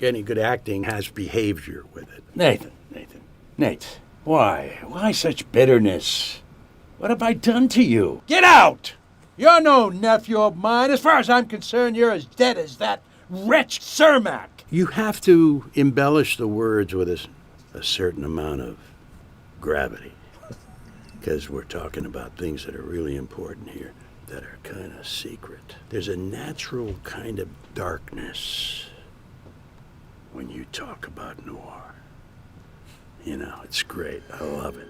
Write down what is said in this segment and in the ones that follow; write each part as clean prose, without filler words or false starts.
Any good acting has behavior with it. Nate, why? Why such bitterness? What have I done to you? Get out! You're no nephew of mine. As far as I'm concerned, you're as dead as that wretch Cermak. You have to embellish the words with a certain amount of gravity. Because we're talking about things that are really important here that are kind of secret. There's a natural kind of darkness when you talk about noir. You know, it's great. I love it.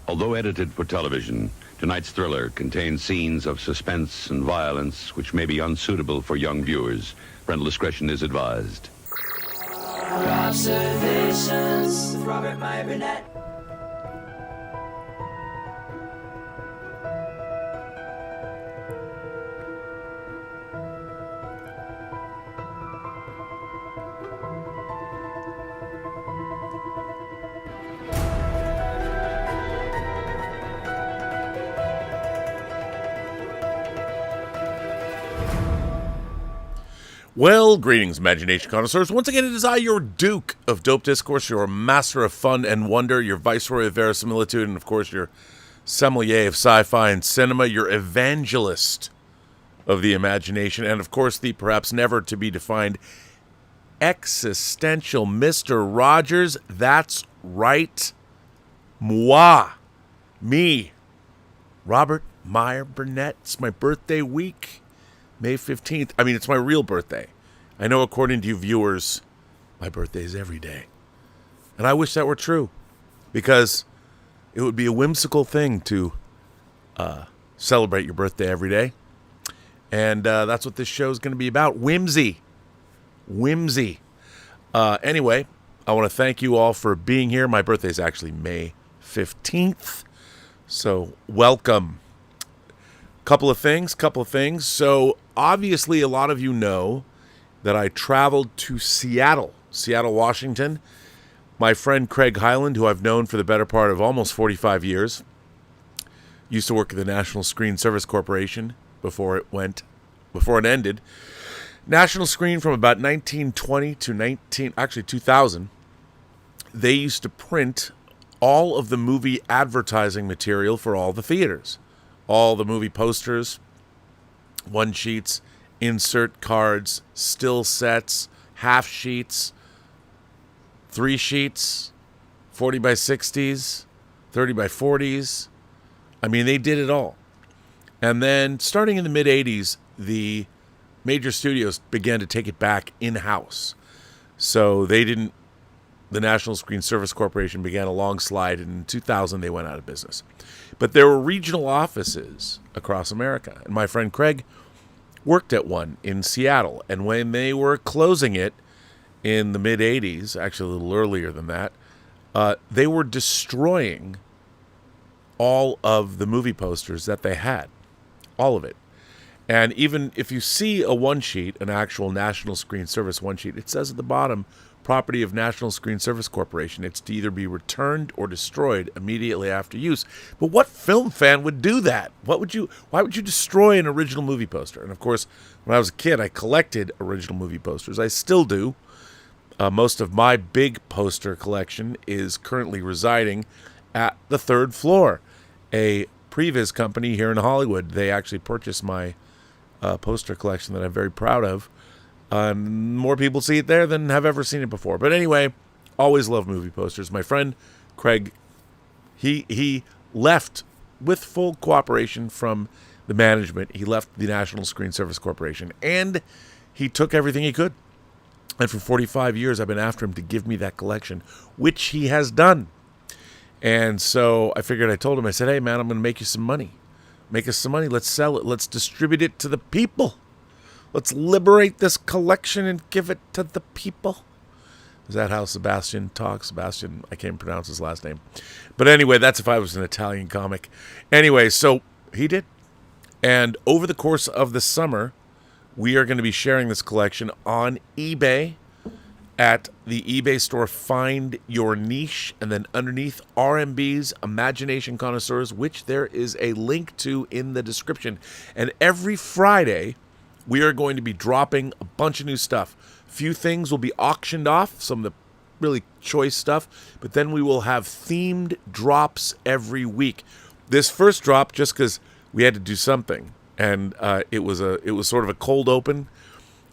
Although edited for television, tonight's thriller contains scenes of suspense and violence which may be unsuitable for young viewers. Parental discretion is advised. Robservations with Robert Meyer Burnett. Well, greetings, imagination connoisseurs. Once again, it is I, your Duke of Dope Discourse, your master of fun and wonder, your viceroy of verisimilitude, and of course, your sommelier of sci-fi and cinema, your evangelist of the imagination, and of course, the perhaps never to be defined existential Mr. Rogers. That's right. Moi. Me. Robert Meyer Burnett. It's my birthday week. May 15th. I mean, it's my real birthday. I know according to you viewers, my birthday is every day. And I wish that were true. Because it would be a whimsical thing to celebrate your birthday every day. And that's what this show is going to be about. Whimsy. Whimsy. Anyway, I want to thank you all for being here. My birthday is actually May 15th. So, welcome. Couple of things. So, obviously, a lot of you know that I traveled to Seattle, Washington. My friend Craig Hyland, who I've known for the better part of almost 45 years, used to work at the National Screen Service Corporation before it ended. National Screen from about 1920 to 2000. They used to print all of the movie advertising material for all the theaters. All the movie posters, one sheets, insert cards, still sets, half sheets, 3 sheets, 40 by 60s, 30 by 40s. I mean, they did it all. And then starting in the mid-'80s, the major studios began to take it back in-house. So the National Screen Service Corporation began a long slide, and in 2000 they went out of business. But there were regional offices across America, and my friend Craig worked at one in Seattle. And when they were closing it in the mid-'80s, actually a little earlier than that, they were destroying all of the movie posters that they had, all of it. And even if you see a one-sheet, an actual National Screen Service one-sheet, it says at the bottom, property of National Screen Service Corporation. It's to either be returned or destroyed immediately after use. But what film fan would do that? Why would you destroy an original movie poster? And of course, when I was a kid, I collected original movie posters. I still do. Most of my big poster collection is currently residing at the 3rd floor. A previous company here in Hollywood, they actually purchased my poster collection that I'm very proud of. More people see it there than have ever seen it before. But anyway, always love movie posters. My friend Craig, he left with full cooperation from the management. He left the National Screen Service Corporation, and he took everything he could. And for 45 years, I've been after him to give me that collection, which he has done. And so I figured, I told him, I said, hey, man, I'm going to make you some money. Make us some money. Let's sell it. Let's distribute it to the people. Let's liberate this collection and give it to the people. Is that how Sebastian talks? Sebastian, I can't pronounce his last name. But anyway, that's if I was an Italian comic. Anyway, so he did. And over the course of the summer, we are going to be sharing this collection on eBay at the eBay store, find your niche, and then underneath RMB's Imagination Connoisseurs, which there is a link to in the description. And every Friday, we are going to be dropping a bunch of new stuff. Few things will be auctioned off, some of the really choice stuff, but then we will have themed drops every week. This first drop, just because we had to do something, and it was sort of a cold open.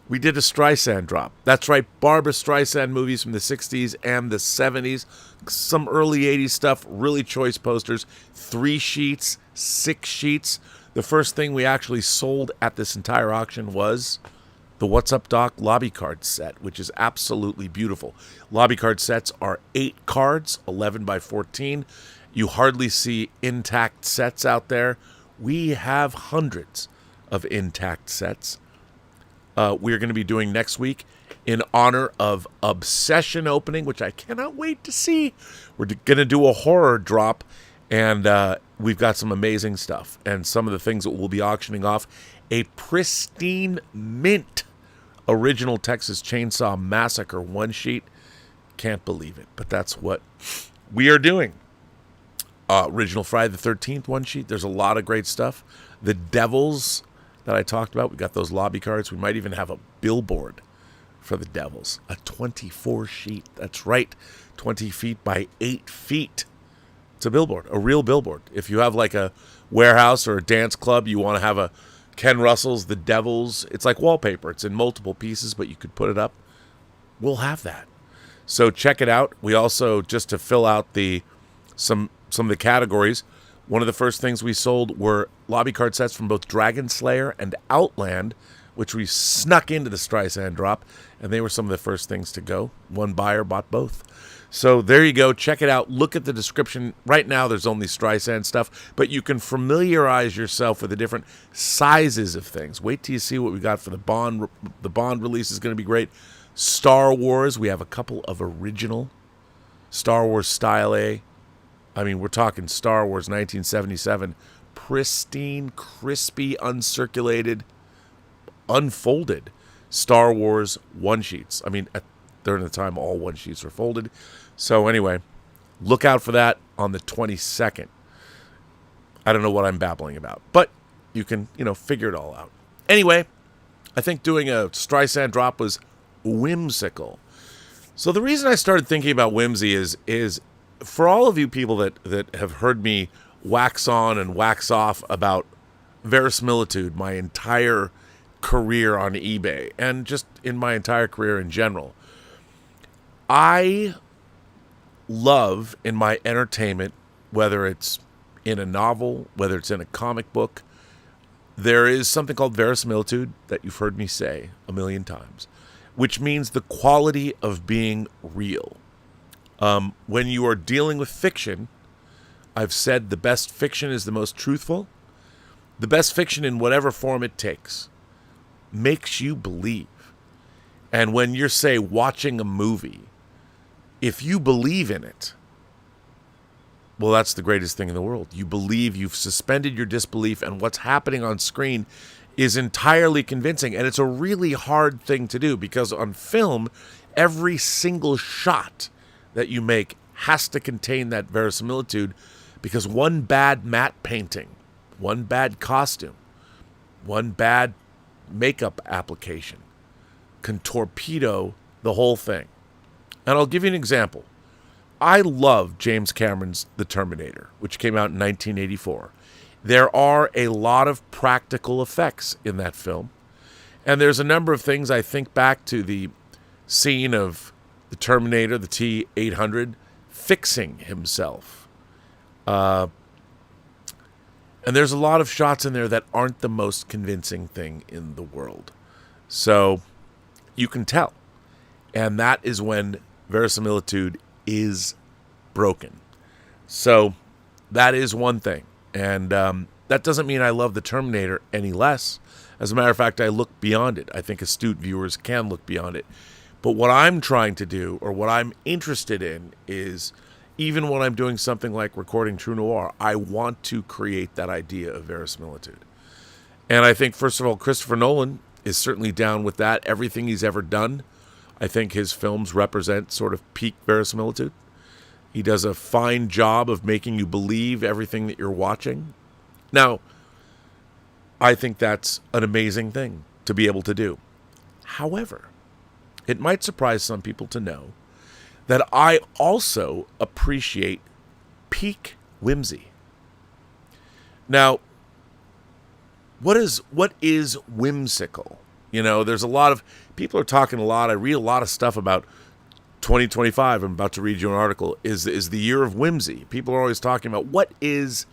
We did a Streisand drop. That's right, Barbra Streisand movies from the 60s and the 70s. Some early 80s stuff, really choice posters. 3 sheets, 6 sheets. The first thing we actually sold at this entire auction was the What's Up Doc lobby card set, which is absolutely beautiful. Lobby card sets are 8 cards, 11 by 14. You hardly see intact sets out there. We have hundreds of intact sets. We're going to be doing next week in honor of Obsession opening, which I cannot wait to see. We're going to do a horror drop, and we've got some amazing stuff. And some of the things that we'll be auctioning off, a pristine mint original Texas Chainsaw Massacre 1-sheet. Can't believe it, but that's what we are doing. Original Friday the 13th 1-sheet. There's a lot of great stuff. The Devils that I talked about, we got those lobby cards. We might even have a billboard for the Devils, a 24-sheet. That's right, 20 feet by 8 feet. It's a billboard, a real billboard. If you have like a warehouse or a dance club, you want to have a Ken Russell's The Devils. It's like wallpaper. It's in multiple pieces, but you could put it up. We'll have that. So check it out. We also, just to fill out some of the categories, one of the first things we sold were lobby card sets from both Dragon Slayer and Outland, which we snuck into the Streisand drop, and they were some of the first things to go. One buyer bought both. So there you go. Check it out. Look at the description. Right now there's only Streisand stuff, but you can familiarize yourself with the different sizes of things. Wait till you see what we got for the Bond. The Bond release is going to be great. Star Wars, we have a couple of original Star Wars Style A. I mean, we're talking Star Wars 1977, pristine, crispy, uncirculated, unfolded Star Wars 1-sheets. I mean, during the time, all 1-sheets were folded. So anyway, look out for that on the 22nd. I don't know what I'm babbling about, but you can, figure it all out. Anyway, I think doing a Streisand drop was whimsical. So the reason I started thinking about whimsy is for all of you people that have heard me wax on and wax off about Verisimilitude my entire career on eBay and just in my entire career in general, I love in my entertainment, whether it's in a novel, whether it's in a comic book, there is something called verisimilitude that you've heard me say a million times, which means the quality of being real. When you are dealing with fiction, I've said the best fiction is the most truthful. The best fiction, in whatever form it takes, makes you believe. And when you're, say, watching a movie, if you believe in it, well, that's the greatest thing in the world. You believe, you've suspended your disbelief, and what's happening on screen is entirely convincing. And it's a really hard thing to do because on film, every single shot that you make has to contain that verisimilitude, because one bad matte painting, one bad costume, one bad makeup application can torpedo the whole thing. And I'll give you an example. I love James Cameron's The Terminator, which came out in 1984. There are a lot of practical effects in that film. And there's a number of things. I think back to the scene of the Terminator, the T-800, fixing himself. And there's a lot of shots in there that aren't the most convincing thing in the world. So you can tell. And that is when verisimilitude is broken. So that is one thing. And that doesn't mean I love the Terminator any less. As a matter of fact, I look beyond it. I think astute viewers can look beyond it. But what I'm trying to do, or what I'm interested in, is even when I'm doing something like recording True Noir, I want to create that idea of verisimilitude. And I think, first of all, Christopher Nolan is certainly down with that. Everything he's ever done, I think his films represent sort of peak verisimilitude. He does a fine job of making you believe everything that you're watching. Now, I think that's an amazing thing to be able to do. However, it might surprise some people to know that I also appreciate peak whimsy. Now, what is whimsical? You know, there's a lot of people are talking a lot. I read a lot of stuff about 2025. I'm about to read you an article. Is the year of whimsy? People are always talking about what is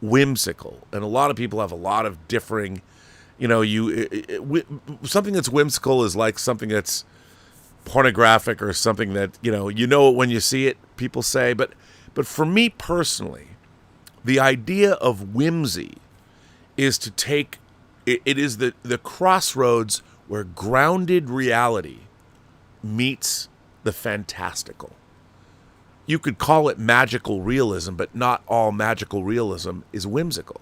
whimsical, and a lot of people have a lot of differing. You know, something that's whimsical is like something that's pornographic or something that you know it when you see it. People say, but for me personally, the idea of whimsy is to take it is the crossroads where grounded reality meets the fantastical. You could call it magical realism, but not all magical realism is whimsical.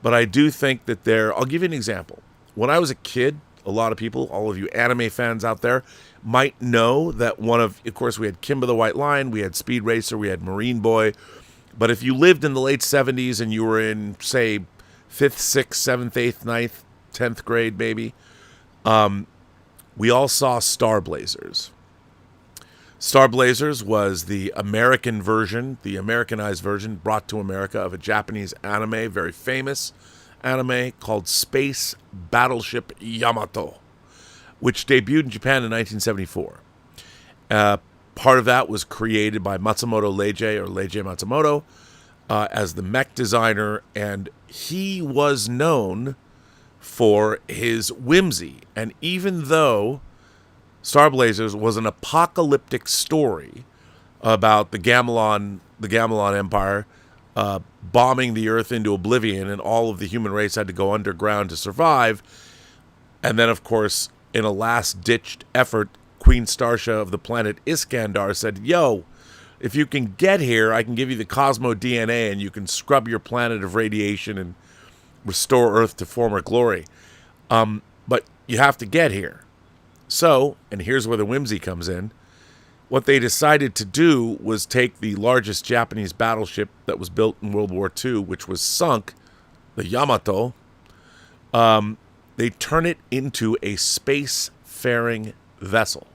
But I do think that I'll give you an example. When I was a kid, a lot of people, all of you anime fans out there, might know that of course, we had Kimba the White Lion, we had Speed Racer, we had Marine Boy. But if you lived in the late 70s and you were in, say, 5th, 6th, 7th, 8th, 9th, 10th grade, maybe, we all saw Star Blazers. Star Blazers was the American version, the Americanized version brought to America of a Japanese anime, very famous anime called Space Battleship Yamato, which debuted in Japan in 1974. Part of that was created by Matsumoto Leiji, or Leiji Matsumoto, as the mech designer, and he was known for his whimsy. And even though Star Blazers was an apocalyptic story about the Gamelon Empire bombing the Earth into oblivion, and all of the human race had to go underground to survive, and then, of course, in a last-ditched effort, Queen Starsha of the planet Iskandar said, yo, if you can get here, I can give you the Cosmo DNA and you can scrub your planet of radiation and restore Earth to former glory. But you have to get here. So, and here's where the whimsy comes in, what they decided to do was take the largest Japanese battleship that was built in World War II, which was sunk, the Yamato, they turn it into a space-faring vessel.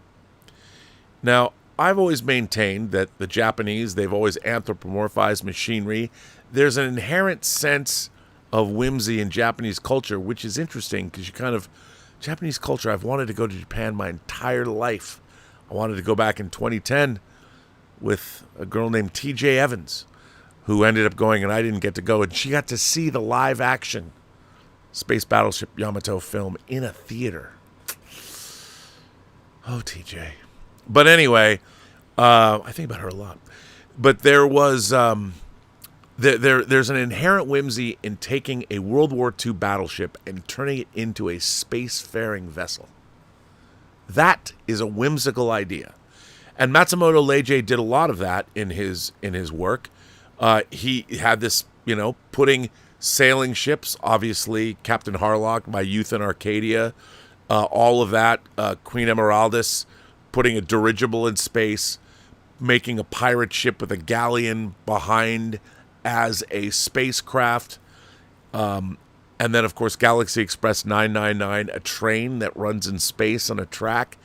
Now, I've always maintained that the Japanese, they've always anthropomorphized machinery. There's an inherent sense of whimsy in Japanese culture, which is interesting because Japanese culture, I've wanted to go to Japan my entire life. I wanted to go back in 2010 with a girl named T.J. Evans, who ended up going, and I didn't get to go, and she got to see the live-action Space Battleship Yamato film in a theater. Oh, T.J. But anyway, I think about her a lot. But there was there's an inherent whimsy in taking a World War II battleship and turning it into a spacefaring vessel. That is a whimsical idea. And Matsumoto Leiji did a lot of that in his work. He had this, putting sailing ships, obviously, Captain Harlock, My Youth in Arcadia, all of that, Queen Emeraldis, putting a dirigible in space, making a pirate ship with a galleon behind as a spacecraft. And then, of course, Galaxy Express 999, a train that runs in space on a track.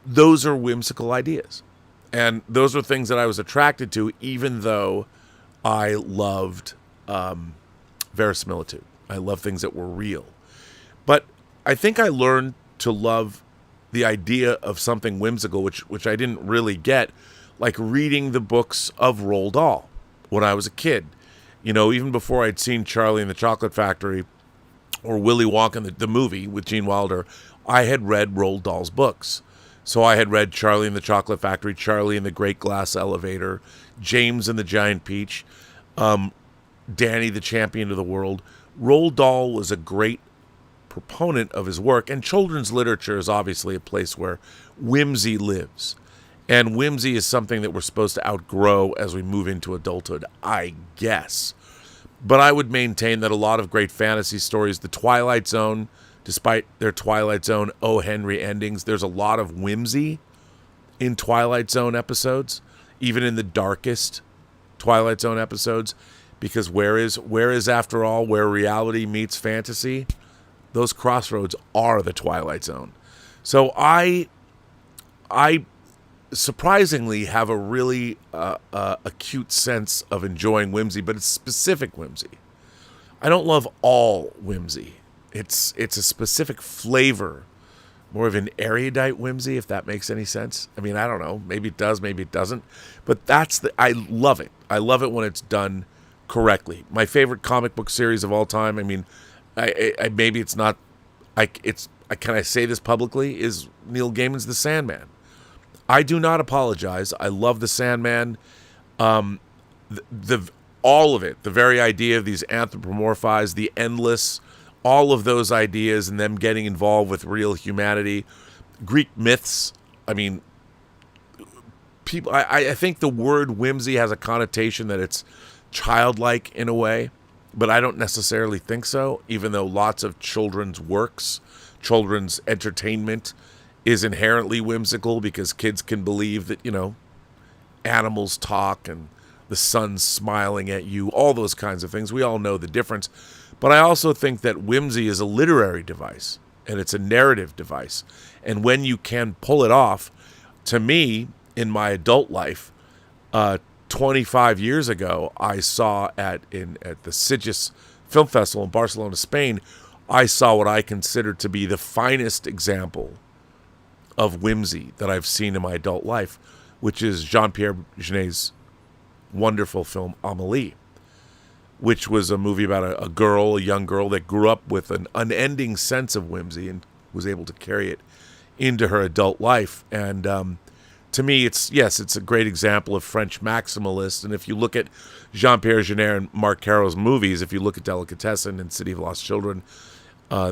Those are whimsical ideas. And those are things that I was attracted to, even though I loved verisimilitude. I love things that were real. But I think I learned to love the idea of something whimsical, which I didn't really get, like reading the books of Roald Dahl when I was a kid. Even before I'd seen Charlie and the Chocolate Factory or Willy Wonka, the movie with Gene Wilder, I had read Roald Dahl's books. So I had read Charlie and the Chocolate Factory, Charlie and the Great Glass Elevator, James and the Giant Peach, Danny the Champion of the World. Roald Dahl was a great proponent of his work, and children's literature is obviously a place where whimsy lives. And whimsy is something that we're supposed to outgrow as we move into adulthood, I guess. But I would maintain that a lot of great fantasy stories, The Twilight Zone, despite their Twilight Zone O. Henry endings. There's a lot of whimsy in Twilight Zone episodes, even in the darkest Twilight Zone episodes, because where is after all where reality meets fantasy? Those crossroads are the Twilight Zone. So I surprisingly have a really acute sense of enjoying whimsy, but it's specific whimsy. I don't love all whimsy. It's a specific flavor, more of an erudite whimsy, if that makes any sense. I mean, I don't know. Maybe it does, maybe it doesn't. But I love it. I love it when it's done correctly. My favorite comic book series of all time, I mean, I maybe it's not, can I say this publicly, is Neil Gaiman's The Sandman. I do not apologize. I love The Sandman. All of it, the very idea of these anthropomorphized, the endless, all of those ideas and them getting involved with real humanity. Greek myths, I mean, people. I think the word whimsy has a connotation that it's childlike in a way, but I don't necessarily think so, even though lots of children's works, children's entertainment is inherently whimsical because kids can believe that, animals talk and the sun's smiling at you, all those kinds of things. We all know the difference. But I also think that whimsy is a literary device and it's a narrative device. And when you can pull it off, to me, in my adult life, 25 years ago, I saw at the Sitges Film Festival in Barcelona, Spain, I saw what I consider to be the finest example of whimsy that I've seen in my adult life, which is Jean-Pierre Jeunet's wonderful film Amélie, which was a movie about a young girl that grew up with an unending sense of whimsy and was able to carry it into her adult life. And to me, it's a great example of French maximalist. And if you look at Jean-Pierre Jeunet and Marc Caro's movies, if you look at Delicatessen and City of Lost Children,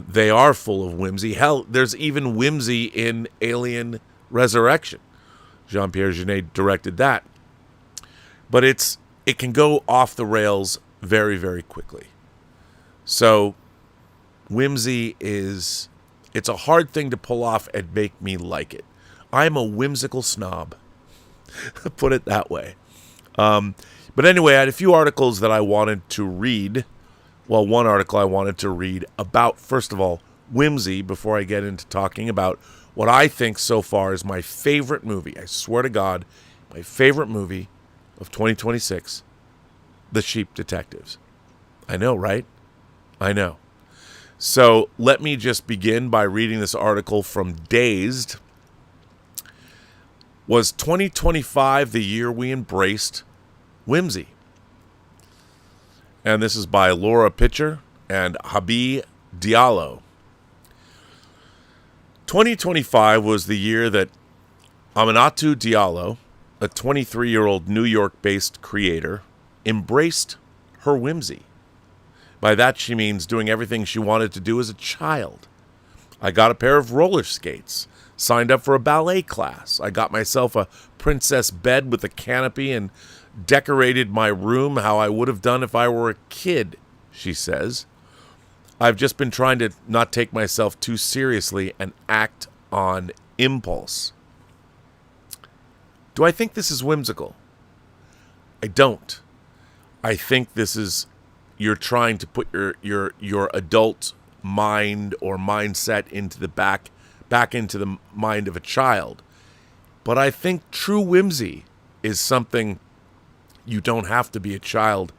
they are full of whimsy. Hell, there's even whimsy in Alien Resurrection. Jean-Pierre Jeunet directed that. But it can go off the rails very, very quickly. So whimsy it's a hard thing to pull off and make me like it. I'm a whimsical snob. Put it that way. But anyway, I had a few articles that I wanted to read. Well, one article I wanted to read about, first of all, whimsy, before I get into talking about what I think so far is my favorite movie. I swear to God, my favorite movie of 2026, The Sheep Detectives. I know, right? I know. So let me just begin by reading this article from Dazed. Was 2025 the year we embraced whimsy? And this is by Laura Pitcher and Habi Diallo. 2025 was the year that Aminatu Diallo, a 23-year-old New York-based creator, embraced her whimsy. By that she means doing everything she wanted to do as a child. I got a pair of roller skates, signed up for a ballet class. I got myself a princess bed with a canopy and decorated my room how I would have done if I were a kid, she says. I've just been trying to not take myself too seriously and act on impulse. Do I think this is whimsical? I don't. I think this is you're trying to put your adult mind or mindset into the back into the mind of a child. But I think true whimsy is something you don't have to be a child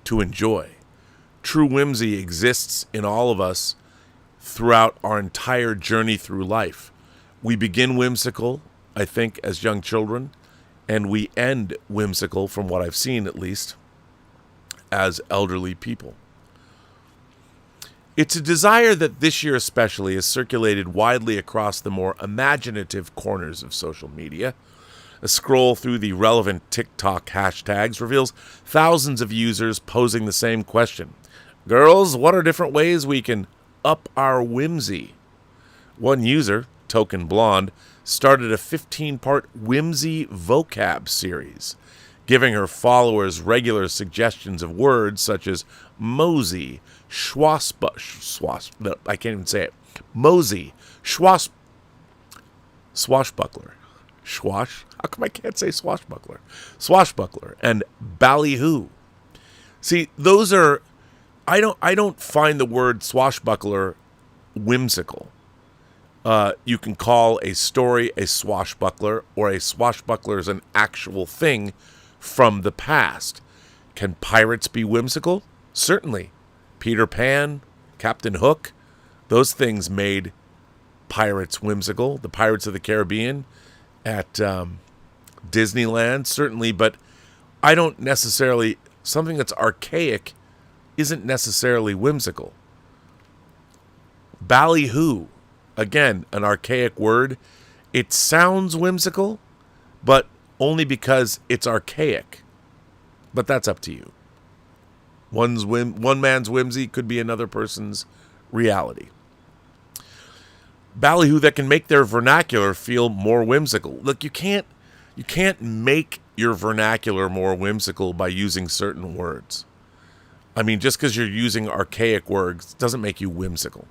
to enjoy. True whimsy exists in all of us throughout our entire journey through life. We begin whimsical, I think, as young children, and we end whimsical, from what I've seen at least, as elderly people. It's a desire that this year especially has circulated widely across the more imaginative corners of social media. A scroll through the relevant TikTok hashtags reveals thousands of users posing the same question. Girls, what are different ways we can up our whimsy? One user, Token Blonde, started a 15-part whimsy vocab series, giving her followers regular suggestions of words such as mosey, I can't even say it, mosey, swashbuckler. How come I can't say swashbuckler? Swashbuckler and ballyhoo. See, those are, I don't find the word swashbuckler whimsical. You can call a story a swashbuckler, or a swashbuckler is an actual thing from the past. Can pirates be whimsical? Certainly. Peter Pan, Captain Hook, those things made pirates whimsical. The Pirates of the Caribbean at Disneyland, certainly, but I don't necessarily, something that's archaic isn't necessarily whimsical. Ballyhoo, again, an archaic word. It sounds whimsical, but only because it's archaic. But that's up to you. One man's whimsy could be another person's reality. Ballyhoo that can make their vernacular feel more whimsical. Look, you can't make your vernacular more whimsical by using certain words. I mean, just because you're using archaic words doesn't make you whimsical.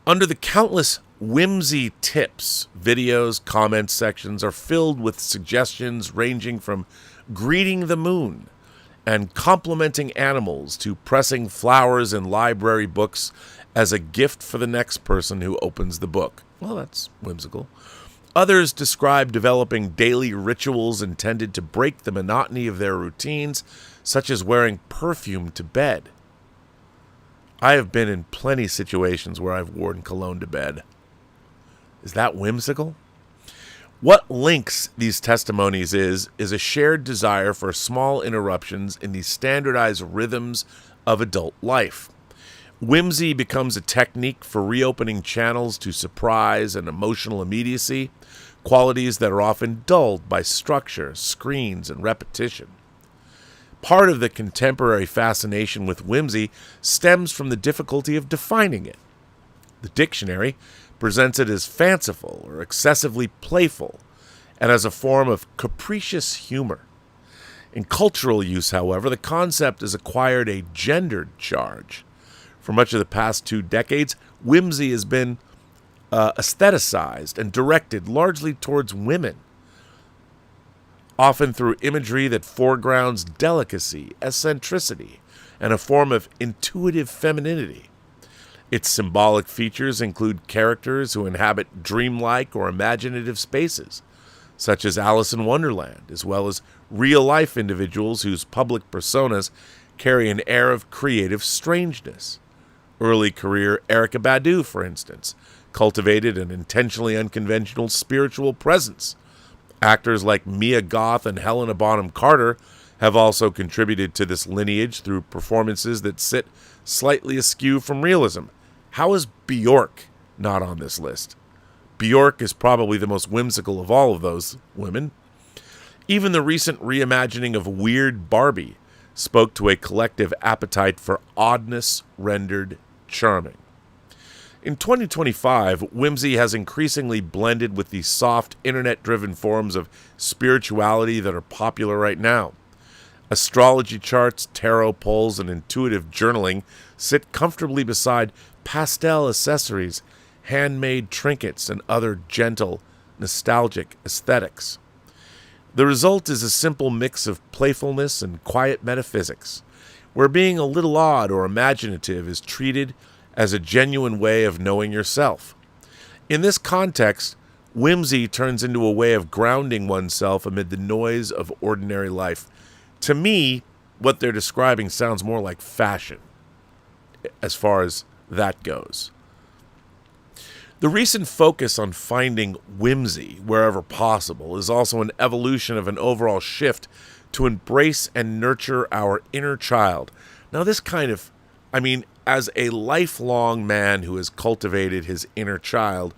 Under the countless whimsy tips, videos, comment sections are filled with suggestions ranging from greeting the moon and complimenting animals to pressing flowers in library books as a gift for the next person who opens the book. Well, that's whimsical. Others describe developing daily rituals intended to break the monotony of their routines, such as wearing perfume to bed. I have been in plenty of situations where I've worn cologne to bed. Is that whimsical? What links these testimonies is a shared desire for small interruptions in the standardized rhythms of adult life. Whimsy becomes a technique for reopening channels to surprise and emotional immediacy, qualities that are often dulled by structure, screens, and repetition. Part of the contemporary fascination with whimsy stems from the difficulty of defining it. The dictionary presents it as fanciful or excessively playful, and as a form of capricious humor. In cultural use, however, the concept has acquired a gendered charge. For much of the past 2 decades, whimsy has been aestheticized and directed largely towards women, often through imagery that foregrounds delicacy, eccentricity, and a form of intuitive femininity. Its symbolic features include characters who inhabit dreamlike or imaginative spaces, such as Alice in Wonderland, as well as real-life individuals whose public personas carry an air of creative strangeness. Early career Erykah Badu, for instance, cultivated an intentionally unconventional spiritual presence. Actors like Mia Goth and Helena Bonham Carter have also contributed to this lineage through performances that sit slightly askew from realism. How is Bjork not on this list? Bjork is probably the most whimsical of all of those women. Even the recent reimagining of Weird Barbie spoke to a collective appetite for oddness rendered charming. In 2025, whimsy has increasingly blended with the soft, internet-driven forms of spirituality that are popular right now. Astrology charts, tarot polls, and intuitive journaling sit comfortably beside pastel accessories, handmade trinkets, and other gentle, nostalgic aesthetics. The result is a simple mix of playfulness and quiet metaphysics, where being a little odd or imaginative is treated as a genuine way of knowing yourself. In this context, whimsy turns into a way of grounding oneself amid the noise of ordinary life. To me, what they're describing sounds more like fashion, as far as that goes. The recent focus on finding whimsy wherever possible is also an evolution of an overall shift to embrace and nurture our inner child. Now, this as a lifelong man who has cultivated his inner child,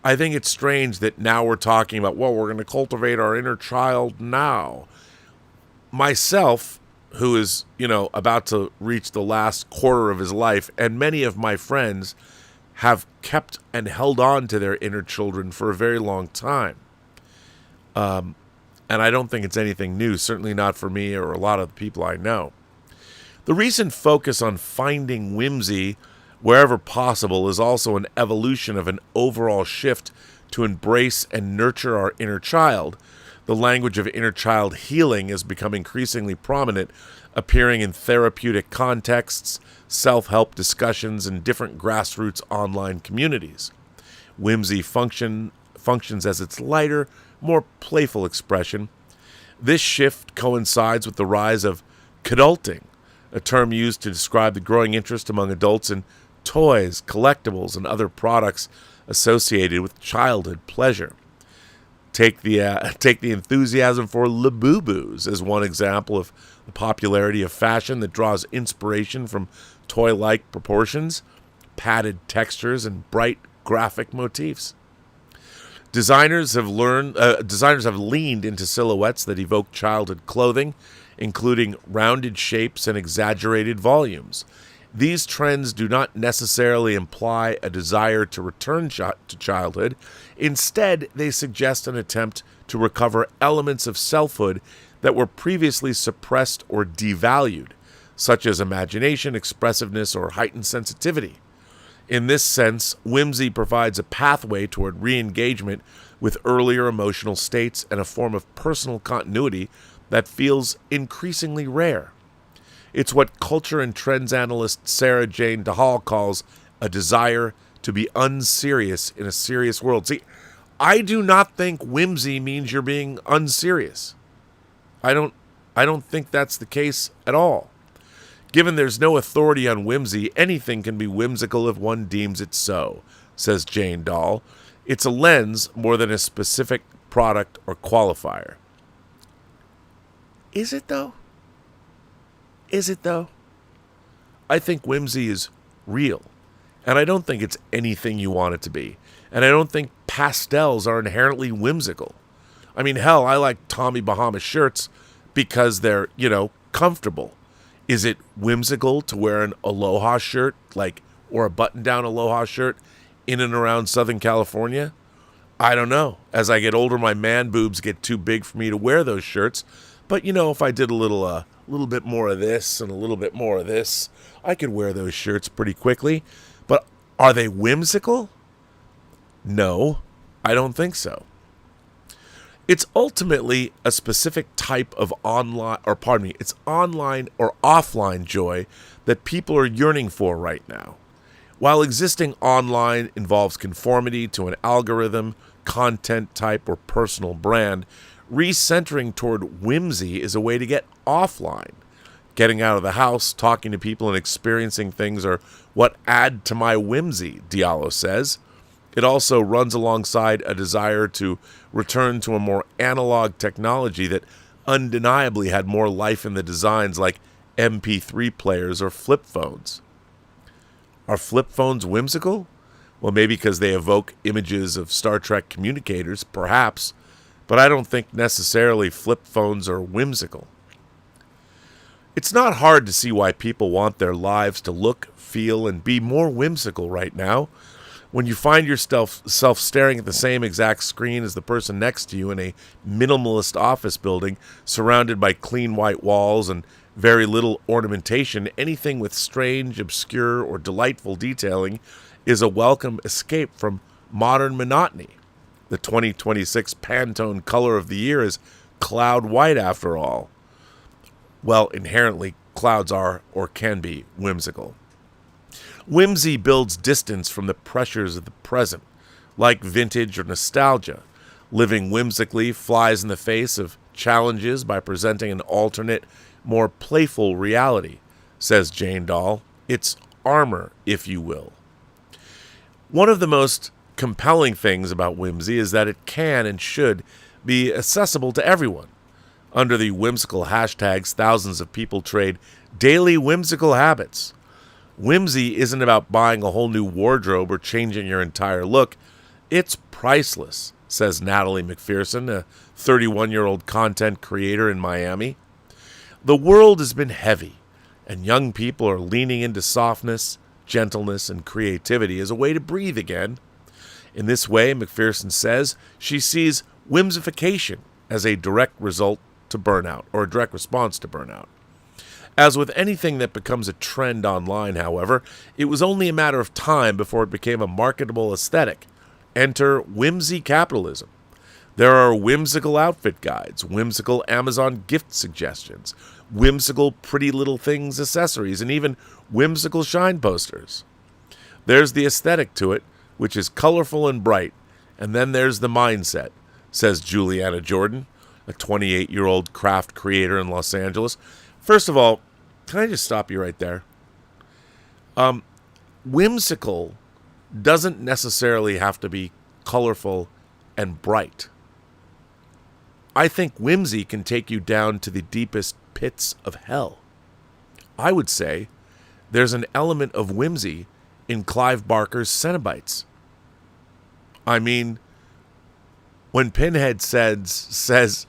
I think it's strange that now we're talking about, well, we're going to cultivate our inner child now. Myself, who is, about to reach the last quarter of his life, and many of my friends have kept and held on to their inner children for a very long time. And I don't think it's anything new, certainly not for me or a lot of the people I know. The recent focus on finding whimsy wherever possible, is also an evolution of an overall shift to embrace and nurture our inner child. The language of inner child healing has become increasingly prominent, appearing in therapeutic contexts, self-help discussions, and different grassroots online communities. Whimsy functions as its lighter, more playful expression. This shift coincides with the rise of kidulting, a term used to describe the growing interest among adults in toys, collectibles, and other products associated with childhood pleasure. Take the enthusiasm for Labubu's as one example of the popularity of fashion that draws inspiration from toy-like proportions, padded textures, and bright graphic motifs. Designers have leaned into silhouettes that evoke childhood clothing, including rounded shapes and exaggerated volumes. These trends do not necessarily imply a desire to return to childhood. Instead, they suggest an attempt to recover elements of selfhood that were previously suppressed or devalued, such as imagination, expressiveness, or heightened sensitivity. In this sense, whimsy provides a pathway toward re-engagement with earlier emotional states and a form of personal continuity that feels increasingly rare. It's what culture and trends analyst Sarah Jane DeHall calls a desire to be unserious in a serious world. See, I do not think whimsy means you're being unserious. I don't think that's the case at all. Given there's no authority on whimsy, anything can be whimsical if one deems it so, says Jane Dahl. It's a lens more than a specific product or qualifier. Is it though? Is it though? I think whimsy is real, and I don't think it's anything you want it to be. And I don't think pastels are inherently whimsical. I mean, hell, I like Tommy Bahama shirts because they're, comfortable. Is it whimsical to wear an Aloha shirt, or a button-down Aloha shirt in and around Southern California? I don't know. As I get older, my man boobs get too big for me to wear those shirts. But, if I did a little bit more of this and a little bit more of this, I could wear those shirts pretty quickly. But are they whimsical? No, I don't think so. It's ultimately a specific type of online or offline joy that people are yearning for right now. While existing online involves conformity to an algorithm, content type, or personal brand, recentering toward whimsy is a way to get offline. Getting out of the house, talking to people, and experiencing things are what add to my whimsy, Diallo says. It also runs alongside a desire to return to a more analog technology that undeniably had more life in the designs, like MP3 players or flip phones. Are flip phones whimsical? Well, maybe because they evoke images of Star Trek communicators, perhaps, but I don't think necessarily flip phones are whimsical. It's not hard to see why people want their lives to look, feel, and be more whimsical right now. When you find yourself staring at the same exact screen as the person next to you in a minimalist office building, surrounded by clean white walls and very little ornamentation, anything with strange, obscure, or delightful detailing is a welcome escape from modern monotony. The 2026 Pantone color of the year is cloud white, after all. Well, inherently, clouds are or can be whimsical. Whimsy builds distance from the pressures of the present, like vintage or nostalgia. Living whimsically flies in the face of challenges by presenting an alternate, more playful reality, says Jane Dahl. It's armor, if you will. One of the most compelling things about whimsy is that it can and should be accessible to everyone. Under the whimsical hashtags, thousands of people trade daily whimsical habits. Whimsy isn't about buying a whole new wardrobe or changing your entire look. It's priceless, says Natalie McPherson, a 31-year-old content creator in Miami. The world has been heavy, and young people are leaning into softness, gentleness, and creativity as a way to breathe again. In this way, McPherson says, she sees whimsification as a direct result to burnout, or a direct response to burnout. As with anything that becomes a trend online, however, it was only a matter of time before it became a marketable aesthetic. Enter whimsy capitalism. There are whimsical outfit guides, whimsical Amazon gift suggestions, whimsical Pretty Little Things accessories, and even whimsical shine posters. There's the aesthetic to it, which is colorful and bright, and then there's the mindset, says Juliana Jordan, a 28-year-old craft creator in Los Angeles. First of all, can I just stop you right there? Whimsical doesn't necessarily have to be colorful and bright. I think whimsy can take you down to the deepest pits of hell. I would say there's an element of whimsy in Clive Barker's Cenobites. I mean, when Pinhead says,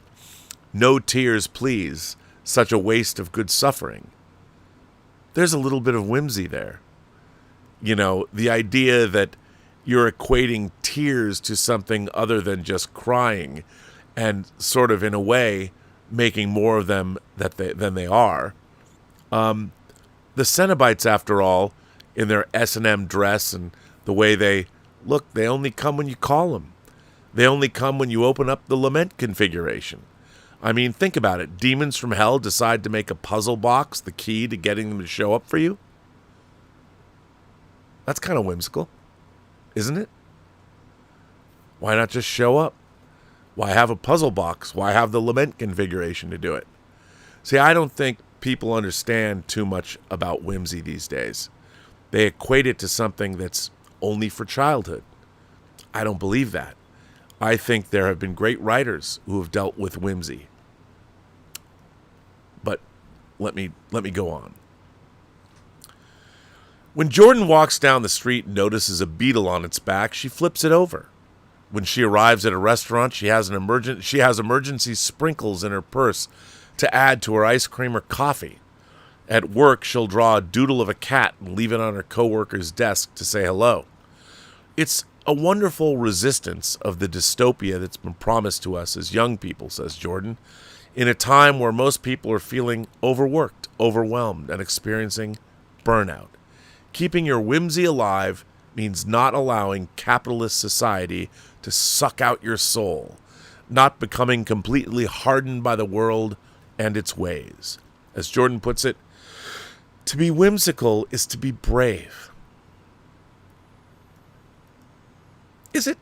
"No tears, please, such a waste of good suffering," there's a little bit of whimsy there. You know, the idea that you're equating tears to something other than just crying and sort of, in a way, making more of them than they are. The Cenobites, after all, in their S&M dress and the way they look, they only come when you call them. They only come when you open up the lament configuration. I mean, think about it. Demons from hell decide to make a puzzle box the key to getting them to show up for you? That's kind of whimsical, isn't it? Why not just show up? Why have a puzzle box? Why have the lament configuration to do it? See, I don't think people understand too much about whimsy these days. They equate it to something that's only for childhood. I don't believe that. I think there have been great writers who have dealt with whimsy. But let me go on. When Jordan walks down the street and notices a beetle on its back, she flips it over. When she arrives at a restaurant, she has emergency sprinkles in her purse to add to her ice cream or coffee. At work, she'll draw a doodle of a cat and leave it on her coworker's desk to say hello. It's a wonderful resistance of the dystopia that's been promised to us as young people, says Jordan, in a time where most people are feeling overworked, overwhelmed, and experiencing burnout. Keeping your whimsy alive means not allowing capitalist society to suck out your soul, not becoming completely hardened by the world and its ways. As Jordan puts it, to be whimsical is to be brave. Is it?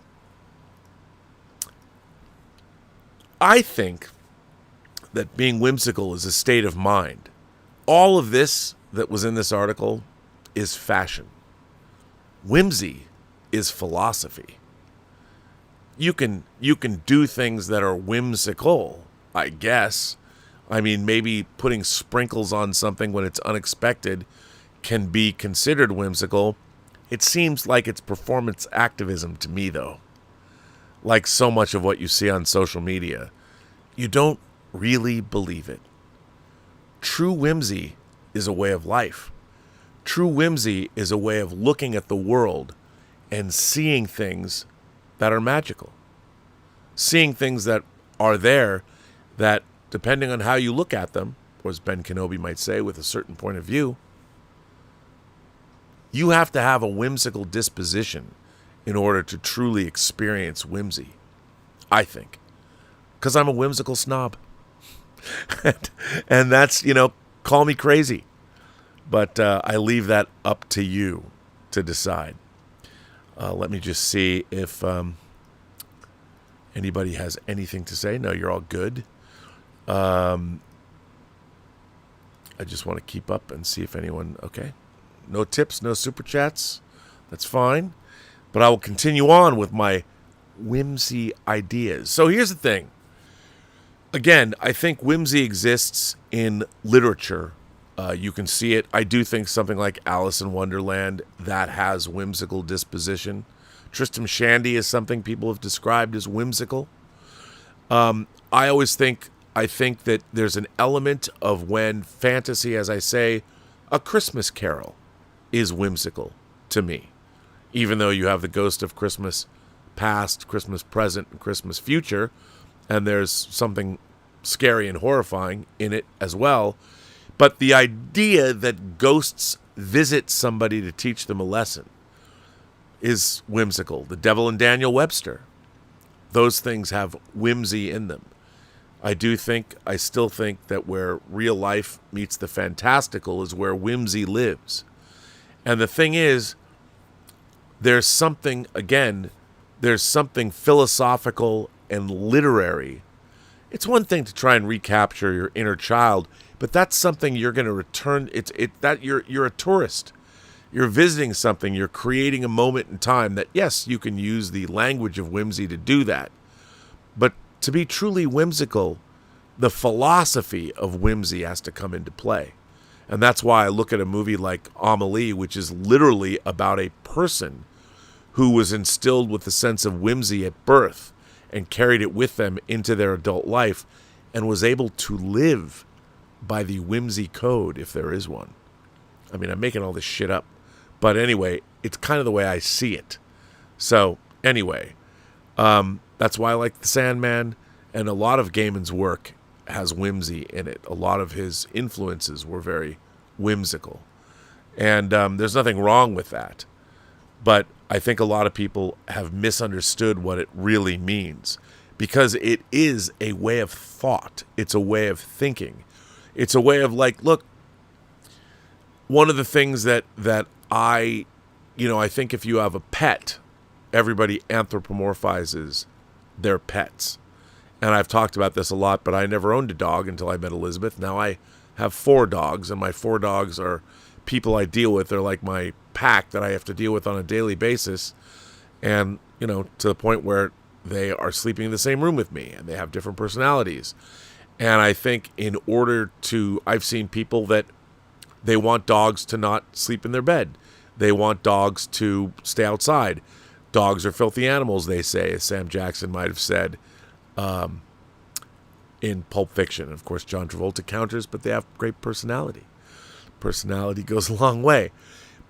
I think that being whimsical is a state of mind. All of this that was in this article is fashion. Whimsy is philosophy. You can do things that are whimsical, I guess. I mean, maybe putting sprinkles on something when it's unexpected can be considered whimsical. It seems like it's performance activism to me, though. Like so much of what you see on social media. You don't really believe it. True whimsy is a way of life. True whimsy is a way of looking at the world and seeing things that are magical. Seeing things that are there that, depending on how you look at them, or as Ben Kenobi might say, with a certain point of view, you have to have a whimsical disposition in order to truly experience whimsy, I think. Because I'm a whimsical snob. And that's, call me crazy. But I leave that up to you to decide. Let me just see if anybody has anything to say. No, you're all good. I just want to keep up and see if anyone... Okay. No tips, no super chats. That's fine. But I will continue on with my whimsy ideas. So here's the thing. Again, I think whimsy exists in literature. You can see it. I do think something like Alice in Wonderland, that has whimsical disposition. Tristram Shandy is something people have described as whimsical. I think that there's an element of when fantasy, as I say, A Christmas Carol is whimsical to me. Even though you have the ghost of Christmas past, Christmas present, and Christmas future, and there's something scary and horrifying in it as well. But the idea that ghosts visit somebody to teach them a lesson is whimsical. The Devil and Daniel Webster, those things have whimsy in them. I still think that where real life meets the fantastical is where whimsy lives. And the thing is, there's something philosophical and literary. It's one thing to try and recapture your inner child, but that's something you're going to return. You're a tourist. You're visiting something. You're creating a moment in time that, yes, you can use the language of whimsy to do that. But to be truly whimsical, the philosophy of whimsy has to come into play. And that's why I look at a movie like Amelie, which is literally about a person who was instilled with a sense of whimsy at birth and carried it with them into their adult life and was able to live by the whimsy code, if there is one. I mean, I'm making all this shit up. But anyway, it's kind of the way I see it. So, anyway, that's why I like The Sandman, and a lot of Gaiman's work has whimsy in it. A lot of his influences were very whimsical. And there's nothing wrong with that. But I think a lot of people have misunderstood what it really means, because it is a way of thought. It's a way of thinking. It's a way of, like, look, one of the things that I think if you have a pet, everybody anthropomorphizes their pets. And I've talked about this a lot, but I never owned a dog until I met Elizabeth. Now I have 4 dogs, and my 4 dogs are people I deal with. They're like my pack that I have to deal with on a daily basis. And, to the point where they are sleeping in the same room with me, and they have different personalities. And I think I've seen people that they want dogs to not sleep in their bed. They want dogs to stay outside. Dogs are filthy animals, they say, as Sam Jackson might have said in Pulp Fiction. Of course, John Travolta counters, but they have great personality. Personality goes a long way.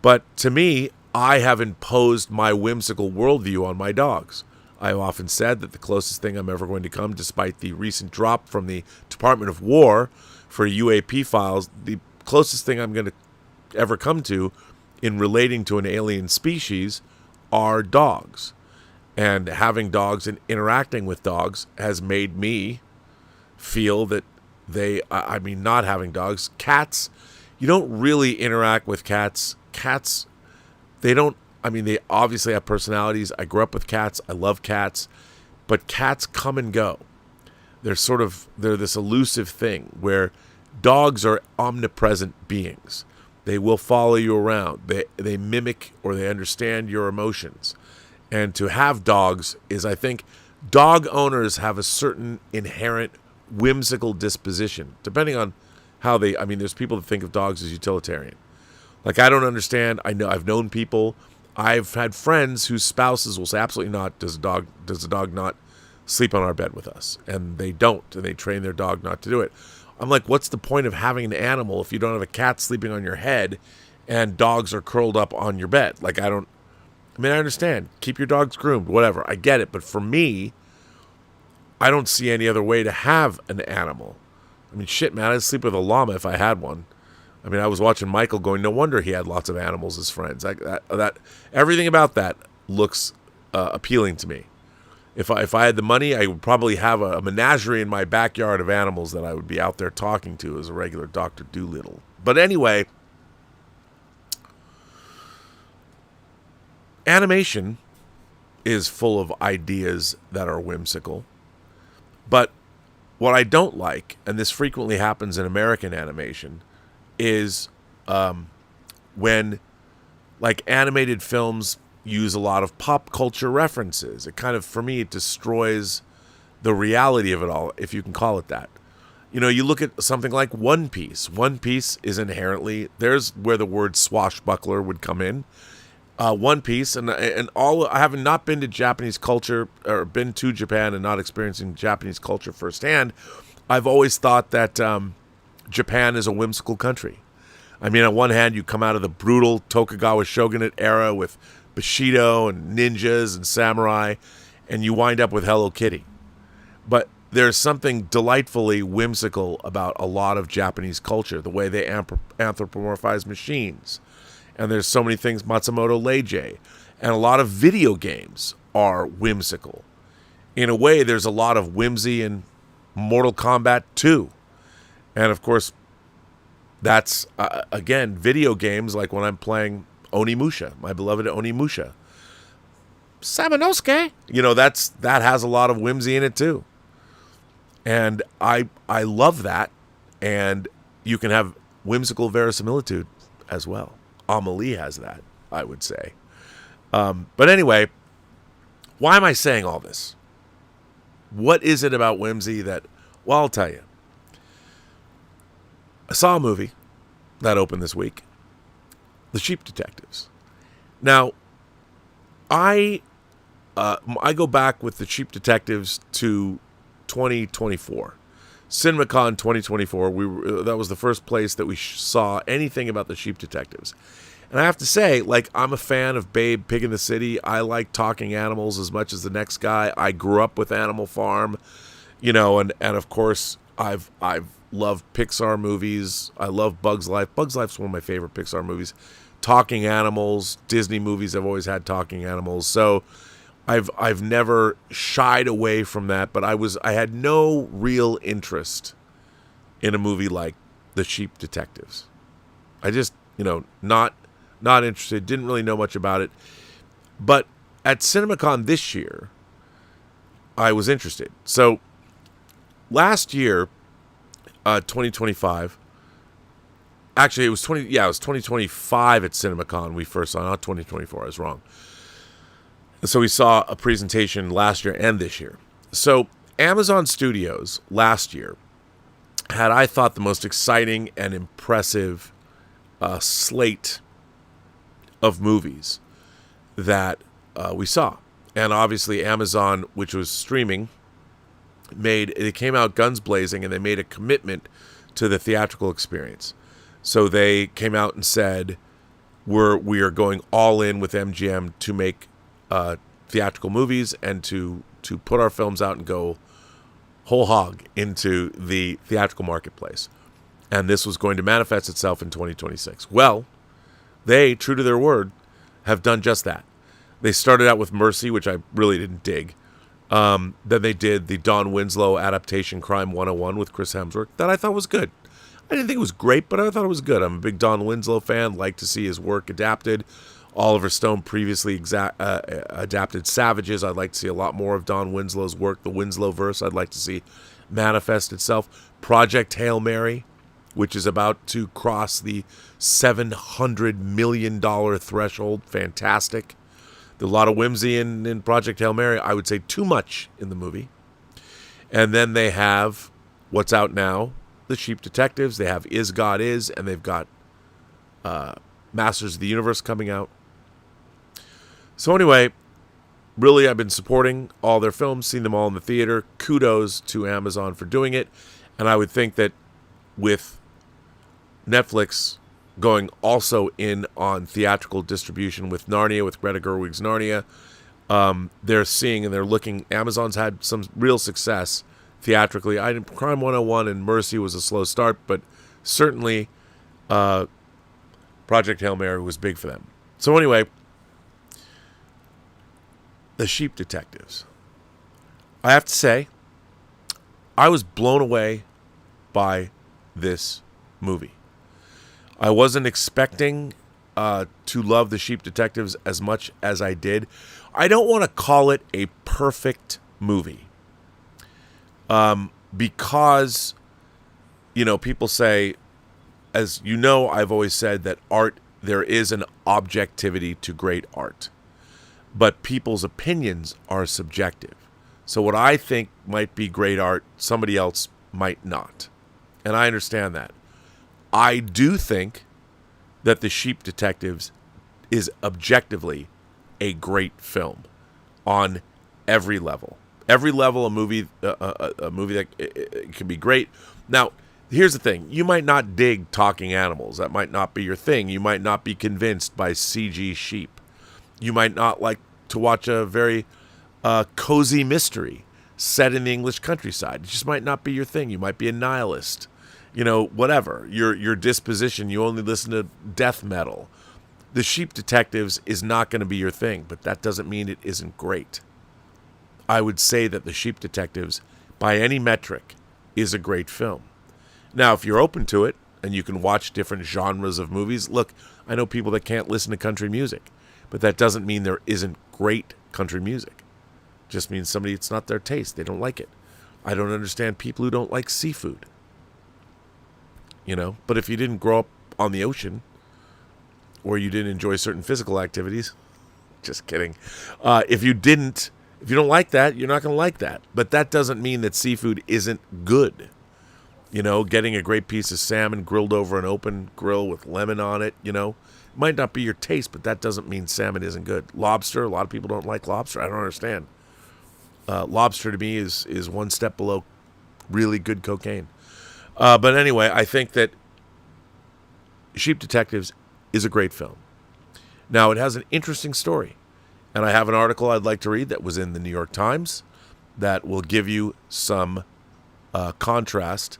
But to me, I have imposed my whimsical worldview on my dogs. I've often said that the closest thing I'm ever going to come, despite the recent drop from the Department of War for UAP files, the closest thing I'm going to ever come to in relating to an alien species are dogs. And having dogs and interacting with dogs has made me feel that not having dogs, cats, you don't really interact with cats. Cats, they obviously have personalities. I grew up with cats. I love cats. But cats come and go. They're this elusive thing where dogs are omnipresent beings. They will follow you around. They mimic or they understand your emotions. And to have dogs is, I think, dog owners have a certain inherent whimsical disposition, depending on how there's people that think of dogs as utilitarian. Like, I don't understand. I've known people, I've had friends whose spouses will say, absolutely not, does the dog not sleep on our bed with us? And they don't, and they train their dog not to do it. I'm like, what's the point of having an animal if you don't have a cat sleeping on your head and dogs are curled up on your bed? Like, I understand. Keep your dogs groomed, whatever. I get it. But for me, I don't see any other way to have an animal. Shit, man, I'd sleep with a llama if I had one. I was watching Michael going, no wonder he had lots of animals as friends. That everything about that looks appealing to me. If I had the money, I would probably have a menagerie in my backyard of animals that I would be out there talking to as a regular Dr. Doolittle. But anyway, animation is full of ideas that are whimsical. But what I don't like, and this frequently happens in American animation, is when, like, animated films use a lot of pop culture references. It kind of, for me, it destroys the reality of it all, if you can call it that. You look at something like One Piece. One Piece is inherently, there's where the word swashbuckler would come in. One Piece, and all, I have not been to Japanese culture, or been to Japan and not experiencing Japanese culture firsthand. I've always thought that Japan is a whimsical country. On one hand, you come out of the brutal Tokugawa shogunate era with Bushido and ninjas and samurai, and you wind up with Hello Kitty. But there's something delightfully whimsical about a lot of Japanese culture, the way they anthropomorphize machines. And there's so many things, Matsumoto Leiji. And a lot of video games are whimsical. In a way, there's a lot of whimsy in Mortal Kombat 2. And of course, that's, again, video games like when I'm playing Onimusha, my beloved Onimusha. Samanosuke! That has a lot of whimsy in it too. And I love that. And you can have whimsical verisimilitude as well. Amelie has that, I would say. But anyway, why am I saying all this? What is it about whimsy that, well, I'll tell you. I saw a movie that opened this week, The Sheep Detectives. Now, I go back with The Sheep Detectives to 2024. CinemaCon 2024, that was the first place that we saw anything about The Sheep Detectives. And I have to say, I'm a fan of Babe, Pig in the City. I like talking animals as much as the next guy. I grew up with Animal Farm, and of course, I've loved Pixar movies. I love Bug's Life. Bug's Life's one of my favorite Pixar movies. Talking animals, Disney movies have always had talking animals. So I've never shied away from that, but I had no real interest in a movie like The Sheep Detectives. I just, not interested, didn't really know much about it. But at CinemaCon this year, I was interested. So last year, 2025, actually it was 2025 at CinemaCon we first saw, not 2024, I was wrong. So we saw a presentation last year and this year. So Amazon Studios last year had, I thought, the most exciting and impressive slate of movies that we saw. And obviously Amazon, which was streaming, it came out guns blazing, and they made a commitment to the theatrical experience. So they came out and said, we are going all in with MGM to make theatrical movies and to put our films out and go whole hog into the theatrical marketplace. And this was going to manifest itself in 2026. Well, they, true to their word, have done just that. They started out with Mercy, which I really didn't dig. Then they did the Don Winslow adaptation Crime 101 with Chris Hemsworth that I thought was good. I didn't think it was great, but I thought it was good. I'm a big Don Winslow fan, like to see his work adapted. Oliver Stone previously adapted Savages. I'd like to see a lot more of Don Winslow's work. The Winslow-verse I'd like to see manifest itself. Project Hail Mary, which is about to cross the $700 million threshold. Fantastic. There's a lot of whimsy in Project Hail Mary. I would say too much in the movie. And then they have what's out now, The Sheep Detectives. They have Is God Is, and they've got Masters of the Universe coming out. So anyway, really I've been supporting all their films, seen them all in the theater. Kudos to Amazon for doing it. And I would think that with Netflix going also in on theatrical distribution with Narnia, with Greta Gerwig's Narnia, they're seeing and they're looking. Amazon's had some real success theatrically. Crime 101 and Mercy was a slow start, but certainly Project Hail Mary was big for them. So anyway, The Sheep Detectives. I have to say, I was blown away by this movie. I wasn't expecting to love The Sheep Detectives as much as I did. I don't want to call it a perfect movie. Because, people say, as you know, I've always said that art, there is an objectivity to great art. But people's opinions are subjective. So what I think might be great art, somebody else might not. And I understand that. I do think that The Sheep Detectives is objectively a great film on every level. Every level, a movie that it can be great. Now, here's the thing. You might not dig talking animals. That might not be your thing. You might not be convinced by CG sheep. You might not like to watch a very cozy mystery. set in the English countryside. It just might not be your thing. You might be a nihilist. You know, whatever. Your disposition, you only listen to death metal. The Sheep Detectives is not going to be your thing, but that doesn't mean it isn't great. I would say that The Sheep Detectives, by any metric, is a great film. Now, if you're open to it, and you can watch different genres of movies, look, I know people that can't listen to country music, but that doesn't mean there isn't great country music. It just means somebody, it's not their taste. They don't like it. I don't understand people who don't like seafood. You know, but if you didn't grow up on the ocean, or you didn't enjoy certain physical activities, just kidding. If you don't like that, you're not going to like that. But that doesn't mean that seafood isn't good. You know, getting a great piece of salmon grilled over an open grill with lemon on it, you know, might not be your taste, but that doesn't mean salmon isn't good. Lobster, a lot of people don't like lobster. I don't understand. Lobster to me is one step below really good cocaine. But anyway, I think that Sheep Detectives is a great film. Now, it has an interesting story. And I have an article I'd like to read that was in the New York Times that will give you some contrast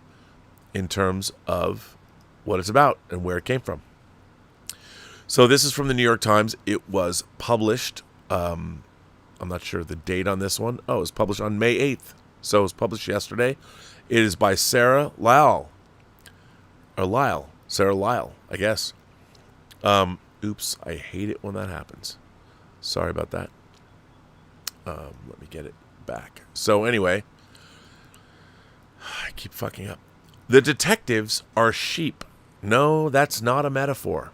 in terms of what it's about and where it came from. So this is from the New York Times. It was published, I'm not sure the date on this one. Oh, it was published on May 8th. So it was published yesterday. It is by Sarah Lyle. Sarah Lyle, I guess. Oops, I hate it when that happens. Sorry about that. Let me get it back. So anyway, I keep fucking up. The detectives are sheep. No, that's not a metaphor.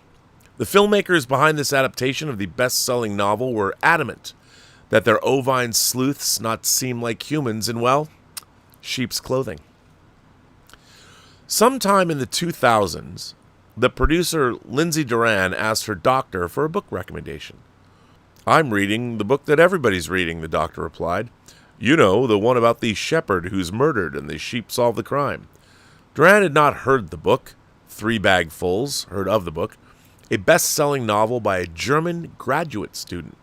The filmmakers behind this adaptation of the best-selling novel were adamant that their ovine sleuths not seem like humans in, well, sheep's clothing. Sometime in the 2000s, the producer Lindsay Duran asked her doctor for a book recommendation. "I'm reading the book that everybody's reading," the doctor replied. "You know, the one about the shepherd who's murdered and the sheep solve the crime." Duran had not heard the book. 3 bagfuls heard of the book, a best-selling novel by a German graduate student.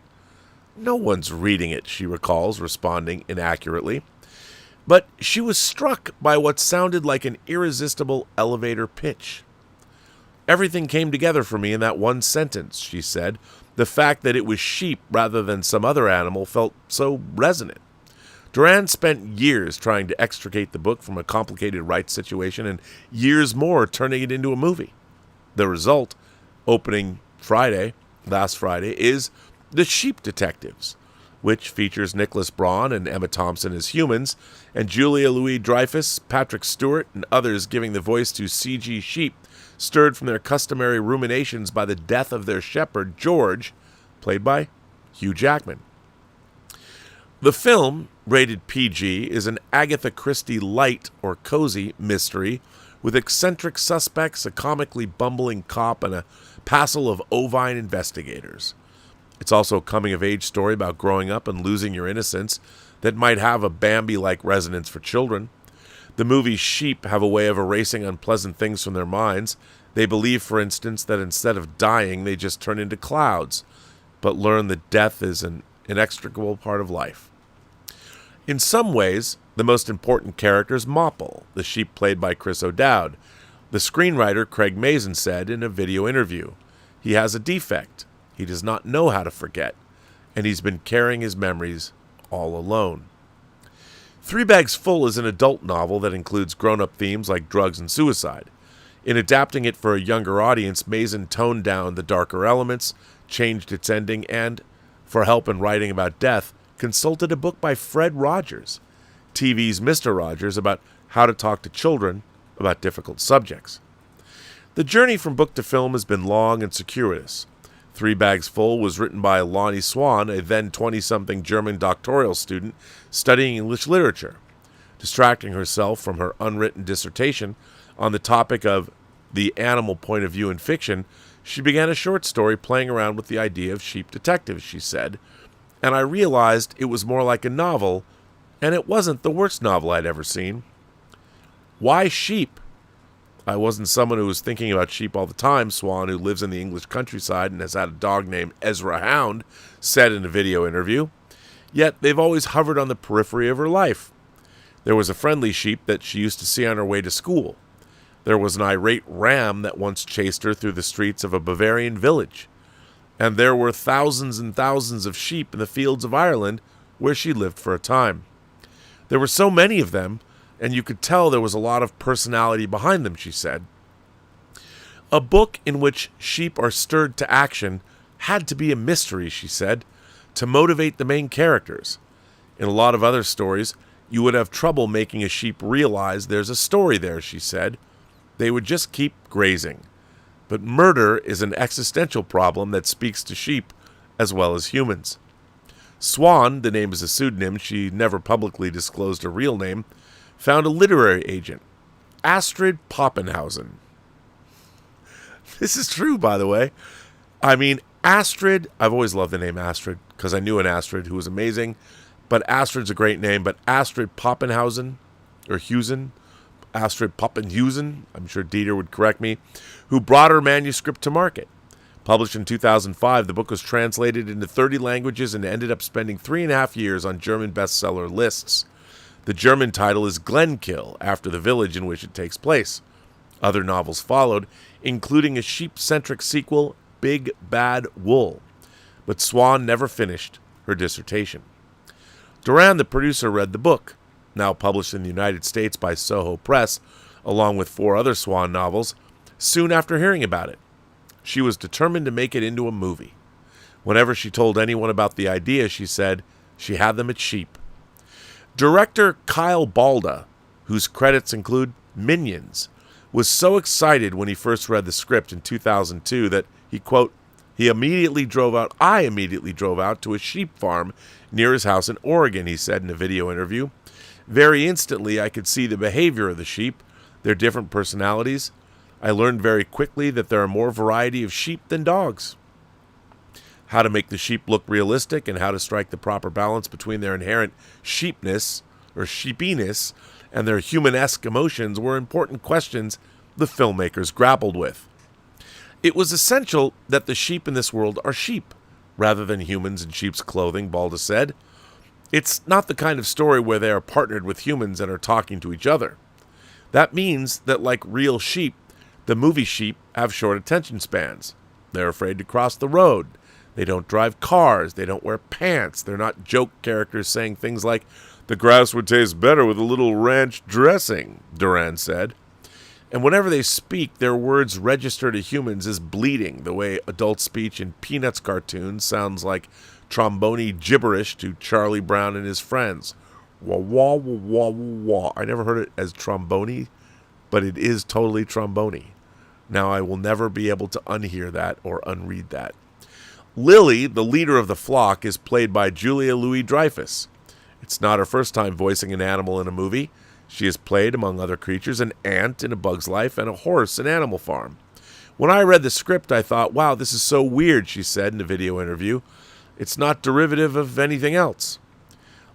"No one's reading it," she recalls, responding inaccurately. But she was struck by what sounded like an irresistible elevator pitch. "Everything came together for me in that one sentence," she said. "The fact that it was sheep rather than some other animal felt so resonant." Duran spent years trying to extricate the book from a complicated rights situation and years more turning it into a movie. The result, opening last Friday, is The Sheep Detectives, which features Nicholas Braun and Emma Thompson as humans, and Julia Louis-Dreyfus, Patrick Stewart, and others giving the voice to CG sheep, stirred from their customary ruminations by the death of their shepherd, George, played by Hugh Jackman. The film, rated PG, is an Agatha Christie light or cozy mystery with eccentric suspects, a comically bumbling cop, and a passel of ovine investigators. It's also a coming-of-age story about growing up and losing your innocence that might have a Bambi-like resonance for children. The movie's sheep have a way of erasing unpleasant things from their minds. They believe, for instance, that instead of dying, they just turn into clouds, but learn that death is an inextricable part of life. In some ways, the most important character is Mopple, the sheep played by Chris O'Dowd. The screenwriter Craig Mazin said in a video interview, "He has a defect. He does not know how to forget, and he's been carrying his memories all alone." 3 Bags Full is an adult novel that includes grown-up themes like drugs and suicide. In adapting it for a younger audience, Mazin toned down the darker elements, changed its ending, and, for help in writing about death, consulted a book by Fred Rogers, TV's Mr. Rogers, about how to talk to children about difficult subjects. The journey from book to film has been long and circuitous. 3 Bags Full was written by Lonnie Swan, a then 20-something German doctoral student studying English literature. Distracting herself from her unwritten dissertation on the topic of the animal point of view in fiction, she began a short story playing around with the idea of sheep detectives, she said, and I realized it was more like a novel, and it wasn't the worst novel I'd ever seen. Why sheep? I wasn't someone who was thinking about sheep all the time, Swan, who lives in the English countryside and has had a dog named Ezra Hound, said in a video interview. yet they've always hovered on the periphery of her life. There was a friendly sheep that she used to see on her way to school. There was an irate ram that once chased her through the streets of a Bavarian village. And there were thousands and thousands of sheep in the fields of Ireland where she lived for a time. There were so many of them, and you could tell there was a lot of personality behind them, she said. A book in which sheep are stirred to action had to be a mystery, she said, to motivate the main characters. In a lot of other stories, you would have trouble making a sheep realize there's a story there, she said. They would just keep grazing. But murder is an existential problem that speaks to sheep as well as humans. Swan, the name is a pseudonym, she never publicly disclosed her real name, found a literary agent, Astrid Poppenhausen. This is true, by the way. I mean, Astrid, I've always loved the name Astrid because I knew an Astrid who was amazing, but Astrid's a great name, but Astrid Poppenhausen, or Husen, Astrid Poppenhausen, I'm sure Dieter would correct me, who brought her manuscript to market. Published in 2005, the book was translated into 30 languages and ended up spending 3.5 years on German bestseller lists. The German title is Glenkill, after the village in which it takes place. Other novels followed, including a sheep-centric sequel, Big Bad Wool. But Swan never finished her dissertation. Duran, the producer, read the book, now published in the United States by Soho Press, along with 4 other Swan novels, soon after hearing about it. She was determined to make it into a movie. Whenever she told anyone about the idea, she said she had them at sheep. Director Kyle Balda, whose credits include Minions, was so excited when he first read the script in 2002 that he, quote, I immediately drove out to a sheep farm near his house in Oregon, he said in a video interview. Very instantly, I could see the behavior of the sheep, their different personalities. I learned very quickly that there are more variety of sheep than dogs. How to make the sheep look realistic and how to strike the proper balance between their inherent sheepness or sheepiness and their human-esque emotions were important questions the filmmakers grappled with. It was essential that the sheep in this world are sheep, rather than humans in sheep's clothing, Balda said. It's not the kind of story where they are partnered with humans and are talking to each other. That means that, like real sheep, the movie sheep have short attention spans. They're afraid to cross the road. They don't drive cars. They don't wear pants. They're not joke characters saying things like, the grass would taste better with a little ranch dressing, Duran said. And whenever they speak, their words register to humans as bleating, the way adult speech in Peanuts cartoons sounds like trombone gibberish to Charlie Brown and his friends. Wah, wah, wah, wah, wah. I never heard it as trombone, but it is totally trombone. Now I will never be able to unhear that or unread that. Lily, the leader of the flock, is played by Julia Louis-Dreyfus. It's not her first time voicing an animal in a movie. She has played, among other creatures, an ant in A Bug's Life and a horse in Animal Farm. When I read the script, I thought, wow, this is so weird, she said in a video interview. It's not derivative of anything else.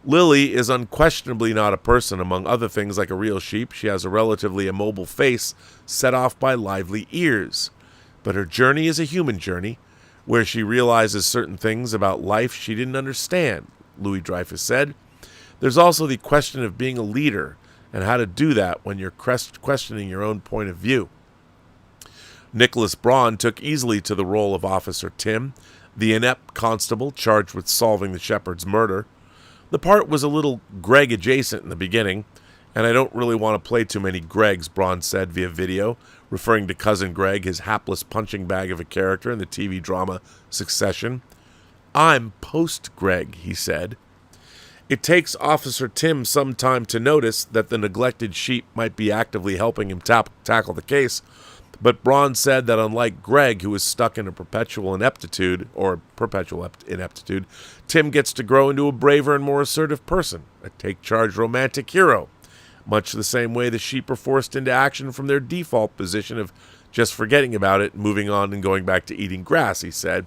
Lily is unquestionably not a person. Among other things, like a real sheep, she has a relatively immobile face set off by lively ears. But her journey is a human journey, where she realizes certain things about life she didn't understand, Louis-Dreyfus said. There's also the question of being a leader and how to do that when you're questioning your own point of view. Nicholas Braun took easily to the role of Officer Tim, the inept constable charged with solving the shepherd's murder. The part was a little Greg adjacent in the beginning, and I don't really want to play too many Gregs, Braun said via video, referring to Cousin Greg, his hapless punching bag of a character in the TV drama Succession. I'm Post-Greg, he said. It takes Officer Tim some time to notice that the neglected sheep might be actively helping him tackle the case, but Braun said that unlike Greg, who is stuck in a perpetual ineptitude, Tim gets to grow into a braver and more assertive person, a take-charge romantic hero, much the same way the sheep are forced into action from their default position of just forgetting about it, moving on and going back to eating grass, he said.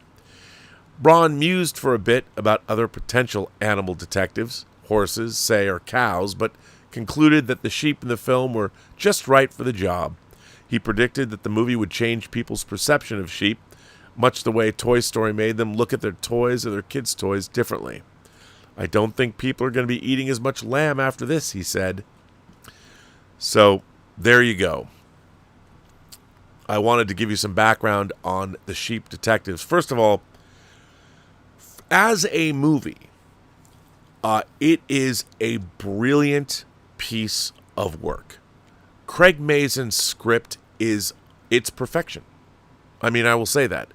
Braun mused for a bit about other potential animal detectives, horses, say, or cows, but concluded that the sheep in the film were just right for the job. He predicted that the movie would change people's perception of sheep, much the way Toy Story made them look at their toys or their kids' toys differently. I don't think people are going to be eating as much lamb after this, he said. So, there you go. I wanted to give you some background on the Sheep Detectives. First of all, as a movie, it is a brilliant piece of work. Craig Mazin's script it's perfection. I mean, I will say that.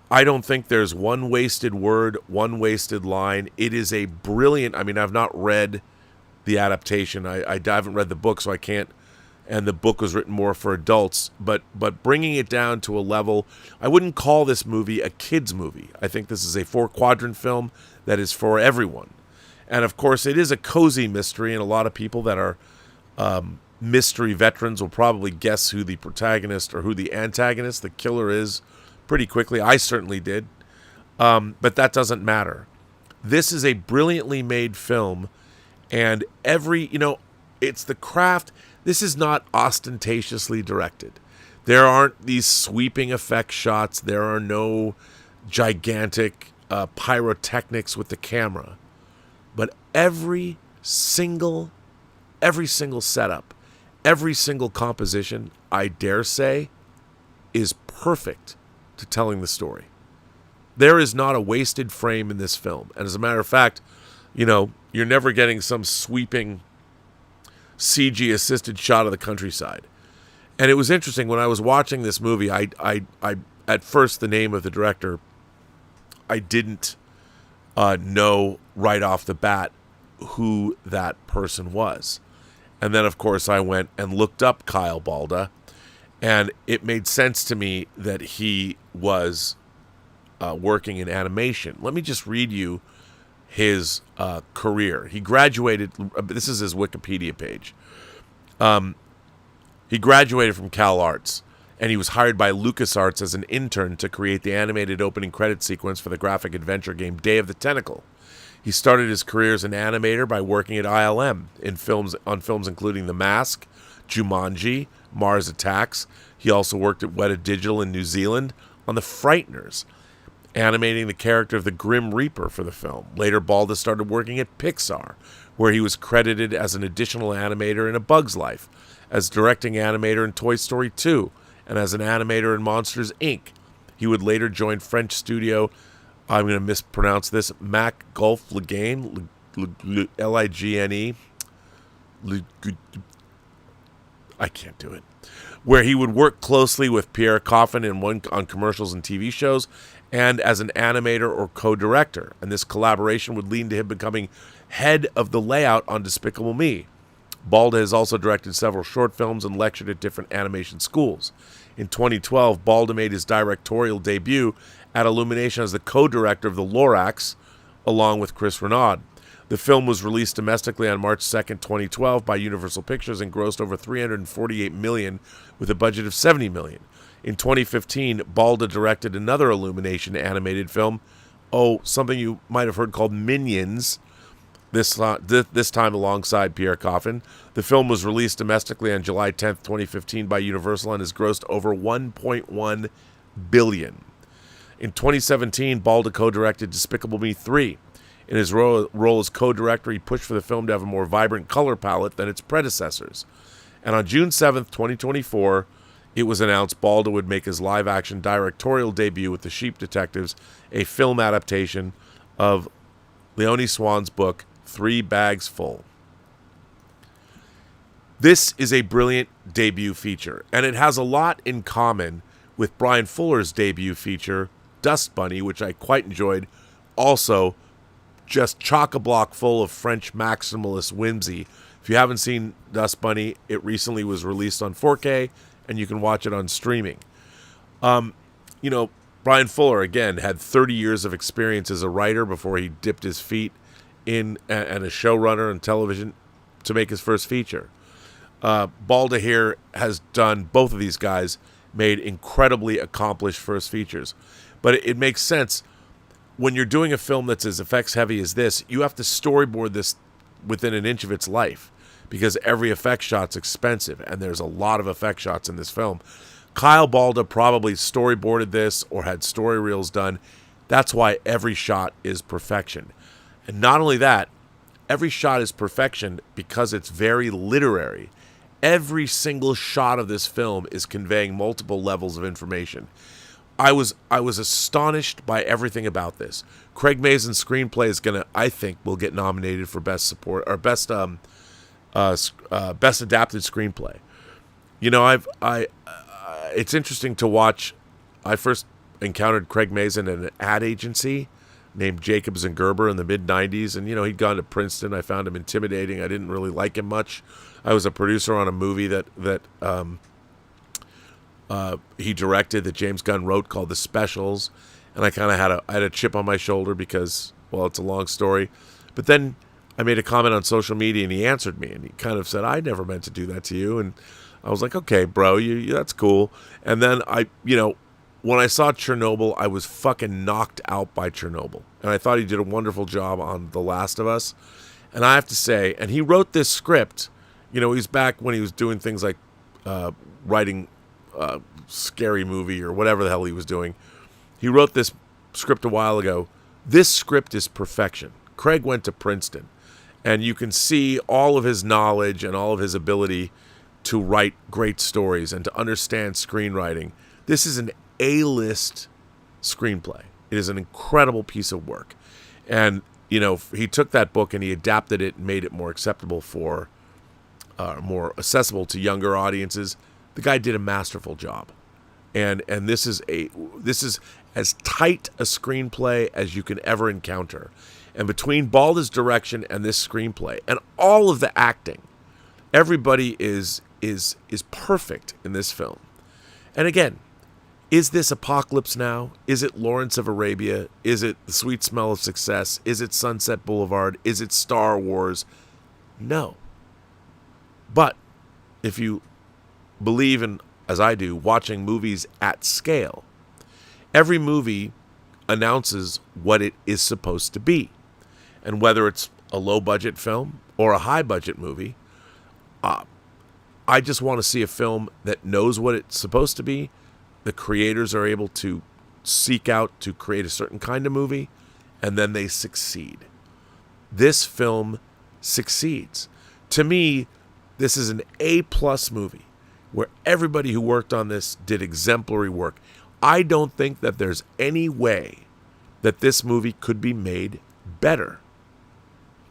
I don't think there's one wasted word, one wasted line. It is a brilliant, I mean, I've not read the adaptation. I haven't read the book, so I can't, and the book was written more for adults, but bringing it down to a level, I wouldn't call this movie a kid's movie. I think this is a 4-quadrant film that is for everyone. And of course, it is a cozy mystery, and a lot of people that are mystery veterans will probably guess who the protagonist or who the antagonist, the killer, is pretty quickly. I certainly did. But that doesn't matter. This is a brilliantly made film, and it's the craft. This is not ostentatiously directed. There aren't these sweeping effect shots. There are no gigantic pyrotechnics with the camera. But every single setup, every single composition, I dare say, is perfect to telling the story. There is not a wasted frame in this film. And as a matter of fact, you're never getting some sweeping CG-assisted shot of the countryside. And it was interesting, when I was watching this movie, I at first, the name of the director, I didn't know right off the bat who that person was. And then, of course, I went and looked up Kyle Balda, and it made sense to me that he was working in animation. Let me just read you his career. He graduated, this is his Wikipedia page. He graduated from Cal Arts, and he was hired by LucasArts as an intern to create the animated opening credit sequence for the graphic adventure game Day of the Tentacle. He started his career as an animator by working at ILM on films including The Mask, Jumanji, Mars Attacks. He also worked at Weta Digital in New Zealand on The Frighteners, animating the character of the Grim Reaper for the film. Later, Balda started working at Pixar, where he was credited as an additional animator in A Bug's Life, as directing animator in Toy Story 2, and as an animator in Monsters, Inc. He would later join French studio, I'm going to mispronounce this, Mac Gulf Ligne, Ligne, I can't do it, where he would work closely with Pierre Coffin on commercials and TV shows, and as an animator or co-director. And this collaboration would lead to him becoming head of the layout on Despicable Me. Balda has also directed several short films and lectured at different animation schools. In 2012, Balda made his directorial debut at Illumination as the co-director of The Lorax, along with Chris Renaud. The film was released domestically on March 2nd, 2012 by Universal Pictures and grossed over $348 million with a budget of $70 million. In 2015, Balda directed another Illumination animated film, something you might have heard called Minions, this time alongside Pierre Coffin. The film was released domestically on July 10th, 2015 by Universal and has grossed over $1.1 billion. In 2017, Balda co-directed Despicable Me 3. In his role as co-director, he pushed for the film to have a more vibrant color palette than its predecessors. And on June 7th, 2024, it was announced Balda would make his live-action directorial debut with The Sheep Detectives, a film adaptation of Leonie Swan's book, 3 Bags Full. This is a brilliant debut feature, and it has a lot in common with Brian Fuller's debut feature, Dust Bunny, which I quite enjoyed. Also, just chock-a-block full of French maximalist whimsy. If you haven't seen Dust Bunny, it recently was released on 4K, and you can watch it on streaming. Brian Fuller, again, had 30 years of experience as a writer before he dipped his feet in and a showrunner on television to make his first feature. Balda here has done, both of these guys made incredibly accomplished first features. But it makes sense. When you're doing a film that's as effects heavy as this, you have to storyboard this within an inch of its life, because every effect shot's expensive, and there's a lot of effect shots in this film. Kyle Balda probably storyboarded this or had story reels done. That's why every shot is perfection. And not only that, every shot is perfection because it's very literary. Every single shot of this film is conveying multiple levels of information. I was astonished by everything about this. Craig Mazin's screenplay is gonna, I think, will get nominated for best support or best adapted screenplay. You know, it's interesting to watch. I first encountered Craig Mazin at an ad agency named Jacobs and Gerber in the mid-'90s, and, you know, he'd gone to Princeton. I found him intimidating. I didn't really like him much. I was a producer on a movie that he directed, that James Gunn wrote, called The Specials, and I kind of had a chip on my shoulder because, well, it's a long story. But then I made a comment on social media, and he answered me, and he kind of said, "I never meant to do that to you." And I was like, "Okay, bro, you that's cool." And then when I saw Chernobyl, I was fucking knocked out by Chernobyl. And I thought he did a wonderful job on The Last of Us. And I have to say, and he wrote this script, you know, he's back when he was doing things like writing Scary Movie or whatever the hell he was doing. He wrote this script a while ago. This script is perfection. Craig went to Princeton. And you can see all of his knowledge and all of his ability to write great stories and to understand screenwriting. This is an A-list screenplay. It is an incredible piece of work. And, you know, he took that book and he adapted it and made it more acceptable for, more accessible to younger audiences. The guy did a masterful job. And this is as tight a screenplay as you can ever encounter. And between Balda's direction and this screenplay and all of the acting, everybody is perfect in this film. And again, is this Apocalypse Now? Is it Lawrence of Arabia? Is it The Sweet Smell of Success? Is it Sunset Boulevard? Is it Star Wars? No. But if you believe in, as I do, watching movies at scale, every movie announces what it is supposed to be. And whether it's a low-budget film or a high-budget movie, I just want to see a film that knows what it's supposed to be. The creators are able to seek out to create a certain kind of movie, and then they succeed. This film succeeds. To me, this is an A-plus movie where everybody who worked on this did exemplary work. I don't think that there's any way that this movie could be made better.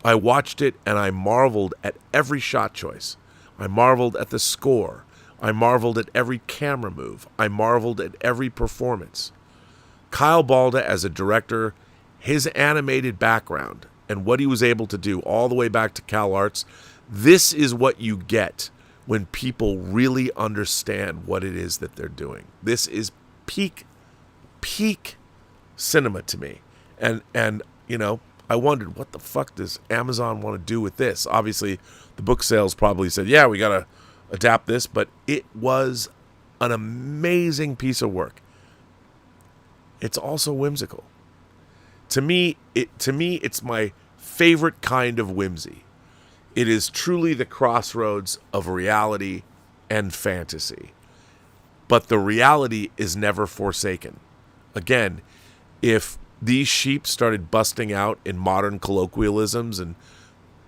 I watched it and I marveled at every shot choice. I marveled at the score. I marveled at every camera move. I marveled at every performance. Kyle Balda as a director, his animated background, and what he was able to do all the way back to Cal Arts, this is what you get when people really understand what it is that they're doing. This is peak cinema to me. And you know, I wondered, what the fuck does Amazon want to do with this? Obviously, the book sales probably said, yeah, we got to adapt this, but it was an amazing piece of work. It's also whimsical. To me, it's my favorite kind of whimsy. It is truly the crossroads of reality and fantasy. But the reality is never forsaken. Again, if these sheep started busting out in modern colloquialisms and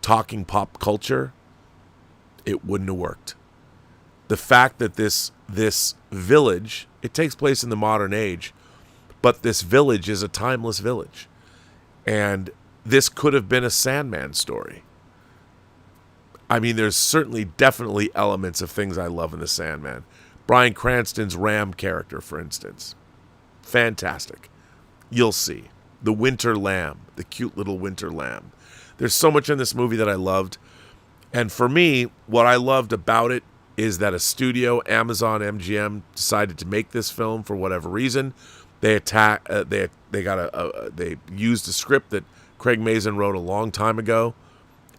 talking pop culture, it wouldn't have worked. The fact that this village, it takes place in the modern age, but this village is a timeless village. And this could have been a Sandman story. I mean, there's certainly definitely elements of things I love in the Sandman. Bryan Cranston's Ram character, for instance. Fantastic. You'll see. The winter lamb, the cute little winter lamb. There's so much in this movie that I loved. And for me, what I loved about it is that a studio, Amazon MGM, decided to make this film for whatever reason. They used a script that Craig Mazin wrote a long time ago,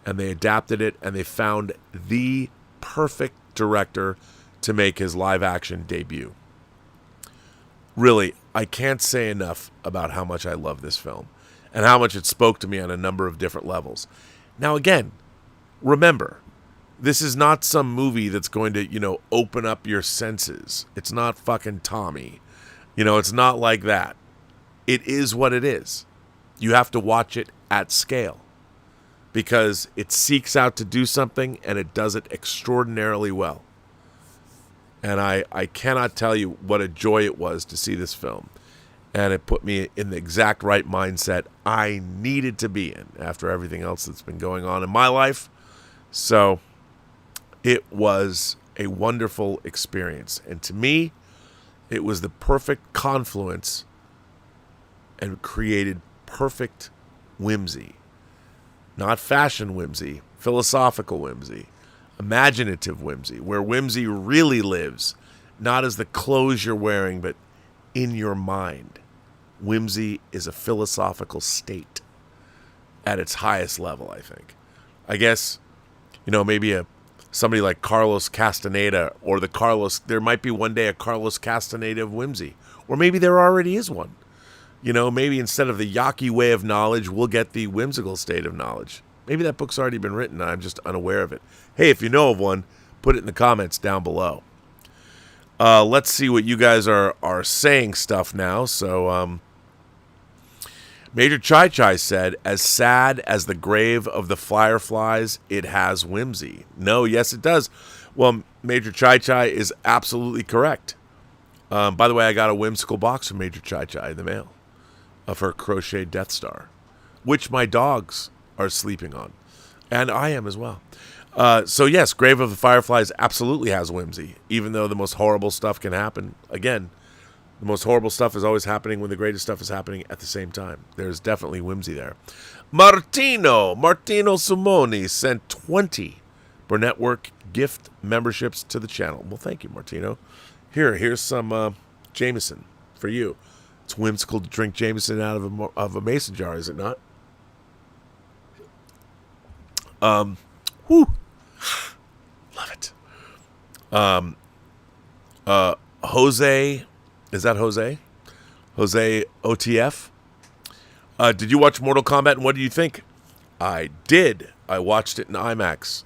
and they adapted it, and they found the perfect director to make his live-action debut. Really, I can't say enough about how much I love this film and how much it spoke to me on a number of different levels. Now, again, remember, this is not some movie that's going to, open up your senses. It's not fucking Tommy. It's not like that. It is what it is. You have to watch it at scale because it seeks out to do something and it does it extraordinarily well. And I cannot tell you what a joy it was to see this film. And it put me in the exact right mindset I needed to be in after everything else that's been going on in my life. So it was a wonderful experience. And to me, it was the perfect confluence and created perfect whimsy. Not fashion whimsy, philosophical whimsy, imaginative whimsy, where whimsy really lives, not as the clothes you're wearing, but in your mind. Whimsy is a philosophical state at its highest level, I think. I guess, maybe somebody like Carlos Castaneda or there might be one day a Carlos Castaneda of whimsy. Or maybe there already is one. Maybe instead of the Yaqui way of knowledge, we'll get the whimsical state of knowledge. Maybe that book's already been written and I'm just unaware of it. Hey, if you know of one, put it in the comments down below. Let's see what you guys are saying stuff now. So, Major Chai Chai said, as sad as the grave of the fireflies, it has whimsy. No, yes, it does. Well, Major Chai Chai is absolutely correct. By the way, I got a whimsical box from Major Chai Chai in the mail of her crocheted Death Star, which my dogs are sleeping on, and I am as well. So yes, Grave of the Fireflies absolutely has whimsy, even though the most horrible stuff can happen. Again, the most horrible stuff is always happening when the greatest stuff is happening at the same time. There's definitely whimsy there. Martino Simoni sent 20 Burnettwork gift memberships to the channel. Well, thank you, Martino. Here's some Jameson for you. It's whimsical to drink Jameson out of a mason jar, is it not? Whew. Love it. Jose, is that Jose? Jose OTF? Did you watch Mortal Kombat and what do you think? I did. I watched it in IMAX.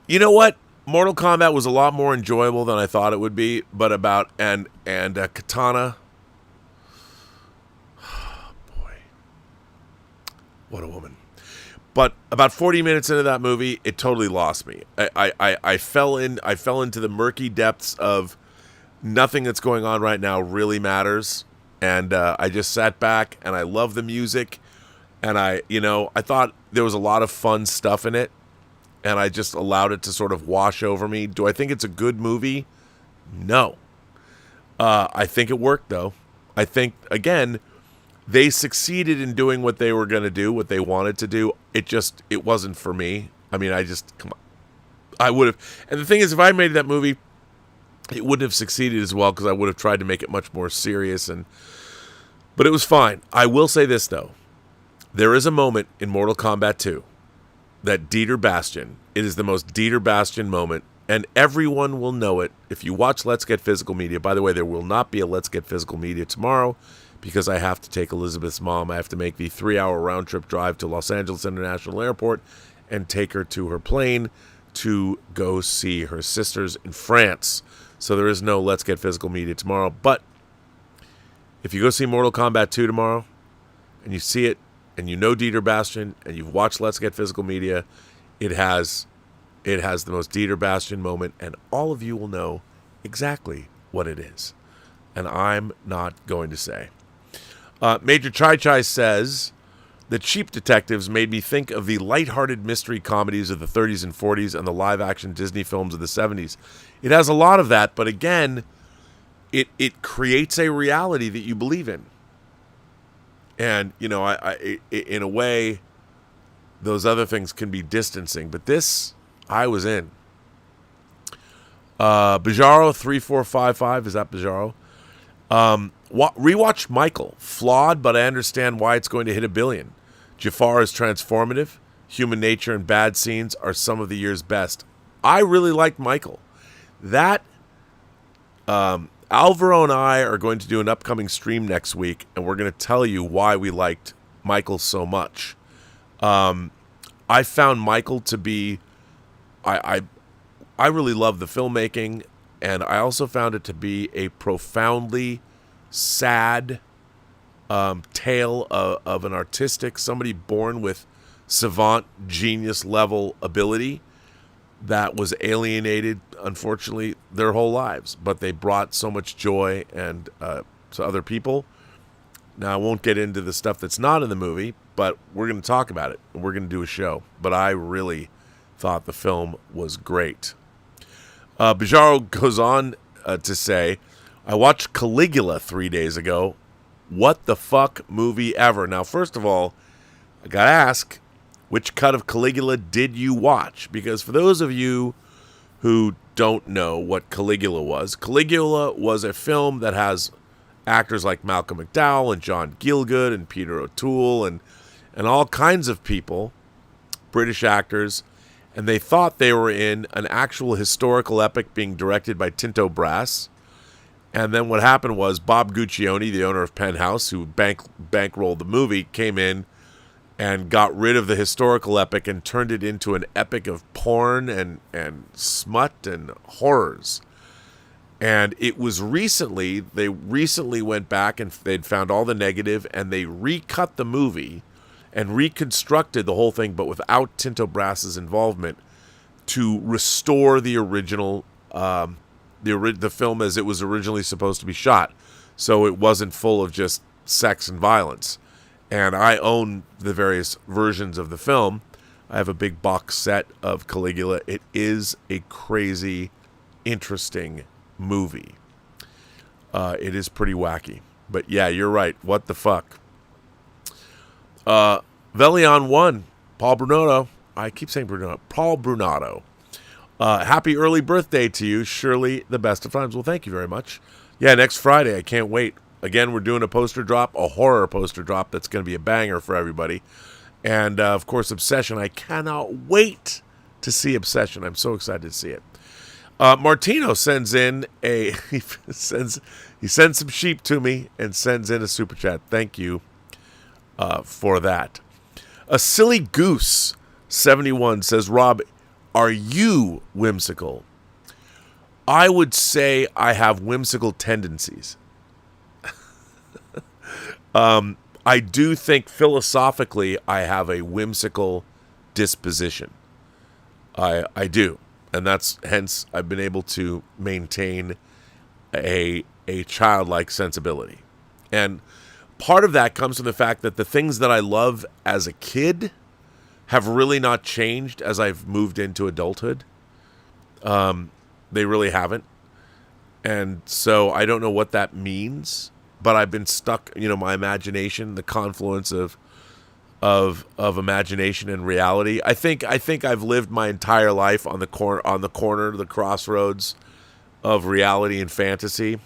You know what? Mortal Kombat was a lot more enjoyable than I thought it would be, but and Katana. Oh, boy. What a woman. But about 40 minutes into that movie, it totally lost me. I fell into the murky depths of nothing that's going on right now really matters. And I just sat back and I love the music. And I thought there was a lot of fun stuff in it. And I just allowed it to sort of wash over me. Do I think it's a good movie? No. I think it worked, though. I think, again, they succeeded in doing what they were going to do, what they wanted to do. It wasn't for me. I mean, come on. I would have. And the thing is, if I made that movie, it wouldn't have succeeded as well because I would have tried to make it much more serious. But it was fine. I will say this, though. There is a moment in Mortal Kombat 2 that Dieter Bastian, it is the most Dieter Bastian moment, and everyone will know it if you watch Let's Get Physical Media. By the way, there will not be a Let's Get Physical Media tomorrow because I have to take Elizabeth's mom. I have to make the 3-hour round-trip drive to Los Angeles International Airport and take her to her plane to go see her sisters in France. So there is no Let's Get Physical Media tomorrow. But if you go see Mortal Kombat 2 tomorrow and you see it, and you know Dieter Bastian, and you've watched Let's Get Physical Media, it has the most Dieter Bastian moment, and all of you will know exactly what it is. And I'm not going to say. Major Chai Chai says, the Cheap Detectives made me think of the lighthearted mystery comedies of the 30s and 40s and the live-action Disney films of the 70s. It has a lot of that, but again, it creates a reality that you believe in. And, I in a way, those other things can be distancing. But this, I was in. Bijaro3455, is that Bijaro? Rewatch Michael. Flawed, but I understand why it's going to hit 1 billion. Jafar is transformative. Human nature and bad scenes are some of the year's best. I really liked Michael. That, Alvaro and I are going to do an upcoming stream next week, and we're going to tell you why we liked Michael so much. I found Michael to be... I really love the filmmaking, and I also found it to be a profoundly sad tale of an artistic, somebody born with savant genius level ability that was alienated, unfortunately, their whole lives. But they brought so much joy and to other people. Now, I won't get into the stuff that's not in the movie, but we're going to talk about it. We're going to do a show. But I really thought the film was great. Bijaro goes on to say, I watched Caligula 3 days ago. What the fuck movie ever. Now, first of all, I got to ask, which cut of Caligula did you watch? Because for those of you who don't know what Caligula was a film that has actors like Malcolm McDowell and John Gielgud and Peter O'Toole and all kinds of people, British actors, and they thought they were in an actual historical epic being directed by Tinto Brass. And then what happened was Bob Guccione, the owner of Penthouse, who bankrolled the movie, came in and got rid of the historical epic and turned it into an epic of porn and smut and horrors. And it was they recently went back and they'd found all the negative and they recut the movie and reconstructed the whole thing, but without Tinto Brass's involvement, to restore the original, the film as it was originally supposed to be shot. So it wasn't full of just sex and violence. And I own the various versions of the film. I have a big box set of Caligula. It is a crazy, interesting movie. It is pretty wacky. But yeah, you're right. What the fuck? Velion 1, Paul Brunotto. I keep saying Brunotto. Paul Brunotto. Happy early birthday to you. Surely the best of times. Well, thank you very much. Yeah, next Friday. I can't wait. Again, we're doing a poster drop, a horror poster drop that's going to be a banger for everybody. And, of course, Obsession. I cannot wait to see Obsession. I'm so excited to see it. Martino sends in he sends some sheep to me and sends in a super chat. Thank you for that. A Silly Goose 71 says, Rob, are you whimsical? I would say I have whimsical tendencies. I do think philosophically I have a whimsical disposition. I do. And that's hence I've been able to maintain a childlike sensibility. And part of that comes from the fact that the things that I love as a kid have really not changed as I've moved into adulthood. They really haven't. And so I don't know what that means. But I've been stuck, my imagination, the confluence of imagination and reality. I think I've lived my entire life on the corner, the crossroads of reality and fantasy,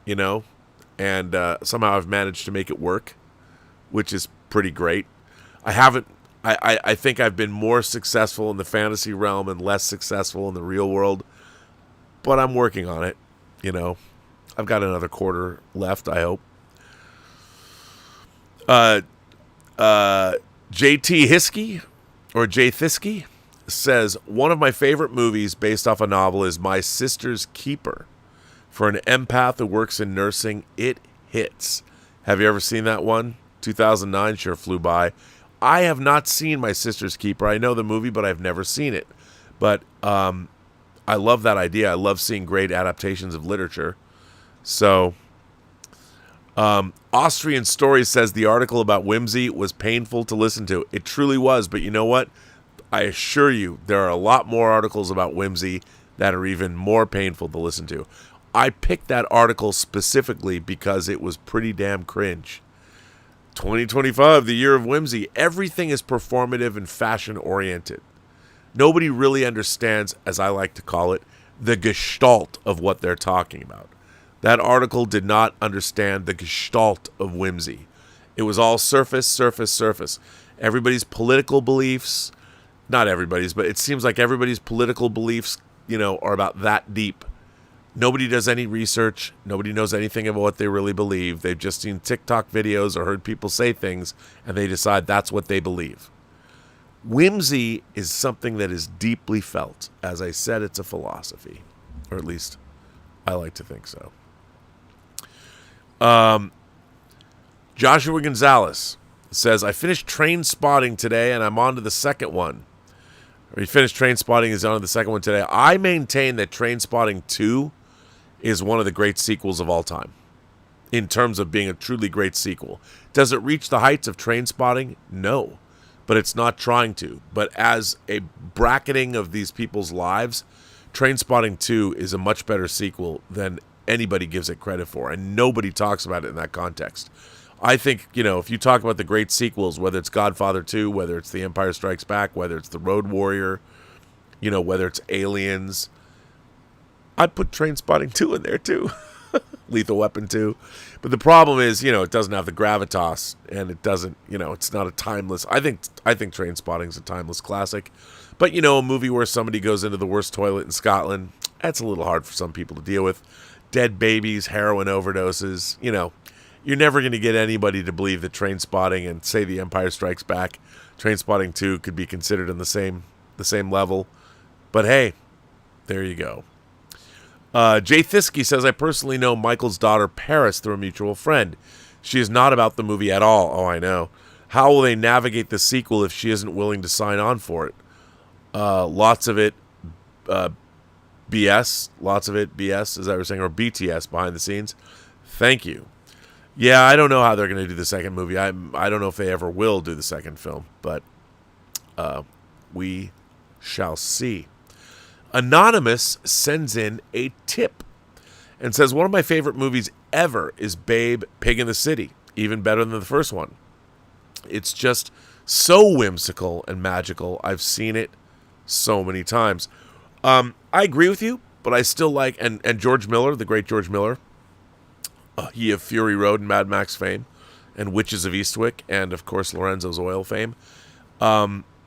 and somehow I've managed to make it work, which is pretty great. I think I've been more successful in the fantasy realm and less successful in the real world, but I'm working on it, I've got another quarter left, I hope. JT Hiskey, or Jay Thisky, says, one of my favorite movies based off a novel is My Sister's Keeper. For an empath who works in nursing, it hits. Have you ever seen that one? 2009 sure flew by. I have not seen My Sister's Keeper. I know the movie, but I've never seen it. But I love that idea. I love seeing great adaptations of literature. So, Austrian Story says the article about whimsy was painful to listen to. It truly was, but you know what? I assure you, there are a lot more articles about whimsy that are even more painful to listen to. I picked that article specifically because it was pretty damn cringe. 2025, the year of whimsy. Everything is performative and fashion-oriented. Nobody really understands, as I like to call it, the gestalt of what they're talking about. That article did not understand the gestalt of whimsy. It was all surface, surface, surface. Everybody's political beliefs, not everybody's, but it seems like everybody's political beliefs, are about that deep. Nobody does any research. Nobody knows anything about what they really believe. They've just seen TikTok videos or heard people say things, and they decide that's what they believe. Whimsy is something that is deeply felt. As I said, it's a philosophy, or at least I like to think so. Joshua Gonzalez says, I finished Train Spotting today, and I'm on to the second one. Or he finished Train Spotting, is on to the second one today. I maintain that Train Spotting 2 is one of the great sequels of all time, in terms of being a truly great sequel. Does it reach the heights of Train Spotting? No, but it's not trying to. But as a bracketing of these people's lives, Train Spotting 2 is a much better sequel than anybody gives it credit for, and nobody talks about it in that context. I think, if you talk about the great sequels, whether it's Godfather 2, whether it's The Empire Strikes Back, whether it's The Road Warrior, whether it's Aliens, I'd put Train Spotting 2 in there too. Lethal Weapon 2. But the problem is, it doesn't have the gravitas, and it doesn't, it's not a timeless. I think Train Spotting is a timeless classic. But, a movie where somebody goes into the worst toilet in Scotland, that's a little hard for some people to deal with. Dead babies, heroin overdoses, you're never going to get anybody to believe that Train Spotting and, say, The Empire Strikes Back, Train Spotting 2 could be considered in the same level. But hey, there you go. Jay Thisky says, I personally know Michael's daughter Paris through a mutual friend. She is not about the movie at all. Oh, I know. How will they navigate the sequel if she isn't willing to sign on for it? Lots of it BS. Lots of it BS, as I was saying, or BTS, behind the scenes. Thank you. Yeah, I don't know how they're going to do the second movie. I don't know if they ever will do the second film, but we shall see. Anonymous sends in a tip and says, one of my favorite movies ever is Babe, Pig in the City, even better than the first one. It's just so whimsical and magical. I've seen it so many times. I agree with you, but I still like, and George Miller, the great George Miller, he of Fury Road and Mad Max fame, and Witches of Eastwick, and of course Lorenzo's Oil fame.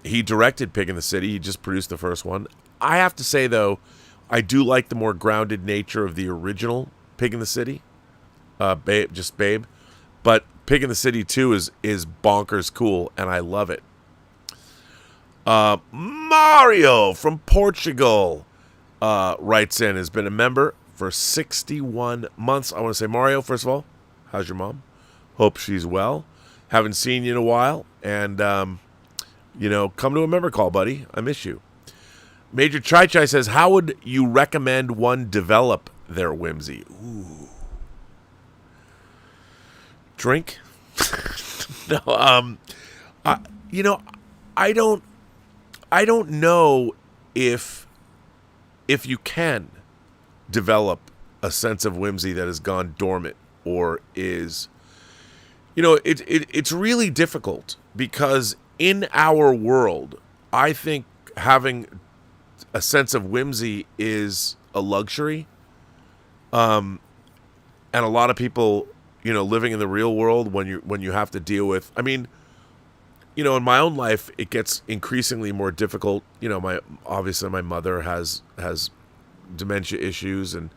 He directed Pig in the City. He just produced the first one. I have to say, though, I do like the more grounded nature of the original Pig in the City, Babe. But Pig in the City 2 is bonkers cool, and I love it. Mario from Portugal writes in, has been a member for 61 months. I want to say, Mario, first of all, how's your mom? Hope she's well. Haven't seen you in a while. And, come to a member call, buddy. I miss you. Major Chai Chai says, how would you recommend one develop their whimsy? Ooh. Drink? No, I don't know if you can develop a sense of whimsy that has gone dormant or is, it's really difficult because in our world, I think having a sense of whimsy is a luxury. And a lot of people, living in the real world, when you have to deal with, in my own life, it gets increasingly more difficult. Obviously my mother has dementia issues, and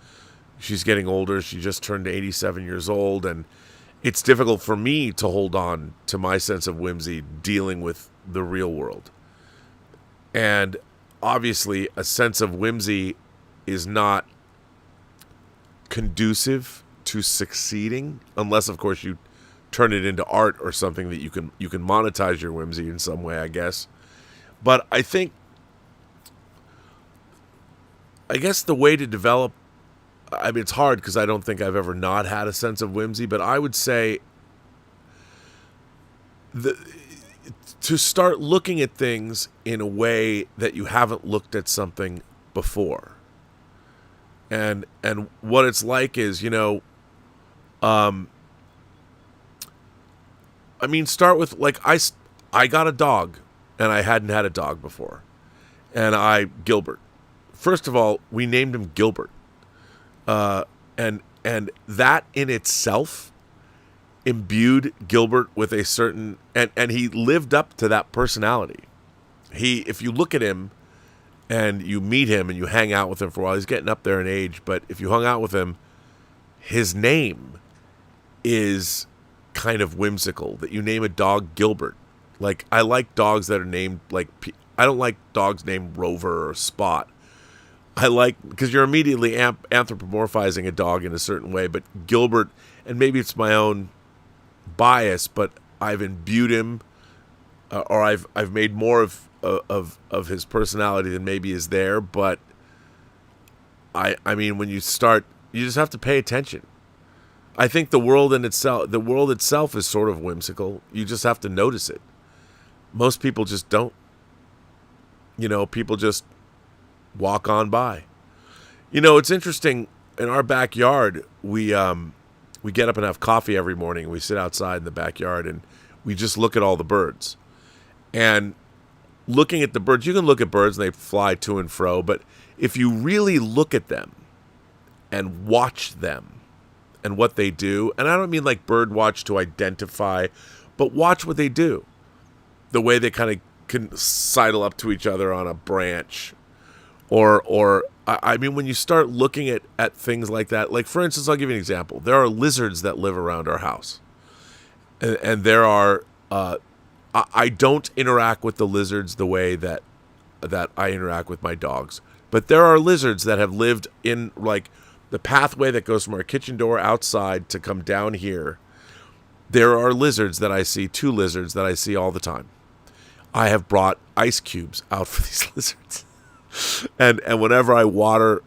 she's getting older. She just turned 87 years old, and it's difficult for me to hold on to my sense of whimsy dealing with the real world. And obviously a sense of whimsy is not conducive to succeeding, unless of course you turn it into art or something that you can monetize your whimsy in some way, I guess. But I guess the way to develop, it's hard because I don't think I've ever not had a sense of whimsy, but I would say to start looking at things in a way that you haven't looked at something before. And what it's like is, start with, like, I got a dog, and I hadn't had a dog before. And Gilbert. First of all, we named him Gilbert. And that in itself imbued Gilbert with a certain, and he lived up to that personality. If you look at him and you meet him and you hang out with him for a while, he's getting up there in age, but if you hung out with him, his name is kind of whimsical, that you name a dog Gilbert. Like, I like dogs that are named, like, I don't like dogs named Rover or Spot. I like, because you're immediately anthropomorphizing a dog in a certain way, but Gilbert, and maybe it's my own bias, but I've imbued him, or I've made more of his personality than maybe is there. But I mean, when you start, you just have to pay attention. I think the world itself is sort of whimsical. You just have to notice it. Most people just don't. People just walk on by. It's interesting. In our backyard, we get up and have coffee every morning. We sit outside in the backyard and we just look at all the birds. And looking at the birds, you can look at birds and they fly to and fro, but if you really look at them and watch them and what they do, and I don't mean like bird watch to identify, but watch what they do. The way they kind of can sidle up to each other on a branch, or I mean, when you start looking at things like that, like for instance, I'll give you an example. There are lizards that live around our house, and there are. I don't interact with the lizards the way that I interact with my dogs, but there are lizards that have lived in like the pathway that goes from our kitchen door outside to come down here. There are lizards that I see, 2 lizards that I see all the time. I have brought ice cubes out for these lizards. And whenever I water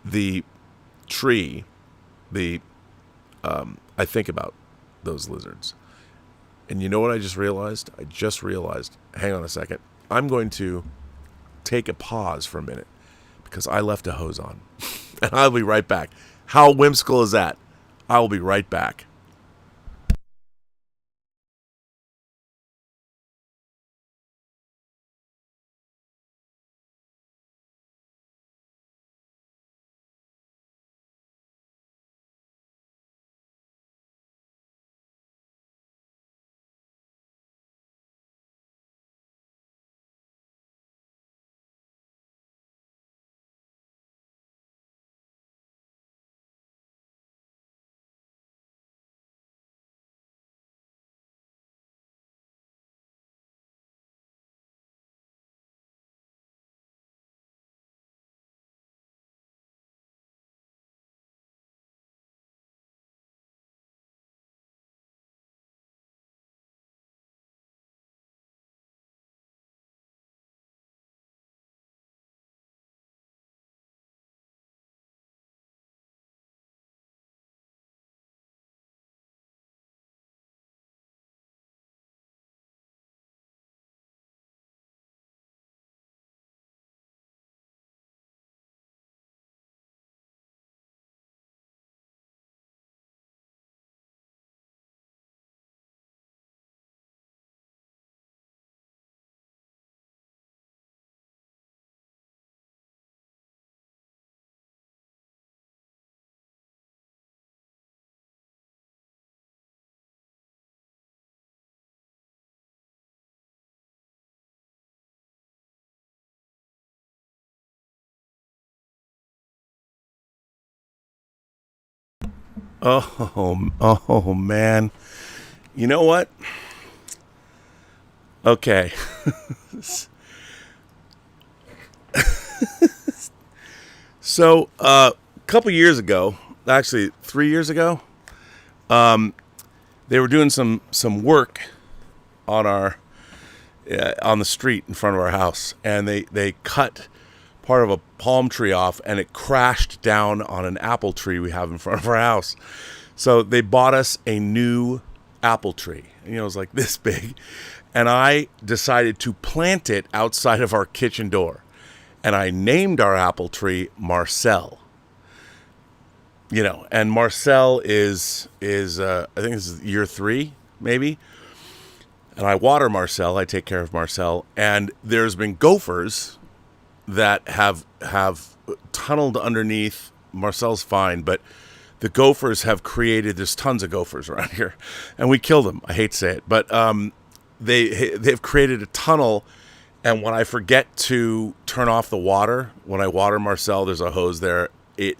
the tree, I think about those lizards. And you know what I just realized? Hang on a second. I'm going to take a pause for a minute because I left a hose on. And I'll be right back. How whimsical is that? I will be right back. Oh man. You know what? Okay. So, a couple years ago, actually 3 years ago, they were doing some work on on the street in front of our house, and they cut part of a palm tree off, and it crashed down on an apple tree we have in front of our house. So they bought us a new apple tree. It was like this big, and I decided to plant it outside of our kitchen door, and I named our apple tree Marcel. And Marcel is I think this is year 3, maybe. And I water Marcel. I take care of Marcel, and there's been gophers that have tunneled underneath. Marcel's fine, but the gophers have created, there's tons of gophers around here, and we kill them. I hate to say it, but they've created a tunnel, and when I forget to turn off the water, when I water Marcel, there's a hose there, it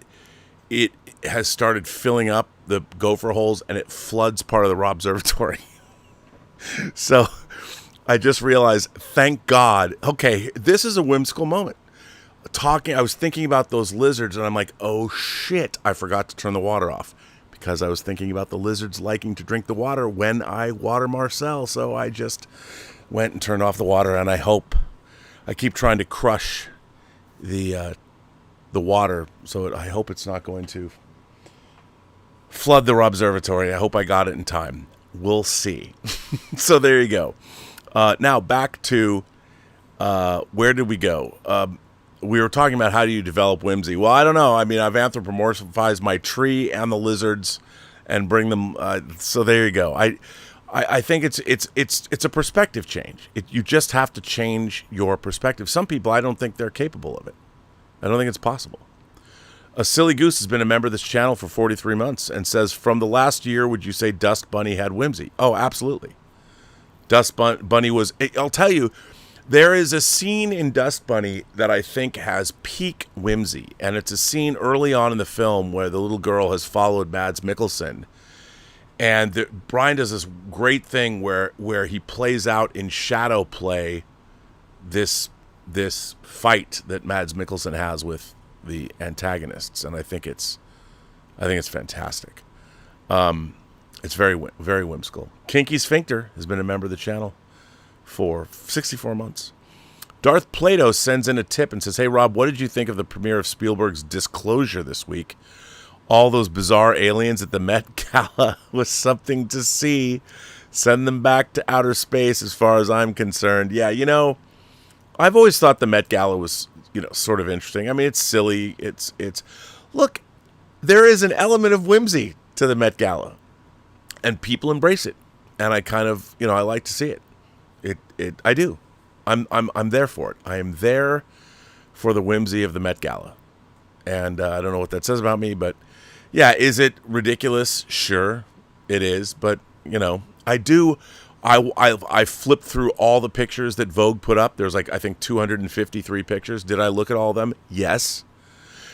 has started filling up the gopher holes, and it floods part of the Robservatory. So I just realized, thank God. Okay, this is a whimsical moment. I was thinking about those lizards, and I'm like, oh shit, I forgot to turn the water off because I was thinking about the lizards liking to drink the water when I water Marcel. So I just went and turned off the water, and I keep trying to crush the water, so I hope it's not going to flood the Robservatory. I hope I got it in time. We'll see. So there you go. Now back to where did we go? We were talking about how do you develop whimsy. Well, I don't know. I mean, I've anthropomorphized my tree and the lizards and bring them. So there you go. I think it's a perspective change. You just have to change your perspective. Some people, I don't think they're capable of it. I don't think it's possible. A Silly Goose has been a member of this channel for 43 months and says, from the last year, would you say Dust Bunny had whimsy? Oh, absolutely. Dust Bunny was... I'll tell you, there is a scene in Dust Bunny that I think has peak whimsy. And it's a scene early on in the film where the little girl has followed Mads Mikkelsen. And Brian does this great thing where he plays out in shadow play this fight that Mads Mikkelsen has with the antagonists, and I think it's fantastic. It's very, very whimsical. Kinky Sphincter has been a member of the channel for 64 months. Darth Plato sends in a tip and says, "Hey Rob, what did you think of the premiere of Spielberg's Disclosure this week? All those bizarre aliens at the Met Gala was something to see. Send them back to outer space as far as I'm concerned." Yeah, I've always thought the Met Gala was, sort of interesting. I mean, it's silly. It's look, there is an element of whimsy to the Met Gala, and people embrace it. And I kind of, I like to see it. I do. I'm there for it. I am there for the whimsy of the Met Gala. And I don't know what that says about me, but yeah, is it ridiculous? Sure, it is. But, I do. I flipped through all the pictures that Vogue put up. There's I think 253 pictures. Did I look at all of them? Yes.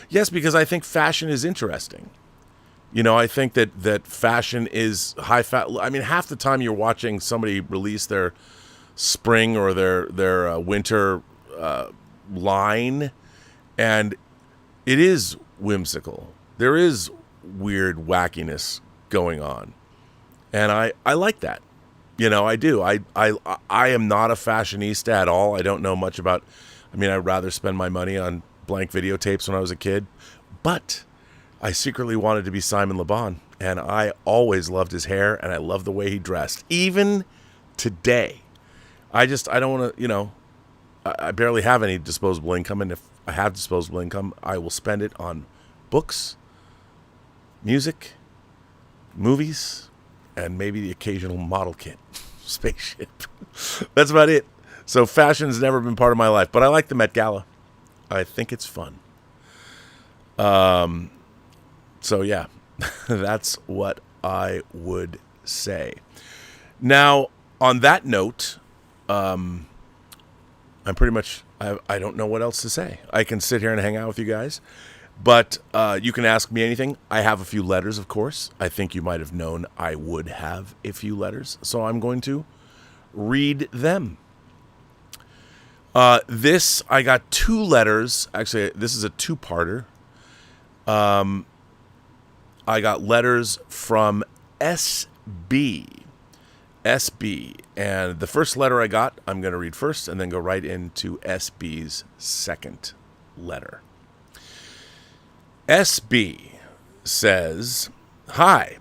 Yes, because I think fashion is interesting. I think that fashion is I mean, half the time you're watching somebody release their spring or their winter line, and it is whimsical. There is weird wackiness going on. And I like that. I do. I am not a fashionista at all. I don't know much about, I'd rather spend my money on blank videotapes when I was a kid. But I secretly wanted to be Simon Le Bon. And I always loved his hair, and I love the way he dressed. Even today. I don't want to, I barely have any disposable income. And if I have disposable income, I will spend it on books, music, movies, and maybe the occasional model kit, spaceship. That's about it. So fashion's never been part of my life, but I like the Met Gala. I think it's fun. So yeah, that's what I would say. Now, on that note, I'm pretty much, I don't know what else to say. I can sit here and hang out with you guys. But you can ask me anything. I have a few letters, of course. I think you might have known I would have a few letters. So I'm going to read them. I got 2 letters. Actually, this is a 2-parter. I got letters from SB. SB. And the first letter I got, I'm going to read first and then go right into SB's second letter. SB says, "Hi,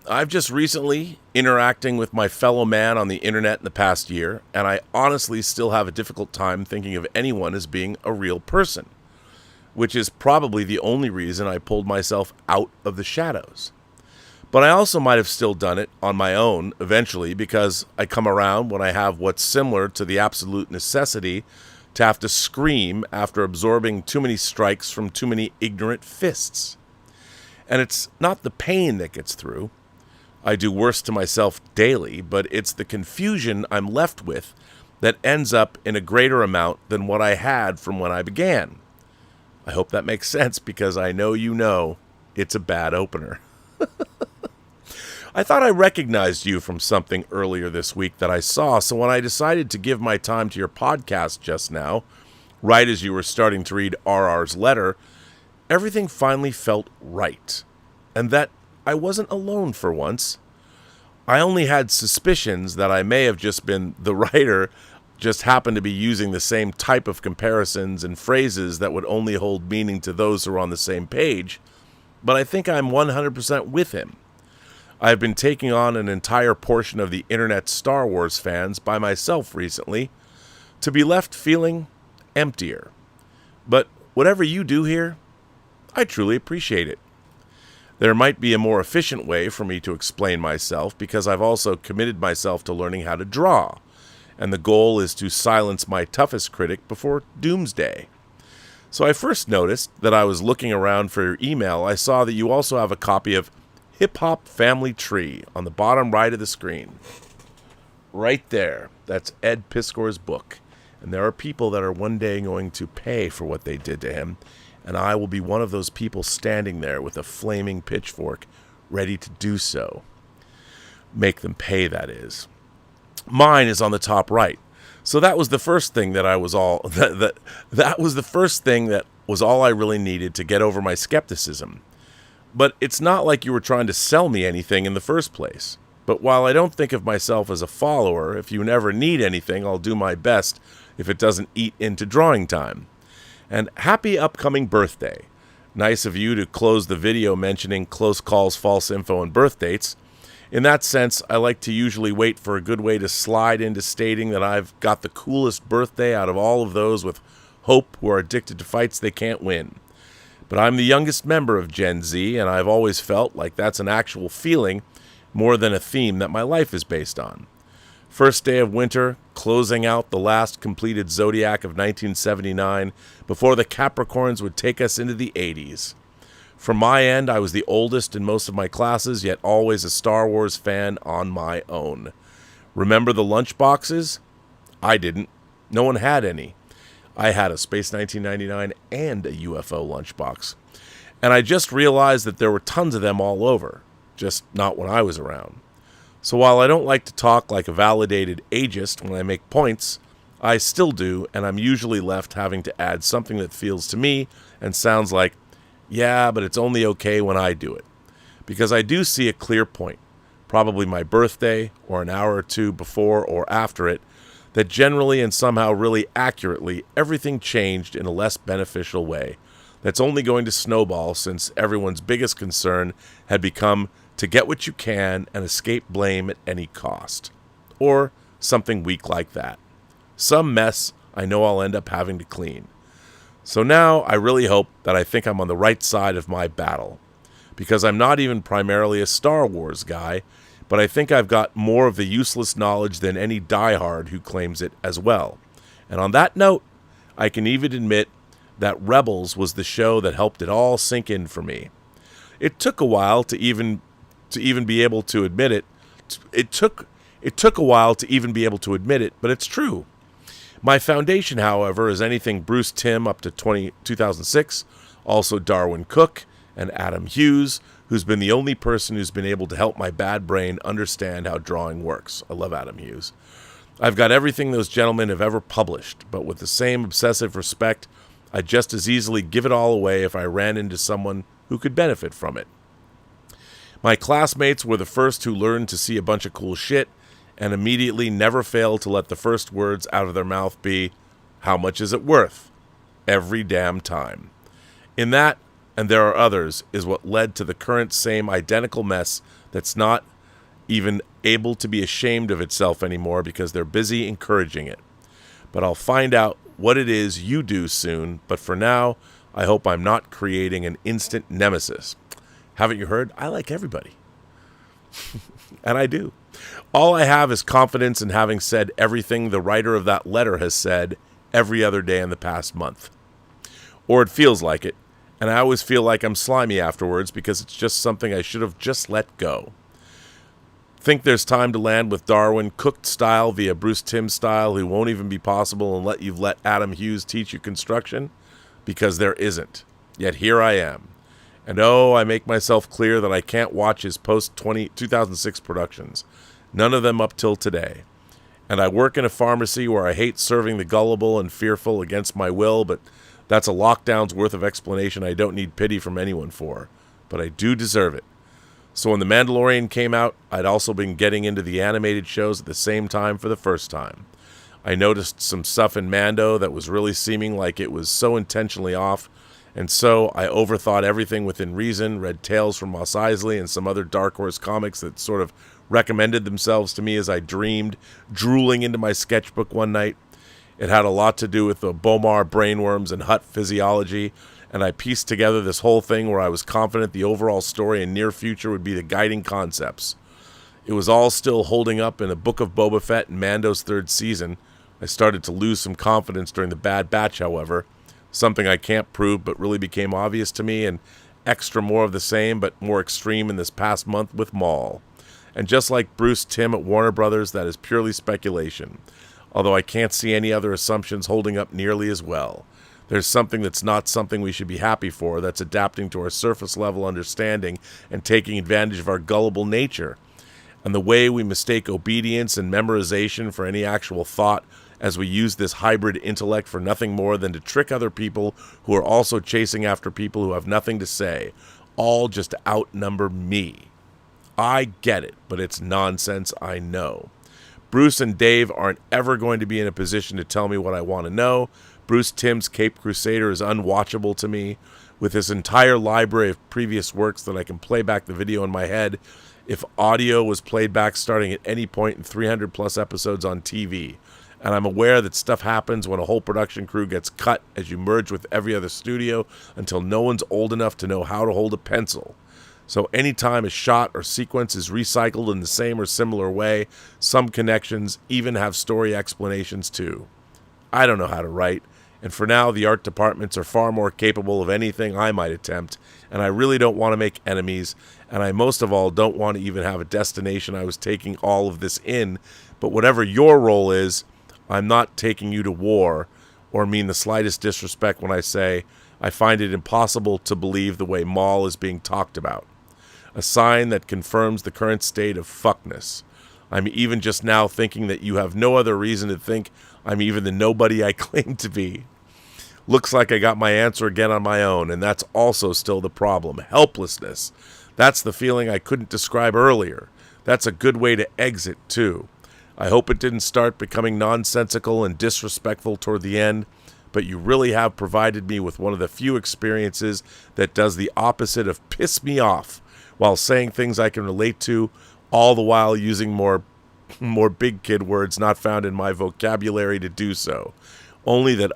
I've just recently interacting with my fellow man on the internet in the past year, and I honestly still have a difficult time thinking of anyone as being a real person, which is probably the only reason I pulled myself out of the shadows. But I also might have still done it on my own eventually because I come around when I have what's similar to the absolute necessity to have to scream after absorbing too many strikes from too many ignorant fists. And it's not the pain that gets through. I do worse to myself daily, but it's the confusion I'm left with that ends up in a greater amount than what I had from when I began. I hope that makes sense because I know it's a bad opener. I thought I recognized you from something earlier this week that I saw, so when I decided to give my time to your podcast just now, right as you were starting to read RR's letter, everything finally felt right. And that I wasn't alone for once. I only had suspicions that I may have just been the writer, just happened to be using the same type of comparisons and phrases that would only hold meaning to those who are on the same page, but I think I'm 100% with him. I've been taking on an entire portion of the internet Star Wars fans by myself recently, to be left feeling emptier. But whatever you do here, I truly appreciate it. There might be a more efficient way for me to explain myself, because I've also committed myself to learning how to draw, and the goal is to silence my toughest critic before doomsday. So I first noticed that I was looking around for your email. I saw that you also have a copy of Hip Hop Family Tree on the bottom right of the screen. Right there. That's Ed Piskor's book. And there are people that are one day going to pay for what they did to him, and I will be one of those people standing there with a flaming pitchfork, ready to do so. Make them pay, that is. Mine is on the top right. So that was the first thing that I was all that was the first thing that was all I really needed to get over my skepticism. But it's not like you were trying to sell me anything in the first place. But while I don't think of myself as a follower, if you never need anything, I'll do my best if it doesn't eat into drawing time. And happy upcoming birthday. Nice of you to close the video mentioning close calls, false info, and birth dates. In that sense, I like to usually wait for a good way to slide into stating that I've got the coolest birthday out of all of those with hope who are addicted to fights they can't win. But I'm the youngest member of Gen Z, and I've always felt like that's an actual feeling more than a theme that my life is based on. First day of winter, closing out the last completed zodiac of 1979 before the Capricorns would take us into the 80s. From my end, I was the oldest in most of my classes, yet always a Star Wars fan on my own. Remember the lunch boxes? I didn't. No one had any. I had a Space 1999 and a UFO lunchbox. And I just realized that there were tons of them all over, just not when I was around. So while I don't like to talk like a validated ageist when I make points, I still do, and I'm usually left having to add something that feels to me and sounds like, yeah, but it's only okay when I do it. Because I do see a clear point, probably my birthday or an hour or two before or after it, that generally and somehow really accurately everything changed in a less beneficial way. That's only going to snowball since everyone's biggest concern had become to get what you can and escape blame at any cost. Or something weak like that. Some mess I know I'll end up having to clean. So now I really hope that I think I'm on the right side of my battle. Because I'm not even primarily a Star Wars guy, but I think I've got more of the useless knowledge than any diehard who claims it as well. And on that note, I can even admit that Rebels was the show that helped it all sink in for me. It took a while to even be able to admit it. It took a while to even be able to admit it, but it's true. My foundation, however, is anything Bruce Timm up to 2006, also Darwin Cook and Adam Hughes, who's been the only person who's been able to help my bad brain understand how drawing works. I love Adam Hughes. I've got everything those gentlemen have ever published, but with the same obsessive respect, I'd just as easily give it all away if I ran into someone who could benefit from it. My classmates were the first who learned to see a bunch of cool shit and immediately never failed to let the first words out of their mouth be, "How much is it worth?" Every damn time. In that, and there are others, is what led to the current same identical mess that's not even able to be ashamed of itself anymore because they're busy encouraging it. But I'll find out what it is you do soon, but for now, I hope I'm not creating an instant nemesis. Haven't you heard? I like everybody. And I do. All I have is confidence in having said everything the writer of that letter has said every other day in the past month. Or it feels like it, and I always feel like I'm slimy afterwards because it's just something I should have just let go. Think there's time to land with Darwin Cooked style via Bruce Timm style who won't even be possible and you've let Adam Hughes teach you construction? Because there isn't. Yet here I am. And I make myself clear that I can't watch his post-2006 productions. None of them up till today. And I work in a pharmacy where I hate serving the gullible and fearful against my will, but that's a lockdown's worth of explanation I don't need pity from anyone for. But I do deserve it. So when The Mandalorian came out, I'd also been getting into the animated shows at the same time for the first time. I noticed some stuff in Mando that was really seeming like it was so intentionally off, and so I overthought everything within reason, read tales from Mos Eisley and some other Dark Horse comics that sort of recommended themselves to me as I dreamed, drooling into my sketchbook one night. It had a lot to do with the Bomar brainworms and Hutt physiology, and I pieced together this whole thing where I was confident the overall story and near future would be the guiding concepts. It was all still holding up in a Book of Boba Fett and Mando's third season. I started to lose some confidence during the Bad Batch, however, something I can't prove but really became obvious to me, and extra more of the same but more extreme in this past month with Maul. And just like Bruce Timm at Warner Brothers, that is purely speculation, although I can't see any other assumptions holding up nearly as well. There's something that's not something we should be happy for, that's adapting to our surface-level understanding and taking advantage of our gullible nature, and the way we mistake obedience and memorization for any actual thought as we use this hybrid intellect for nothing more than to trick other people who are also chasing after people who have nothing to say, all just to outnumber me. I get it, but it's nonsense, I know. Bruce and Dave aren't ever going to be in a position to tell me what I want to know. Bruce Timm's Caped Crusader is unwatchable to me. With his entire library of previous works that I can play back the video in my head, if audio was played back starting at any point in 300 plus episodes on TV. And I'm aware that stuff happens when a whole production crew gets cut as you merge with every other studio until no one's old enough to know how to hold a pencil. So anytime a shot or sequence is recycled in the same or similar way, some connections even have story explanations too. I don't know how to write, and for now the art departments are far more capable of anything I might attempt, and I really don't want to make enemies, and I most of all don't want to even have a destination I was taking all of this in, but whatever your role is, I'm not taking you to war, or mean the slightest disrespect when I say I find it impossible to believe the way Maul is being talked about. A sign that confirms the current state of fuckness. I'm even just now thinking that you have no other reason to think I'm even the nobody I claim to be. Looks like I got my answer again on my own, and that's also still the problem. Helplessness. That's the feeling I couldn't describe earlier. That's a good way to exit, too. I hope it didn't start becoming nonsensical and disrespectful toward the end, but you really have provided me with one of the few experiences that does the opposite of piss me off, while saying things I can relate to, all the while using more big kid words not found in my vocabulary to do so. Only that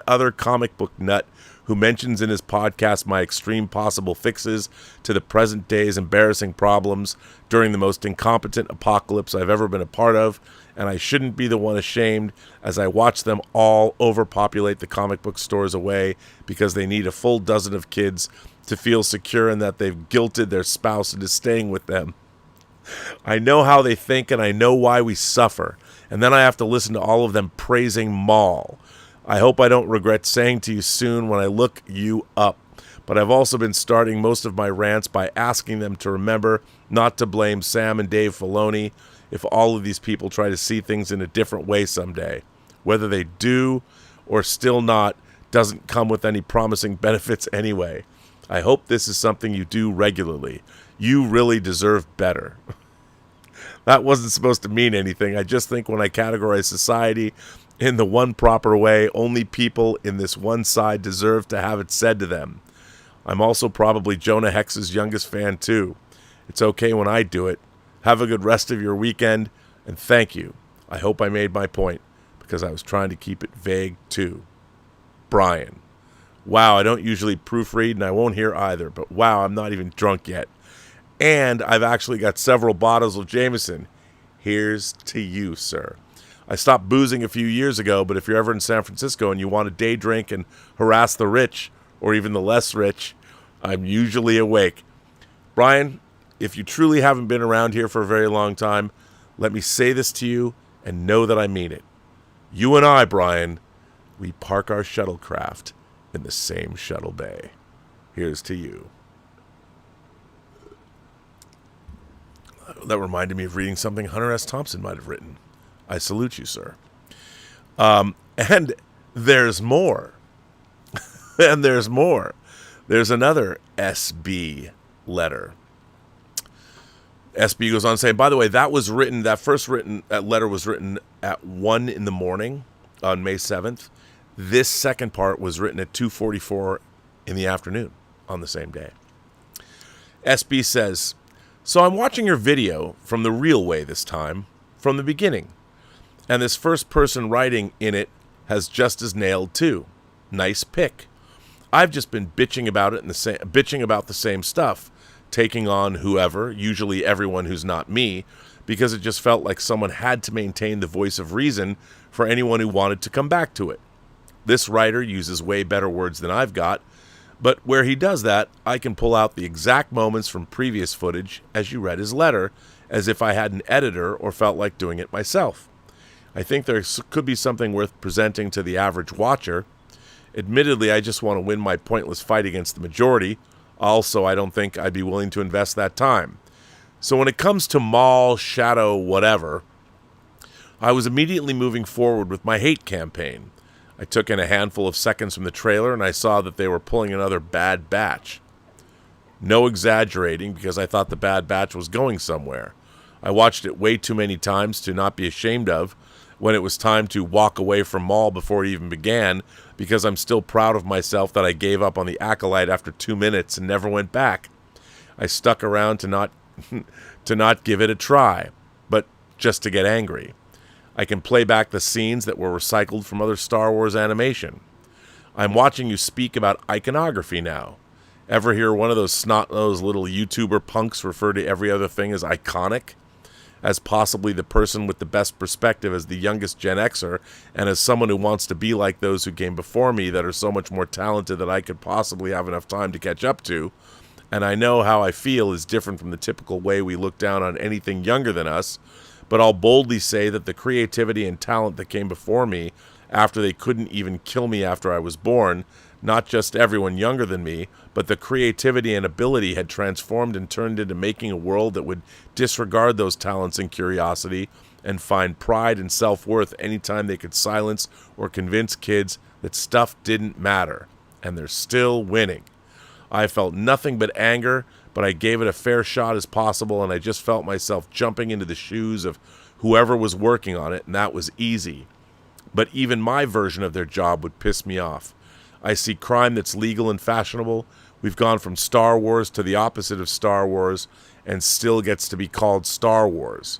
other comic book nut who mentions in his podcast my extreme possible fixes to the present day's embarrassing problems during the most incompetent apocalypse I've ever been a part of, and I shouldn't be the one ashamed as I watch them all overpopulate the comic book stores away because they need a full dozen of kids to feel secure in that they've guilted their spouse into staying with them. I know how they think and I know why we suffer, and then I have to listen to all of them praising Maul. I hope I don't regret saying to you soon when I look you up, but I've also been starting most of my rants by asking them to remember not to blame Sam and Dave Filoni if all of these people try to see things in a different way someday. Whether they do or still not doesn't come with any promising benefits anyway. I hope this is something you do regularly. You really deserve better. That wasn't supposed to mean anything. I just think when I categorize society in the one proper way, only people in this one side deserve to have it said to them. I'm also probably Jonah Hex's youngest fan too. It's okay when I do it. Have a good rest of your weekend, and thank you. I hope I made my point, because I was trying to keep it vague too. Brian. Wow, I don't usually proofread, and I won't hear either, but wow, I'm not even drunk yet. And I've actually got several bottles of Jameson. Here's to you, sir. I stopped boozing a few years ago, but if you're ever in San Francisco and you want a day drink and harass the rich, or even the less rich, I'm usually awake. Brian, if you truly haven't been around here for a very long time, let me say this to you and know that I mean it. You and I, Brian, we park our shuttlecraft in the same shuttle bay. Here's to you. That reminded me of reading something Hunter S. Thompson might have written. I salute you, sir. And there's more. And there's more. There's another SB letter. SB goes on saying, by the way, that letter was written at 1 in the morning on May 7th. This second part was written at 2:44 in the afternoon on the same day. SB says, so I'm watching your video from the real way this time, from the beginning. And this first person writing in it has just as nailed too. Nice pick. I've just been bitching about the same stuff, taking on whoever, usually everyone who's not me, because it just felt like someone had to maintain the voice of reason for anyone who wanted to come back to it. This writer uses way better words than I've got, but where he does that, I can pull out the exact moments from previous footage as you read his letter, as if I had an editor or felt like doing it myself. I think there could be something worth presenting to the average watcher. Admittedly, I just want to win my pointless fight against the majority. Also, I don't think I'd be willing to invest that time. So when it comes to mall, shadow, whatever, I was immediately moving forward with my hate campaign. I took in a handful of seconds from the trailer and I saw that they were pulling another Bad Batch. No exaggerating, because I thought the Bad Batch was going somewhere. I watched it way too many times to not be ashamed of when it was time to walk away from mall before it even began, because I'm still proud of myself that I gave up on the Acolyte after 2 minutes and never went back. I stuck around to not give it a try, but just to get angry. I can play back the scenes that were recycled from other Star Wars animation. I'm watching you speak about iconography now. Ever hear one of those snot-nosed little YouTuber punks refer to every other thing as iconic? As possibly the person with the best perspective as the youngest Gen Xer, and as someone who wants to be like those who came before me that are so much more talented that I could possibly have enough time to catch up to, and I know how I feel is different from the typical way we look down on anything younger than us, but I'll boldly say that the creativity and talent that came before me, after they couldn't even kill me after I was born, not just everyone younger than me, but the creativity and ability had transformed and turned into making a world that would disregard those talents and curiosity and find pride and self-worth anytime they could silence or convince kids that stuff didn't matter. And they're still winning. I felt nothing but anger, but I gave it a fair shot as possible, and I just felt myself jumping into the shoes of whoever was working on it, and that was easy. But even my version of their job would piss me off. I see crime that's legal and fashionable. We've gone from Star Wars to the opposite of Star Wars, and still gets to be called Star Wars.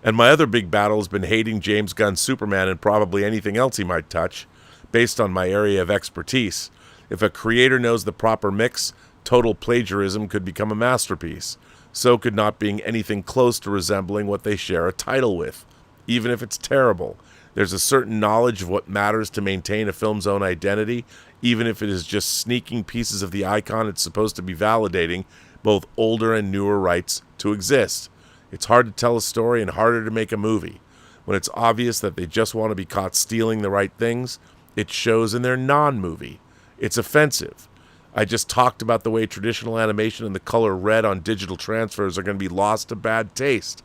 And my other big battle has been hating James Gunn's Superman and probably anything else he might touch, based on my area of expertise. If a creator knows the proper mix, total plagiarism could become a masterpiece. So could not being anything close to resembling what they share a title with, even if it's terrible. There's a certain knowledge of what matters to maintain a film's own identity, even if it is just sneaking pieces of the icon it's supposed to be validating, both older and newer rights to exist. It's hard to tell a story and harder to make a movie. When it's obvious that they just want to be caught stealing the right things, it shows in their non-movie. It's offensive. I just talked about the way traditional animation and the color red on digital transfers are going to be lost to bad taste.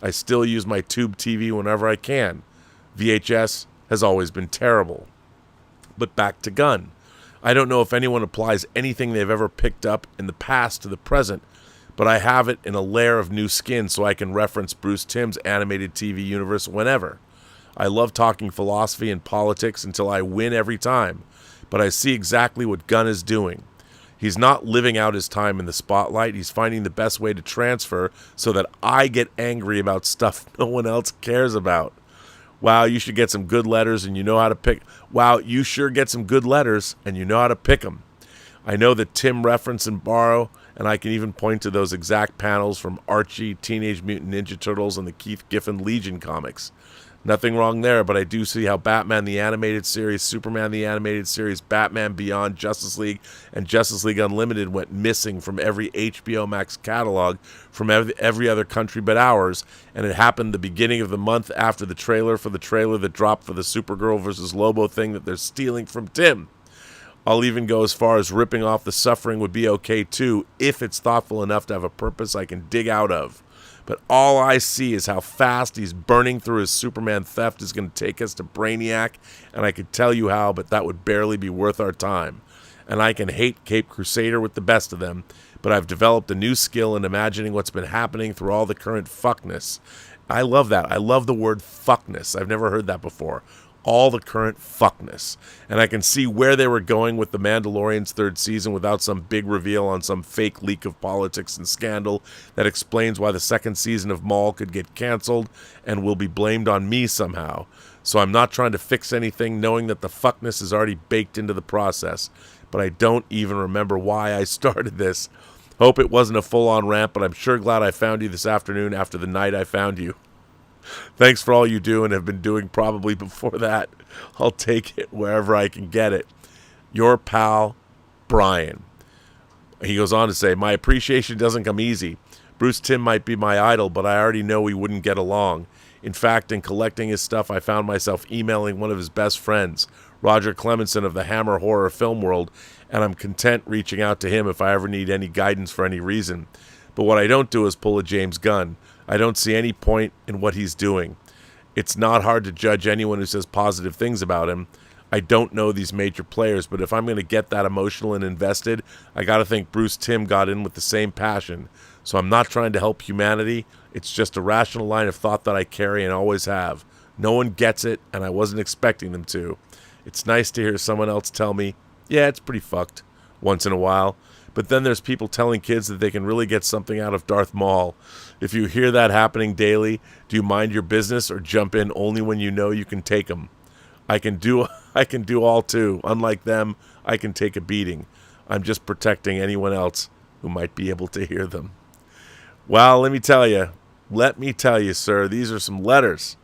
I still use my tube TV whenever I can. VHS has always been terrible. But back to Gunn. I don't know if anyone applies anything they've ever picked up in the past to the present, but I have it in a layer of new skin so I can reference Bruce Timm's animated TV universe whenever. I love talking philosophy and politics until I win every time, but I see exactly what Gunn is doing. He's not living out his time in the spotlight. He's finding the best way to transfer so that I get angry about stuff no one else cares about. Wow, you should get some good letters and you know how to pick. Wow, you sure get some good letters and you know how to pick them. I know that Tim reference and borrow, and I can even point to those exact panels from Archie, Teenage Mutant Ninja Turtles, and the Keith Giffen Legion comics. Nothing wrong there, but I do see how Batman the Animated Series, Superman the Animated Series, Batman Beyond, Justice League, and Justice League Unlimited went missing from every HBO Max catalog from every other country but ours, and it happened the beginning of the month after the trailer that dropped for the Supergirl vs. Lobo thing that they're stealing from Tim. I'll even go as far as ripping off The Suffering would be okay too, if it's thoughtful enough to have a purpose I can dig out of. But all I see is how fast he's burning through his Superman theft is going to take us to Brainiac, and I could tell you how, but that would barely be worth our time. And I can hate Cape Crusader with the best of them, but I've developed a new skill in imagining what's been happening through all the current fuckness. I love that. I love the word fuckness. I've never heard that before. All the current fuckness. And I can see where they were going with The Mandalorian's third season without some big reveal on some fake leak of politics and scandal that explains why the second season of Maul could get canceled and will be blamed on me somehow. So I'm not trying to fix anything, knowing that the fuckness is already baked into the process. But I don't even remember why I started this. Hope it wasn't a full-on rant, but I'm sure glad I found you this afternoon after the night I found you. Thanks for all you do and have been doing probably before that. I'll take it wherever I can get it. Your pal, Brian. He goes on to say, my appreciation doesn't come easy. Bruce Timm might be my idol, but I already know we wouldn't get along. In fact, in collecting his stuff, I found myself emailing one of his best friends, Roger Clemenson of the Hammer horror film world, and I'm content reaching out to him if I ever need any guidance for any reason. But what I don't do is pull a James Gunn. I don't see any point in what he's doing. It's not hard to judge anyone who says positive things about him. I don't know these major players, but if I'm going to get that emotional and invested, I got to think Bruce Timm got in with the same passion. So I'm not trying to help humanity. It's just a rational line of thought that I carry and always have. No one gets it, and I wasn't expecting them to. It's nice to hear someone else tell me, yeah, it's pretty fucked, once in a while. But then there's people telling kids that they can really get something out of Darth Maul. If you hear that happening daily, do you mind your business or jump in only when you know you can take them? I can do all too. Unlike them, I can take a beating. I'm just protecting anyone else who might be able to hear them. Well, let me tell you, sir, these are some letters.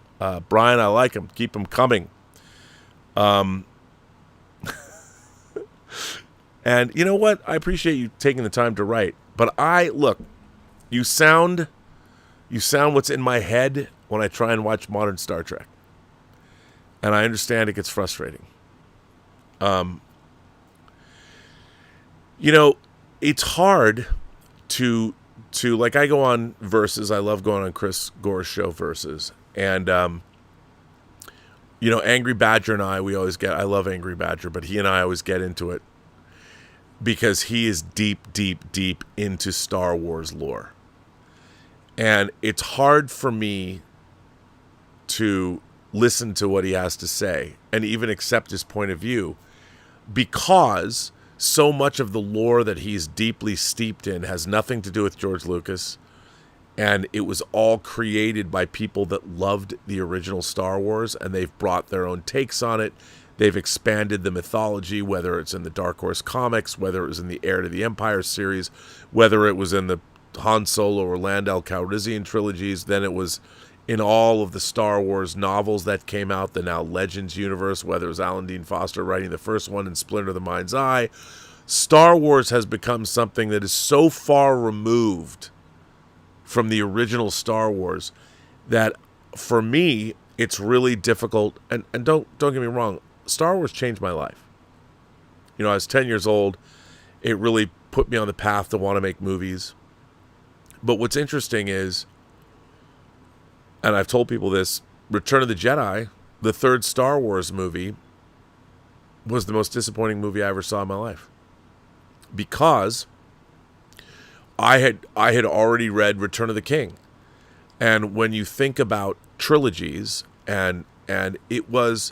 Brian, I like them. Keep them coming. And you know what? I appreciate you taking the time to write. But you sound what's in my head when I try and watch modern Star Trek. And I understand it gets frustrating. It's hard to like, I go on Versus. I love going on Chris Gore's show Versus. And Angry Badger and I love Angry Badger, but he and I always get into it because he is deep, deep, deep into Star Wars lore. And it's hard for me to listen to what he has to say and even accept his point of view, because so much of the lore that he's deeply steeped in has nothing to do with George Lucas, and it was all created by people that loved the original Star Wars, and they've brought their own takes on it. They've expanded the mythology, whether it's in the Dark Horse comics, whether it was in the Heir to the Empire series, whether it was in the Han Solo or Lando Calrissian trilogies, then it was in all of the Star Wars novels that came out, the now Legends universe, whether it was Alan Dean Foster writing the first one in Splinter of the Mind's Eye. Star Wars has become something that is so far removed from the original Star Wars that for me it's really difficult. And don't get me wrong, Star Wars changed my life. I was 10 years old. It really put me on the path to want to make movies. But what's interesting is, and I've told people this, Return of the Jedi, the third Star Wars movie, was the most disappointing movie I ever saw in my life. Because I had already read Return of the King. And when you think about trilogies, and it was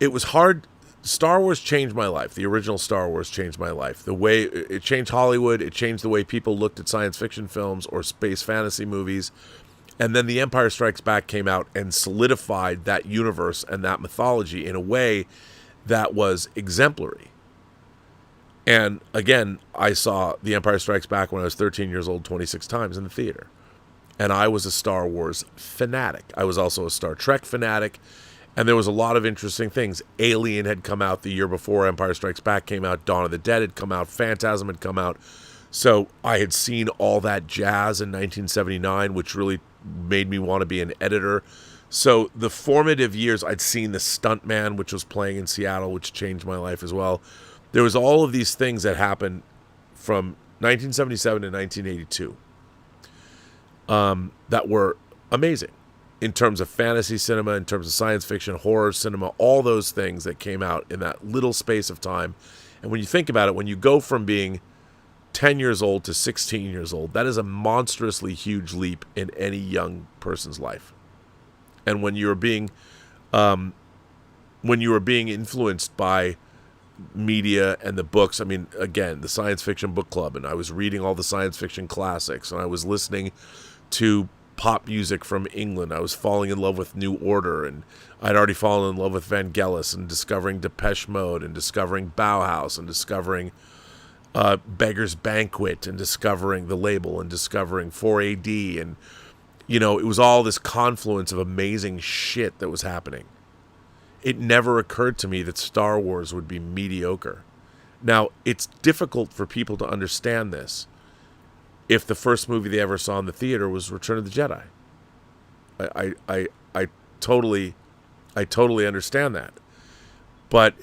hard. Star Wars changed my life. The original Star Wars changed my life. The way it changed Hollywood, it changed the way people looked at science fiction films or space fantasy movies. And then The Empire Strikes Back came out and solidified that universe and that mythology in a way that was exemplary. And again, I saw The Empire Strikes Back when I was 13 years old 26 times in the theater. And I was a Star Wars fanatic. I was also a Star Trek fanatic. And there was a lot of interesting things. Alien had come out the year before Empire Strikes Back came out. Dawn of the Dead had come out. Phantasm had come out. So I had seen all that jazz in 1979, which really made me want to be an editor. So the formative years, I'd seen The Stuntman, which was playing in Seattle, which changed my life as well. There was all of these things that happened from 1977 to 1982 that were amazing in terms of fantasy cinema, in terms of science fiction, horror cinema, all those things that came out in that little space of time. And when you think about it, when you go from being 10 years old to 16 years old, that is a monstrously huge leap in any young person's life. And when you're being influenced by media and the books, I mean, again, the science fiction book club, and I was reading all the science fiction classics, and I was listening to pop music from England. I was falling in love with New Order, and I'd already fallen in love with Vangelis, and discovering Depeche Mode, and discovering Bauhaus, and discovering Beggar's Banquet, and discovering The Label, and discovering 4AD, and, you know, it was all this confluence of amazing shit that was happening. It never occurred to me that Star Wars would be mediocre. Now, it's difficult for people to understand this if the first movie they ever saw in the theater was Return of the Jedi. I totally understand that. But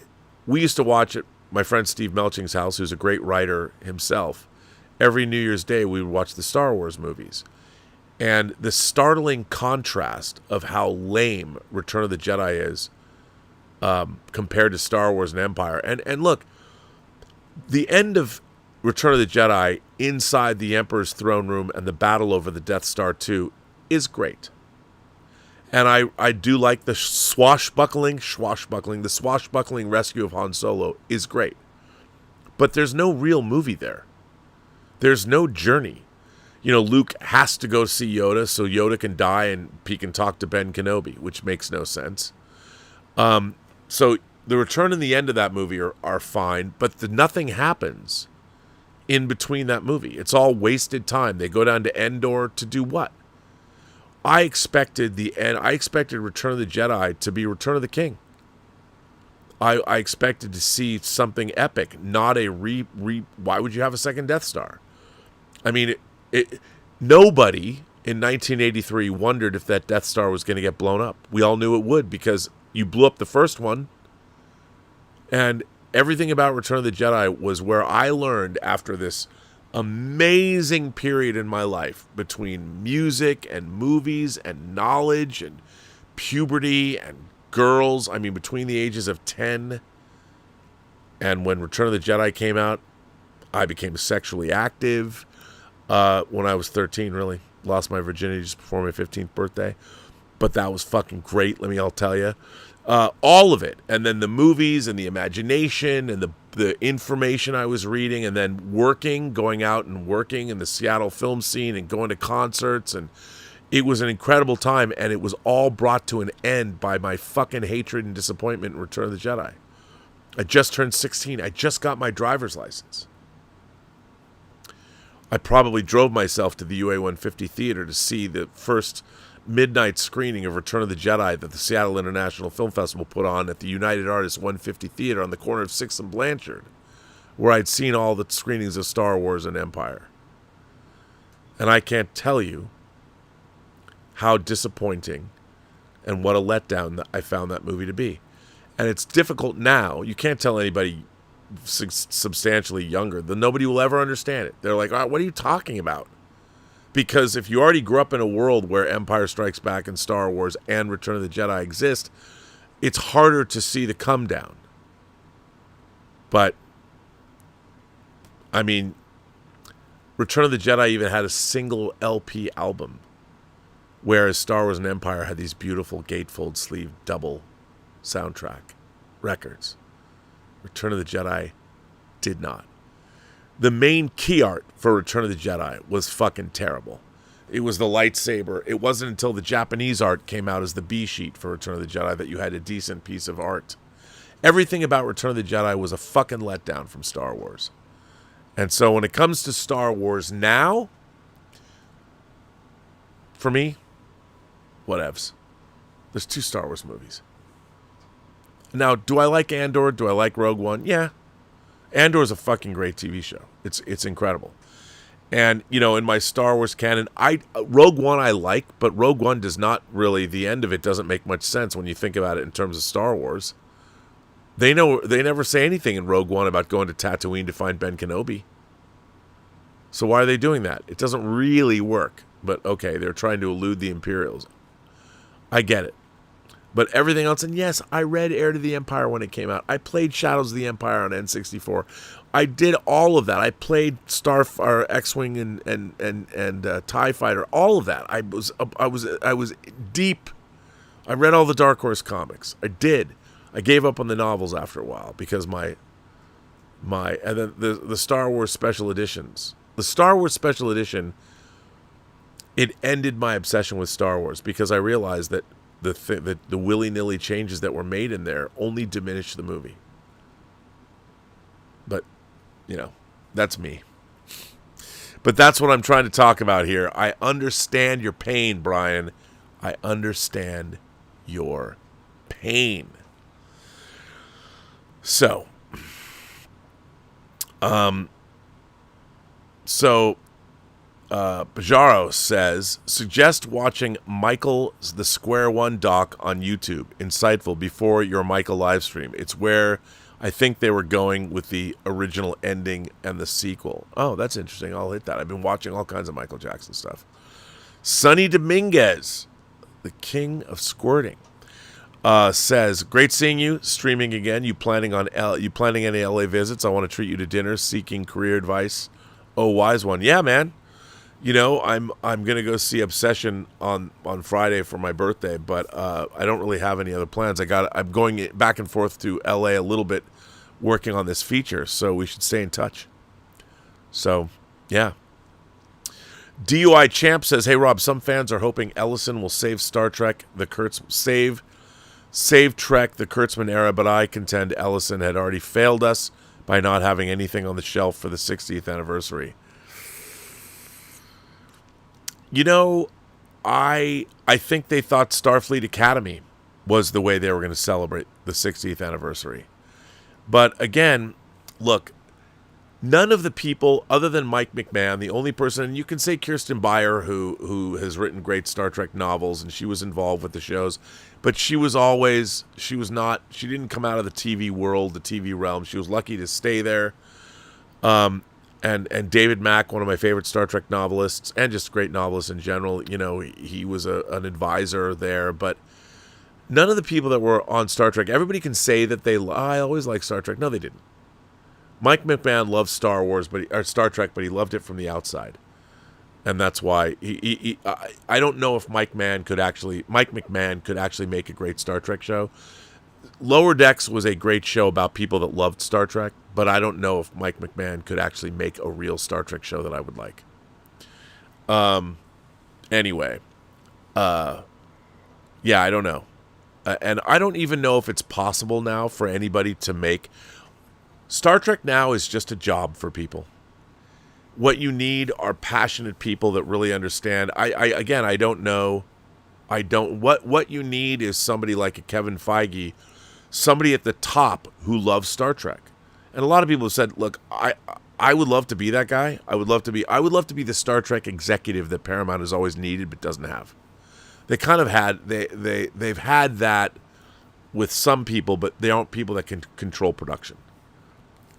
we used to watch at my friend Steve Melching's house, who's a great writer himself. Every New Year's Day, we would watch the Star Wars movies. And the startling contrast of how lame Return of the Jedi is compared to Star Wars and Empire. And look, the end of Return of the Jedi inside the Emperor's throne room and the battle over the Death Star 2 is great. And I do like the swashbuckling rescue of Han Solo is great. But there's no real movie there. There's no journey. You know, Luke has to go see Yoda so Yoda can die and he can talk to Ben Kenobi, which makes no sense. So the return and the end of that movie are fine, but nothing happens in between that movie. It's all wasted time. They go down to Endor to do what? I expected Return of the Jedi to be Return of the King. I expected to see something epic, not a why would you have a second Death Star? I mean, nobody in 1983 wondered if that Death Star was going to get blown up. We all knew it would because you blew up the first one. And everything about Return of the Jedi was where I learned, after this amazing period in my life between music and movies and knowledge and puberty and girls, I mean, between the ages of 10 and when Return of the Jedi came out, I became sexually active when I was 13, really. Lost my virginity just before my 15th birthday. But that was fucking great, let me all tell you. All of it. And then the movies and the imagination and the information I was reading, and then going out and working in the Seattle film scene and going to concerts. And it was an incredible time, and it was all brought to an end by my fucking hatred and disappointment in Return of the Jedi. I just turned 16. I just got my driver's license. I probably drove myself to the UA 150 Theater to see the first midnight screening of Return of the Jedi that the Seattle International Film Festival put on at the United Artists 150 Theater on the corner of 6th and Blanchard, where I'd seen all the screenings of Star Wars and Empire. And I can't tell you how disappointing and what a letdown that I found that movie to be. And it's difficult now. You can't tell anybody substantially younger. Nobody will ever understand it. They're like, what are you talking about? Because if you already grew up in a world where Empire Strikes Back and Star Wars and Return of the Jedi exist, it's harder to see the come down. But, I mean, Return of the Jedi even had a single LP album, whereas Star Wars and Empire had these beautiful gatefold sleeve double soundtrack records. Return of the Jedi did not. The main key art for Return of the Jedi was fucking terrible. It was the lightsaber. It wasn't until the Japanese art came out as the B sheet for Return of the Jedi that you had a decent piece of art. Everything about Return of the Jedi was a fucking letdown from Star Wars. And so when it comes to Star Wars now, for me, whatevs. There's 2 Star Wars movies. Now, do I like Andor? Do I like Rogue One? Yeah. Andor's a fucking great TV show. It's incredible. And, you know, in my Star Wars canon, Rogue One I like, but Rogue One does not really, the end of it doesn't make much sense when you think about it in terms of Star Wars. They never say anything in Rogue One about going to Tatooine to find Ben Kenobi. So why are they doing that? It doesn't really work. But okay, they're trying to elude the Imperials. I get it. But everything else, and yes, I read Heir to the Empire when it came out. I played Shadows of the Empire on N64. I did all of that. I played or X-wing and TIE Fighter, all of that. I was deep. I read all the Dark Horse comics. I did. I gave up on the novels after a while because and then the Star Wars special editions. The Star Wars special edition, it ended my obsession with Star Wars because I realized that the willy-nilly changes that were made in there only diminished the movie. But, that's me. But that's what I'm trying to talk about here. I understand your pain, Brian. I understand your pain. So, Bajaro says, suggest watching Michael's The Square One doc on YouTube. Insightful before your Michael live stream. It's where I think they were going with the original ending and the sequel. Oh, that's interesting. I'll hit that. I've been watching all kinds of Michael Jackson stuff. Sonny Dominguez, the king of squirting, says, great seeing you, streaming again. You planning any LA visits? I want to treat you to dinner, seeking career advice. Oh, wise one. Yeah, man. I'm gonna go see Obsession on Friday for my birthday, but I don't really have any other plans. I'm going back and forth to LA a little bit, working on this feature, so we should stay in touch. So, yeah. DUI Champ says, hey Rob, some fans are hoping Ellison will save Star Trek, save Trek, the Kurtzman era, but I contend Ellison had already failed us by not having anything on the shelf for the 60th anniversary. I think they thought Starfleet Academy was the way they were going to celebrate the 60th anniversary. But again, look, none of the people other than Mike McMahon, the only person, and you can say Kirsten Beyer, who has written great Star Trek novels, and she was involved with the shows, but she didn't come out of the TV world, the TV realm. She was lucky to stay there. And David Mack, one of my favorite Star Trek novelists, and just great novelist in general, he was an advisor there. But none of the people that were on Star Trek, everybody can say that I always liked Star Trek. No, they didn't. Mike McMahon loved Star Trek, but he loved it from the outside. And that's why I don't know if Mike McMahon could actually make a great Star Trek show. Lower Decks was a great show about people that loved Star Trek, but I don't know if Mike McMahon could actually make a real Star Trek show that I would like. Anyway. Yeah, I don't know. And I don't even know if it's possible now for anybody to make... Star Trek now is just a job for people. What you need are passionate people that really understand. I don't know. What you need is somebody like a Kevin Feige, somebody at the top who loves Star Trek. And a lot of people have said, look, I would love to be that guy. I would love to be the Star Trek executive that Paramount has always needed but doesn't have. They kind of had they've had that with some people, but they aren't people that can control production.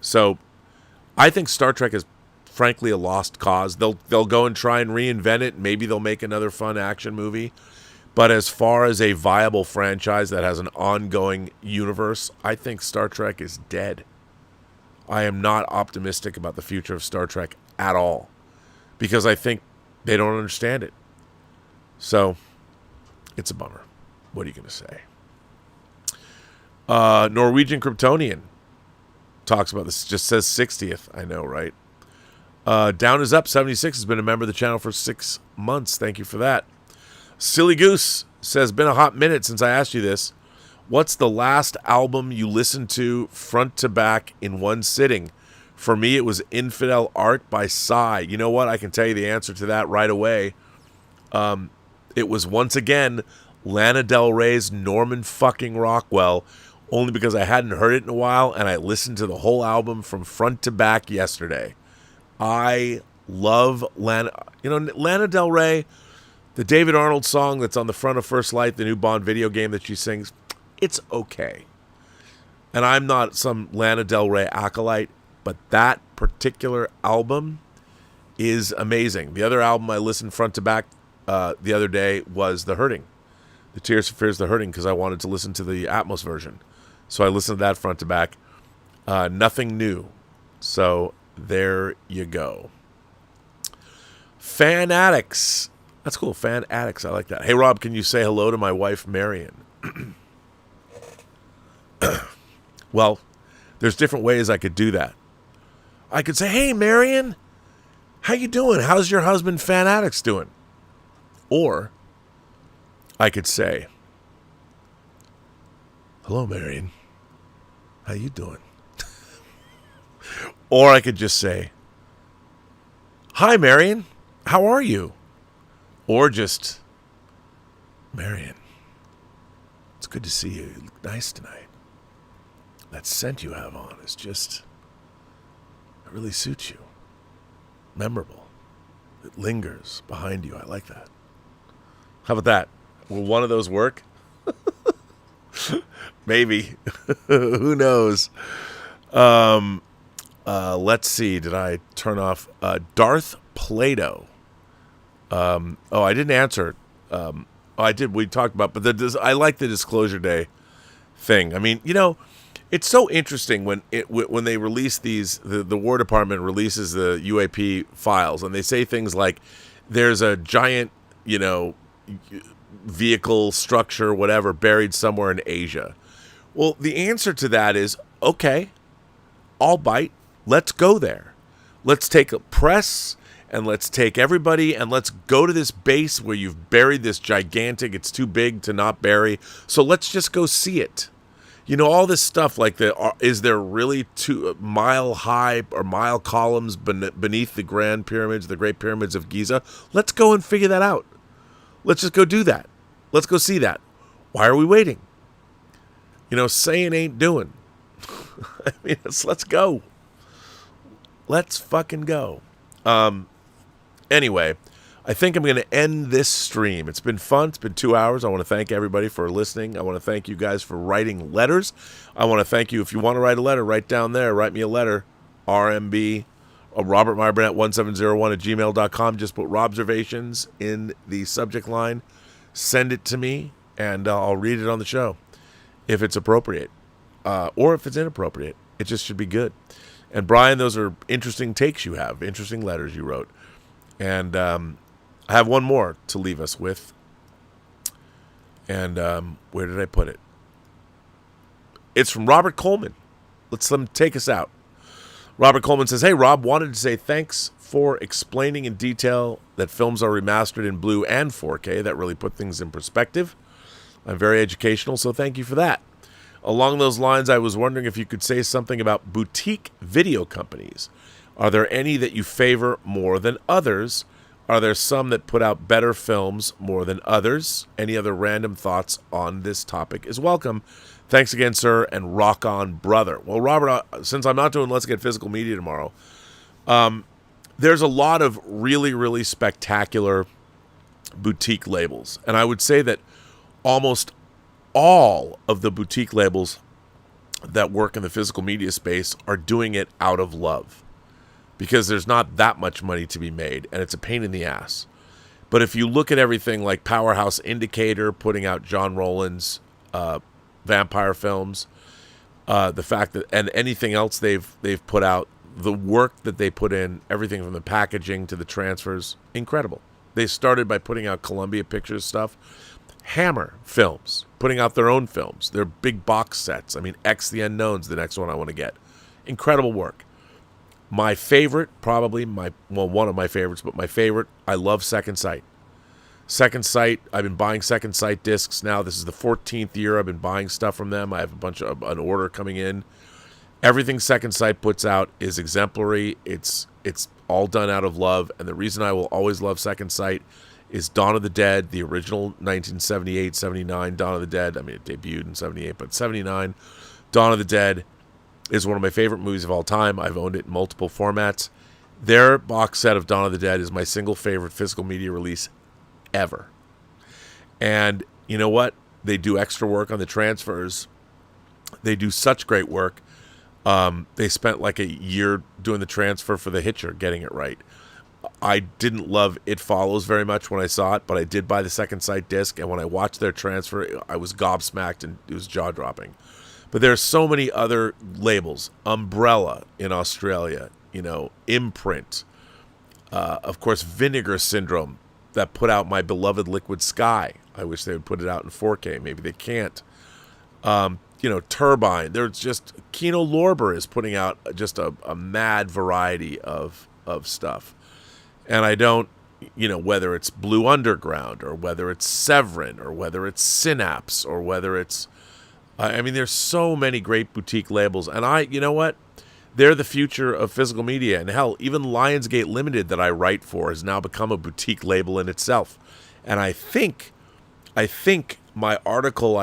So I think Star Trek is frankly a lost cause. They'll go and try and reinvent it. Maybe they'll make another fun action movie. But as far as a viable franchise that has an ongoing universe, I think Star Trek is dead. I am not optimistic about the future of Star Trek at all, because I think they don't understand it. So it's a bummer. What are you going to say? Norwegian Kryptonian talks about this. Just says 60th. I know, right? Down is Up 76 has been a member of the channel for 6 months. Thank you for that. Silly Goose says, been a hot minute since I asked you this. What's the last album you listened to front to back in one sitting? For me, it was Infidel Art by Psy. You know what? I can tell you the answer to that right away. It was once again Lana Del Rey's Norman fucking Rockwell, only because I hadn't heard it in a while, and I listened to the whole album from front to back yesterday. I love Lana. Lana Del Rey, the David Arnold song that's on the front of First Light, the new Bond video game that she sings, it's okay. And I'm not some Lana Del Rey acolyte, but that particular album is amazing. The other album I listened front to back the other day was The Hurting. The Tears for Fears, The Hurting, because I wanted to listen to the Atmos version. So I listened to that front to back. Nothing New. So there you go. Fan addicts. That's cool. Fan addicts. I like that. Hey, Rob, can you say hello to my wife, Marion? Well, there's different ways I could do that. I could say, hey, Marion, how you doing? How's your husband, Fan Addicts, doing? Or I could say, hello, Marion. How you doing? Or I could just say, hi, Marion. How are you? Or just, Marion, it's good to see you. You look nice tonight. That scent you have on is just, it really suits you. Memorable. It lingers behind you. I like that. How about that? Will one of those work? Maybe. Who knows? Let's see. Did I turn off Darth Plato? I didn't answer. I did. We talked about, but I like the Disclosure Day thing. I mean, it's so interesting when they release these. The War Department releases the UAP files, and they say things like, "There's a giant, vehicle structure, whatever, buried somewhere in Asia." Well, the answer to that is, okay, I'll bite. Let's go there. Let's take a press and let's take everybody and let's go to this base where you've buried this gigantic, it's too big to not bury. So let's just go see it. All this stuff like is there really 2 mile high or mile columns beneath the Grand Pyramids, the Great Pyramids of Giza? Let's go and figure that out. Let's just go do that. Let's go see that. Why are we waiting? Saying ain't doing. I mean, let's go. Let's fucking go. Anyway, I think I'm going to end this stream. It's been fun. It's been 2 hours. I want to thank everybody for listening. I want to thank you guys for writing letters. I want to thank you. If you want to write a letter, right down there. Write me a letter. RMB, Robert Meyer Burnett 1701 at gmail.com. Just put Robservations in the subject line. Send it to me, and I'll read it on the show if it's appropriate. Or if it's inappropriate. It just should be good. And Brian, those are interesting takes you have. Interesting letters you wrote. And I have one more to leave us with. And where did I put it? It's from Robert Coleman. Let's let him take us out. Robert Coleman says, hey, Rob, wanted to say thanks for explaining in detail that films are remastered in blue and 4K. That really put things in perspective. I'm very educational, so thank you for that. Along those lines, I was wondering if you could say something about boutique video companies. Are there any that you favor more than others? Are there some that put out better films more than others? Any other random thoughts on this topic is welcome. Thanks again, sir, and rock on, brother. Well, Robert, since I'm not doing Let's Get Physical Media tomorrow, there's a lot of really, really spectacular boutique labels. And I would say that almost all of the boutique labels that work in the physical media space are doing it out of love because there's not that much money to be made and it's a pain in the ass. But if you look at everything like Powerhouse Indicator putting out John Rowland's vampire films, the fact that and anything else they've put out, the work that they put in, everything from the packaging to the transfers, incredible. They started by putting out Columbia Pictures stuff. Hammer Films, putting out their own films. They're big box sets. I mean, X the Unknown's the next one I want to get. Incredible work. My favorite, probably one of my favorites, but my favorite, I love Second Sight. Second Sight, I've been buying Second Sight discs now. This is the 14th year I've been buying stuff from them. I have a bunch of an order coming in. Everything Second Sight puts out is exemplary. It's all done out of love, and the reason I will always love Second Sight is Dawn of the Dead, the original 1978-79 Dawn of the Dead. I mean, it debuted in 78, but 79. Dawn of the Dead is one of my favorite movies of all time. I've owned it in multiple formats. Their box set of Dawn of the Dead is my single favorite physical media release ever. And you know what? They do extra work on the transfers. They do such great work. They spent like a year doing the transfer for The Hitcher, getting it right. I didn't love It Follows very much when I saw it, but I did buy the Second Sight disc, and when I watched their transfer, I was gobsmacked, and it was jaw-dropping. But there's so many other labels. Umbrella in Australia, Imprint. Of course, Vinegar Syndrome that put out My Beloved Liquid Sky. I wish they would put it out in 4K. Maybe they can't. Turbine. There's just Kino Lorber is putting out just a mad variety of stuff. And I don't, whether it's Blue Underground or whether it's Severin or whether it's Synapse or whether it's, there's so many great boutique labels. And you know what? They're the future of physical media. And hell, even Lionsgate Limited that I write for has now become a boutique label in itself. And I think my article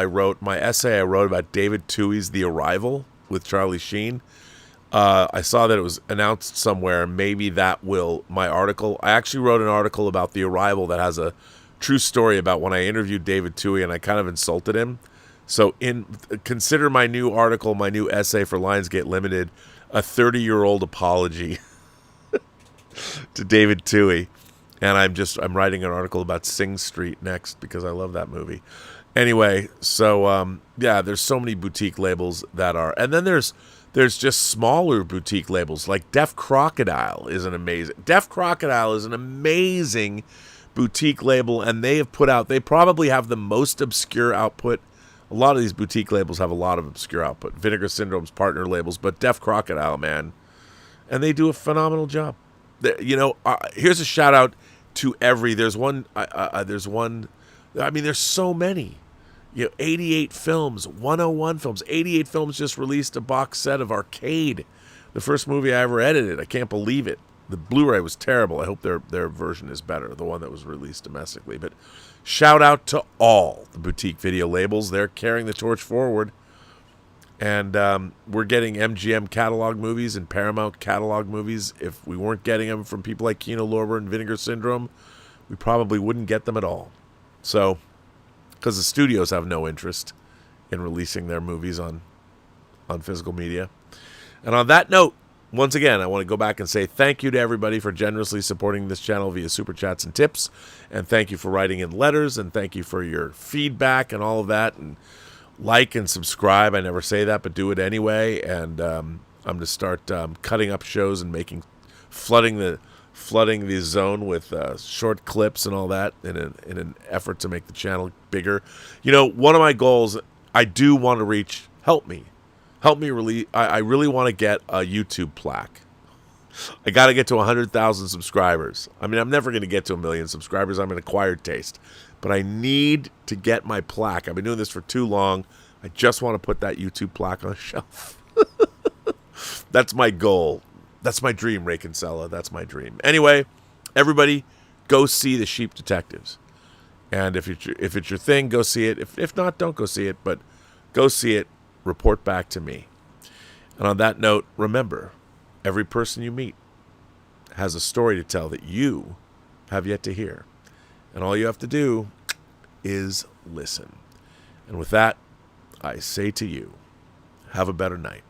my essay I wrote about David Twohy's The Arrival with Charlie Sheen, I saw that it was announced somewhere. Maybe my article, I actually wrote an article about The Arrival that has a true story about when I interviewed David Twohy and I kind of insulted him. So consider my new article, my new essay for Lionsgate Limited, a 30-year-old apology to David Twohy. And I'm writing an article about Sing Street next because I love that movie. Anyway, so there's so many boutique labels that are, and then there's just smaller boutique labels like Deaf Crocodile is an amazing boutique label, and they probably have the most obscure output. A lot of these boutique labels have a lot of obscure output. Vinegar Syndrome's partner labels, but Deaf Crocodile, man, and they do a phenomenal job. Here's a shout out to there's so many. 88 films, 101 films. 88 films just released a box set of Arcade, the first movie I ever edited. I can't believe it. The Blu-ray was terrible. I hope their version is better, the one that was released domestically. But shout out to all the boutique video labels. They're carrying the torch forward. And we're getting MGM catalog movies and Paramount catalog movies. If we weren't getting them from people like Kino Lorber and Vinegar Syndrome, we probably wouldn't get them at all. So, because the studios have no interest in releasing their movies on physical media. And on that note, once again, I want to go back and say thank you to everybody for generously supporting this channel via super chats and tips. And thank you for writing in letters. And thank you for your feedback and all of that. And like and subscribe. I never say that, but do it anyway. And I'm going to start cutting up shows and flooding the zone with short clips and all that in an effort to make the channel bigger. One of my goals, I do want to reach. Help me really. I really want to get a YouTube plaque. I got to get to 100,000 subscribers. I'm never going to get to 1 million subscribers. I'm an acquired taste. But I need to get my plaque. I've been doing this for too long. I just want to put that YouTube plaque on a shelf. That's my goal. That's my dream, Ray Kinsella. That's my dream. Anyway, everybody, go see The Sheep Detectives. And if it's your thing, go see it. If not, don't go see it. But go see it. Report back to me. And on that note, remember, every person you meet has a story to tell that you have yet to hear. And all you have to do is listen. And with that, I say to you, have a better night.